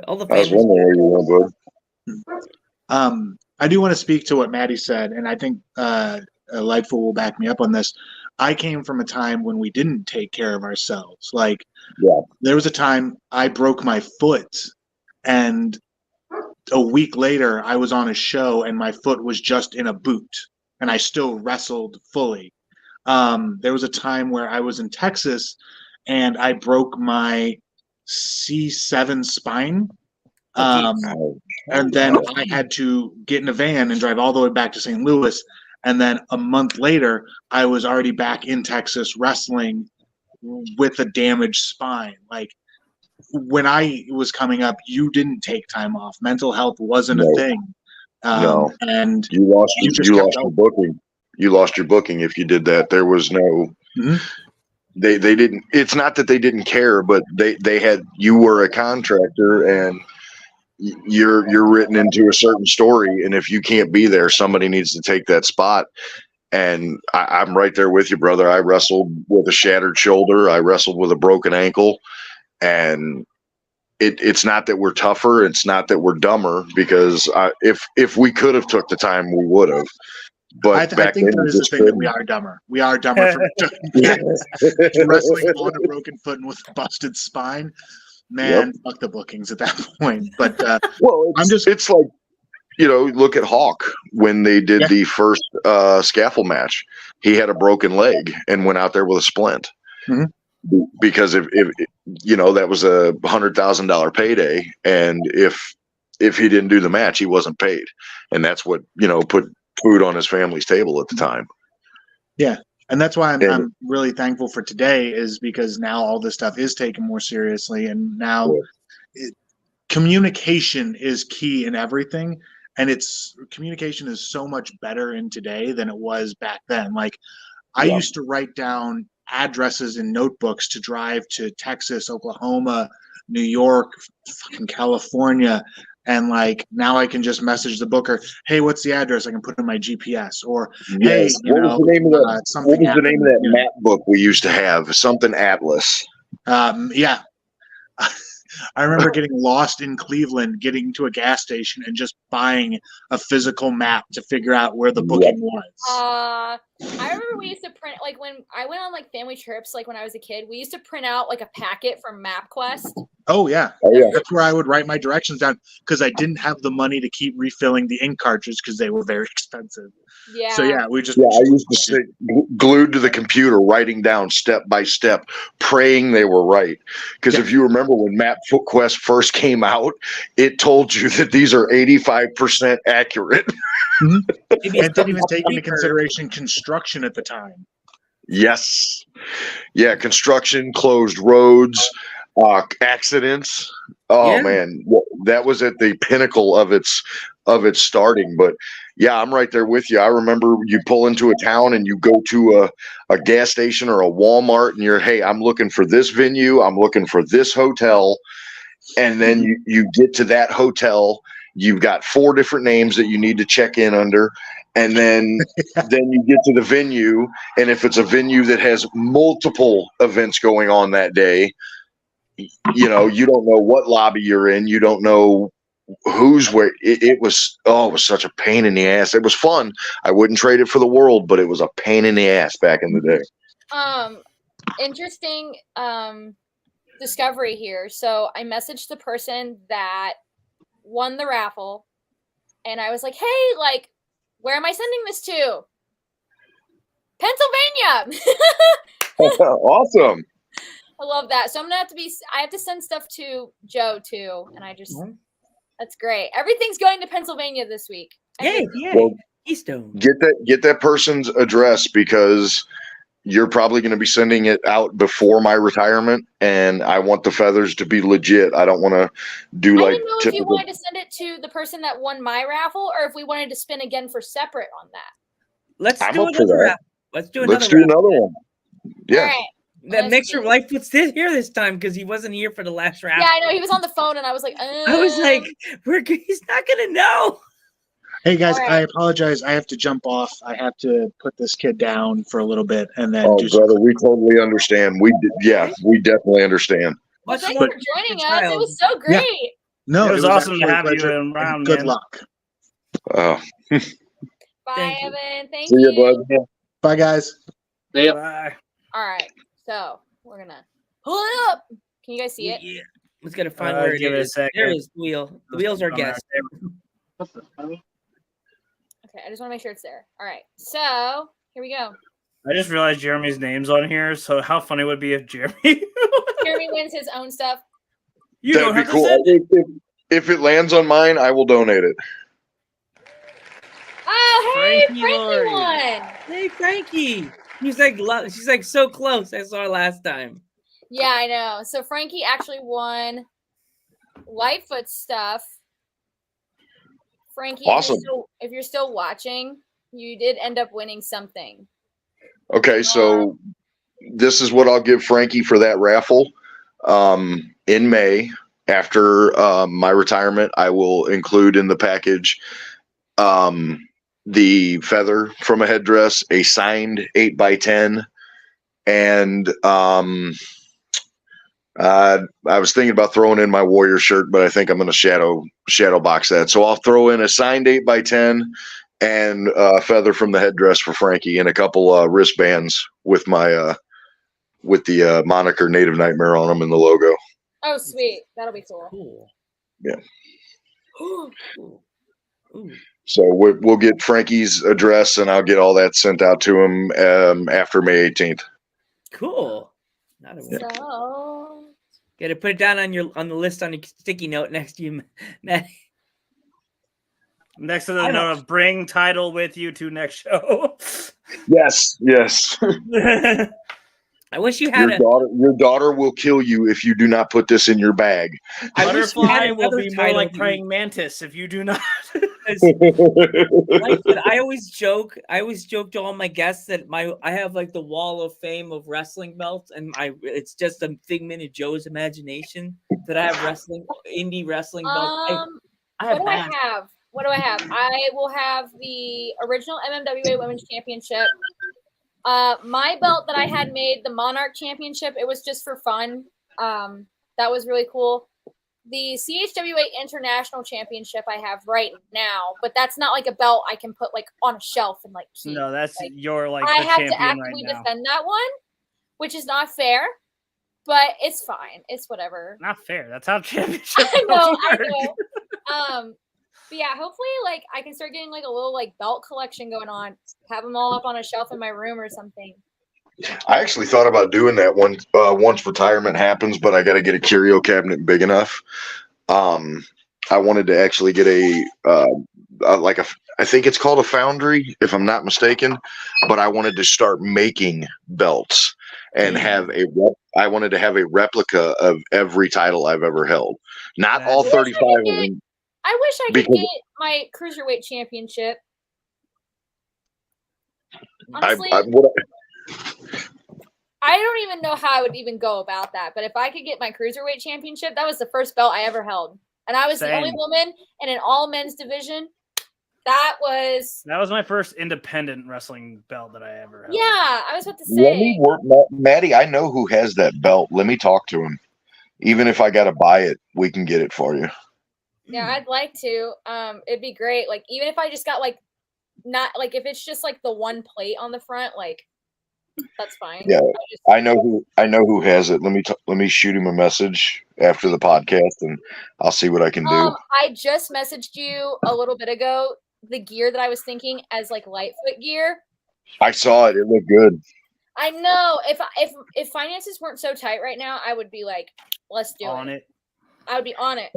All the I was wondering where you went, bud. I do want to speak to what Maddie said, and I think Lightfoot will back me up on this. I came from a time when we didn't take care of ourselves. Like, there was a time I broke my foot, and a week later I was on a show, and my foot was just in a boot, and I still wrestled fully. There was a time where I was in Texas, and I broke my C7 spine. And then I had to get in a van and drive all the way back to St. Louis. And then a month later, I was already back in Texas wrestling with a damaged spine. Like, when I was coming up, you didn't take time off. Mental health wasn't a thing. No. And you lost your booking. You lost your booking if you did that. There was no. They didn't. It's not that they didn't care, but they had. You were a contractor, and you're written into a certain story, and if you can't be there, somebody needs to take that spot. And I'm right there with you, brother. I wrestled with a shattered shoulder. I wrestled with a broken ankle, and it's not that we're tougher. It's not that we're dumber, because if we could have took the time, we would have. But I think there is a thing that we are dumber. We are dumber for wrestling on a broken foot and with a busted spine. Man, fuck the bookings at that point. But well, it's like, look at Hawk when they did the first scaffold match. He had a broken leg and went out there with a splint. Because if that was a $100,000 payday, and if he didn't do the match, he wasn't paid, and that's what put food on his family's table at the time. Yeah. And that's why I'm really thankful for today, is because now all this stuff is taken more seriously. And now communication is key in everything. And communication is so much better in today than it was back then. Like, I used to write down addresses in notebooks to drive to Texas, Oklahoma, New York, fucking California. And like, now I can just message the booker, hey, what's the address? I can put in my GPS. Or, hey, what was the name of that map book we used to have? Something Atlas. Yeah. I remember getting lost in Cleveland, getting to a gas station and just buying a physical map to figure out where the booking was. I remember we used to print, like when I went on like family trips, like when I was a kid, we used to print out like a packet from MapQuest. Oh yeah. That's where I would write my directions down, because I didn't have the money to keep refilling the ink cartridge because they were very expensive. Yeah. So I used to sit glued to the computer, writing down step by step, praying they were right. Because if you remember when MapQuest first came out, it told you that these are 85% accurate. And didn't even take into consideration construction at the time. Yes. Yeah, construction, closed roads, accidents. Oh man, that was at the pinnacle of its starting. But yeah, I'm right there with you. I remember you pull into a town and you go to a gas station or a Walmart, and you're, hey, I'm looking for this venue, I'm looking for this hotel, and then you get to that hotel. You've got 4 different names that you need to check in under. And then you get to the venue, and if it's a venue that has multiple events going on that day, you don't know what lobby you're in. You don't know who's where. It was such a pain in the ass. It was fun. I wouldn't trade it for the world, but it was a pain in the ass back in the day. Interesting discovery here. So I messaged the person that won the raffle, and I was like, hey, like, where am I sending this to? Pennsylvania. Awesome. I love that. So I have to send stuff to Joe too. And that's great. Everything's going to Pennsylvania this week. Yay. Well, Keystone. Get that person's address, because you're probably going to be sending it out before my retirement, and I want the feathers to be legit. I don't want to do I like didn't know if you wanted to send it to the person that won my raffle, or if we wanted to spin again for separate on that. Let's I'm do up for another that. raffle. Let's do another one. Yeah. All right. That Mixer Lightfoot's here this time because he wasn't here for the last raffle. Yeah, I know. He was on the phone, and I was like, I was like, he's not going to know. Hey guys, All right. I apologize. I have to jump off. I have to put this kid down for a little bit, and then Brother, we totally understand. We definitely understand. Well, thanks for joining us. It was so great. Yeah. No, it was awesome to actually a have you pleasure, around, and good man. luck. Bye, Thank you. Evan. Thank See you. you, bud. Bye, guys. Bye. All right. So we're going to pull it up. Can you guys see it? Yeah. Let's gotta find where it give it a is. second. There is the wheel. The wheels are guessed. Okay, I just want to make sure it's there. All right. So here we go. I just realized Jeremy's name's on here, so how funny would it be if Jeremy Jeremy wins his own stuff. you That'd don't be have cool. to send it. If it lands on mine, I will donate it. Oh, hey, Frankie Frankie Lori. won. Hey, Frankie. She's like so close. I saw her last time. Yeah, I know. So Frankie actually won Lightfoot stuff. Frankie, Awesome. if you're still watching, you did end up winning something. Okay, so this is what I'll give Frankie for that raffle. In May, after my retirement, I will include in the package the feather from a headdress, a signed 8x10, and I was thinking about throwing in my Warrior shirt, but I think I'm going to shadow box that. So I'll throw in a signed 8x10 and a feather from the headdress for Frankie, and a couple wristbands with my with the moniker Native Nightmare on them and the logo. Oh, sweet. That'll be cool. Cool. Yeah. Ooh. So we'll get Frankie's address, and I'll get all that sent out to him after May 18th. Cool. Not a So Got to put it down on the list on your sticky note next to you, Matt. Next to the note of bring title with you to next show. Yes. I wish you had your daughter will kill you if you do not put this in your bag. Butterfly will be more like praying mantis if you do not. I always joke to all my guests that I have like the wall of fame of wrestling belts, and it's just a figment of Joe's imagination that I have indie wrestling belts. What do I have? I will have the original MMWA Women's Championship. My belt that I had made, the Monarch Championship, it was just for fun. That was really cool. The CHWA International Championship I have right now, but that's not like a belt I can put like on a shelf and like keep. No, that's your like. I the have champion to actively right now. defend that one, which is not fair, but it's fine. It's whatever. Not fair. That's how championships I know. work. But yeah, hopefully, like I can start getting like a little like belt collection going on. Have them all up on a shelf in my room or something. I actually thought about doing that once retirement happens, but I got to get a curio cabinet big enough. I wanted to actually get I think it's called a foundry, if I'm not mistaken, but I wanted to start making belts and I wanted to have a replica of every title I've ever held. Not all 35 of them. I wish I could get my cruiserweight championship. Honestly, I don't even know how I would even go about that. But if I could get my cruiserweight championship, that was the first belt I ever held, and I was the only woman in an all men's division. That was my first independent wrestling belt that I ever held. Yeah, I was about to say. Maddie, I know who has that belt. Let me talk to him. Even if I got to buy it, we can get it for you. Yeah, I'd like to. It'd be great. Like, even if I just got like, not like if it's just like the one plate on the front, like that's fine. Yeah, I know who has it. Let me shoot him a message after the podcast, and I'll see what I can do. I just messaged you a little bit ago the gear that I was thinking as like Lightfoot gear. I saw it. It looked good. I know if finances weren't so tight right now, I would be like, let's do it. I would be on it.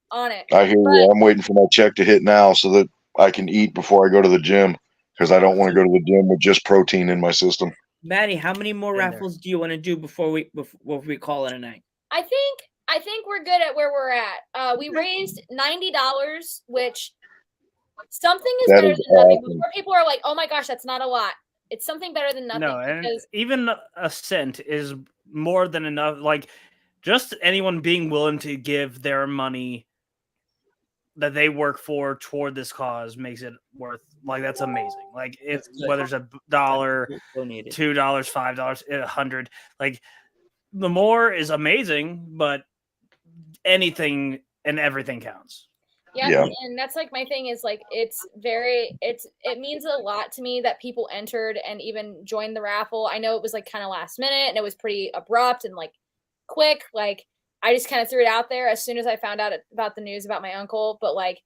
On it. I hear you. I'm waiting for my check to hit now so that I can eat before I go to the gym, because I don't want to go to the gym with just protein in my system. Maddie, how many more raffles do you want to do before we call it a night? I think we're good at where we're at. We raised $90, which something is better than nothing. Before people are like, "Oh my gosh, that's not a lot." It's something better than nothing. No, and even a cent is more than enough. Like, just anyone being willing to give their money that they work for toward this cause makes it worth, like, that's amazing. Like, it's whether it's $1, $2, $5, $100, like, the more is amazing, but anything and everything counts. Yeah, and that's like my thing is like it means a lot to me that people entered and even joined the raffle. I know it was like kind of last minute and it was pretty abrupt and like quick. Like, I just kind of threw it out there as soon as I found out about the news about my uncle. But like,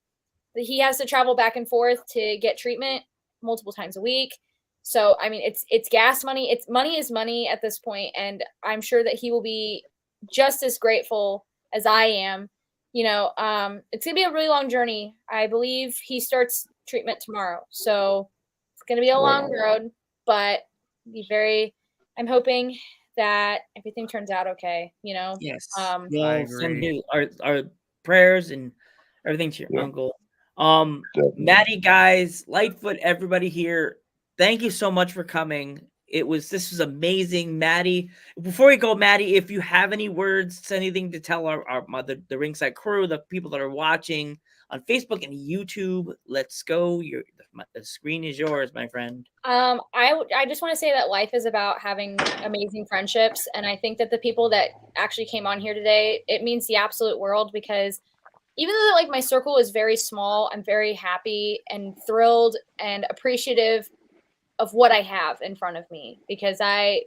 he has to travel back and forth to get treatment multiple times a week. So I mean, it's gas money. It's money is money at this point, and I'm sure that he will be just as grateful as I am. You know, it's gonna be a really long journey. I believe he starts treatment tomorrow, so it's gonna be a long road. But I'm hoping that everything turns out okay. You know. Yes. I send you our prayers and everything to your uncle. Maddie, guys, Lightfoot, everybody here, thank you so much for coming. This was amazing, Maddie. Before we go, Maddie, if you have any words, anything to tell our the Ringside crew, the people that are watching on Facebook and YouTube, let's go. The screen is yours, my friend. I just want to say that life is about having amazing friendships, and I think that the people that actually came on here today, it means the absolute world, because even though like my circle is very small, I'm very happy and thrilled and appreciative of what I have in front of me, because I'm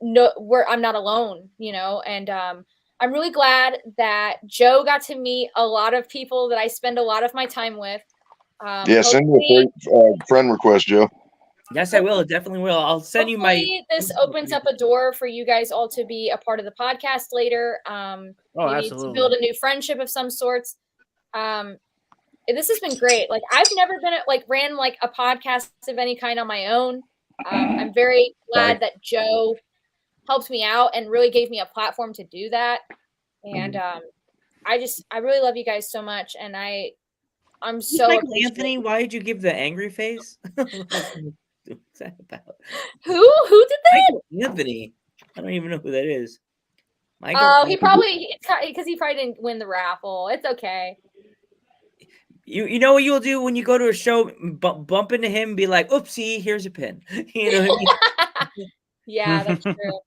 not alone, you know, and I'm really glad that Joe got to meet a lot of people that I spend a lot of my time with. Send me a friend request, Joe. Yes, I will. Definitely will. I'll send you my. This opens up a door for you guys all to be a part of the podcast later. Maybe absolutely. To build a new friendship of some sorts. This has been great. Like, I've never been ran like a podcast of any kind on my own. I'm very glad that Joe helped me out and really gave me a platform to do that. And I really love you guys so much. And I'm so Michael Anthony, why did you give the angry face? What's that about? Who did that? Michael Anthony. I don't even know who that is. Michael. He probably, because he probably didn't win the raffle. It's okay. You know what you'll do when you go to a show, bump into him, and be like, "Oopsie, here's a pin." You know what I mean? Yeah, that's true.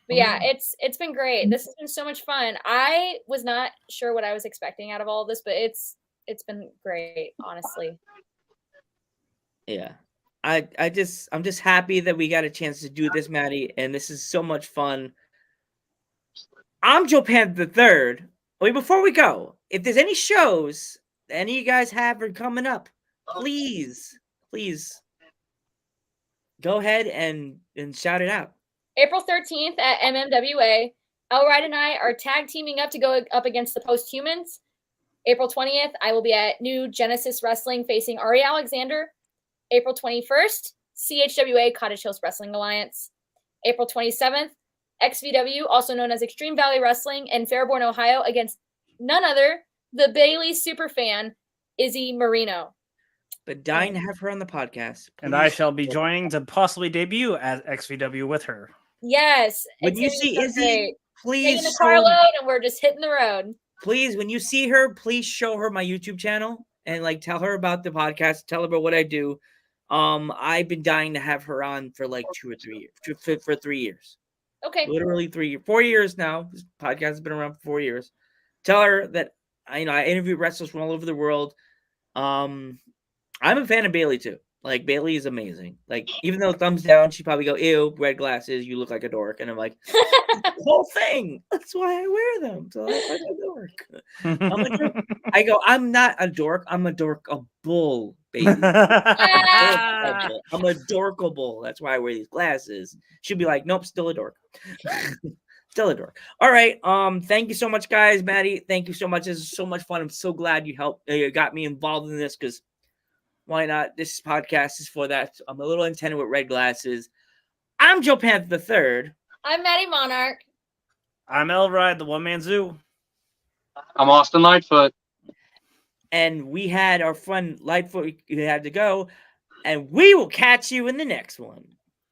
But yeah, it's been great. This has been so much fun. I was not sure what I was expecting out of all of this, but it's been great, honestly. Yeah. I'm just happy that we got a chance to do this, Maddie, and this is so much fun. I'm Joe Panther III. Wait, before we go, if there's any shows any of you guys have are coming up, please go ahead and shout it out. April 13th at MMWA, Elride and I are tag teaming up to go up against the Post-Humans. April 20th, I will be at New Genesis Wrestling facing Ari Alexander. April 21st, CHWA Cottage Hills Wrestling Alliance. April 27th, XVW, also known as Extreme Valley Wrestling, in Fairborn, Ohio, against none other, the Bailey superfan, Izzy Marino. But dying to have her on the podcast. And I shall be joining to possibly debut at XVW with her. Yes. When you see Izzy, please. Taking the carload and we're just hitting the road. Please, when you see her, please show her my YouTube channel and tell her about the podcast. Tell her about what I do. I've been dying to have her on for 2 or 3 years. For 3 years. Okay. Literally 4 years now. This podcast has been around for 4 years. Tell her that I interview wrestlers from all over the world. I'm a fan of Bailey too. Like, Bailey is amazing. Like, even though thumbs down, she'd probably go, ew, red glasses, you look like a dork. And I'm like, the whole thing. That's why I wear them. So I look like a dork. I go, I'm not a dork. I'm a dorkable, baby. I'm a dorkable. That's why I wear these glasses. She'd be like, nope, still a dork. Still a dork. All right. Thank you so much, guys. Maddie, thank you so much. This is so much fun. I'm so glad you helped. You got me involved in this, because why not? This podcast is for that. I'm a little intended with red glasses. I'm Joe Panther the Third. I'm Maddie Monarch. I'm Elride, the one-man zoo. I'm Austin Lightfoot. And we had our friend Lightfoot who had to go. And we will catch you in the next one.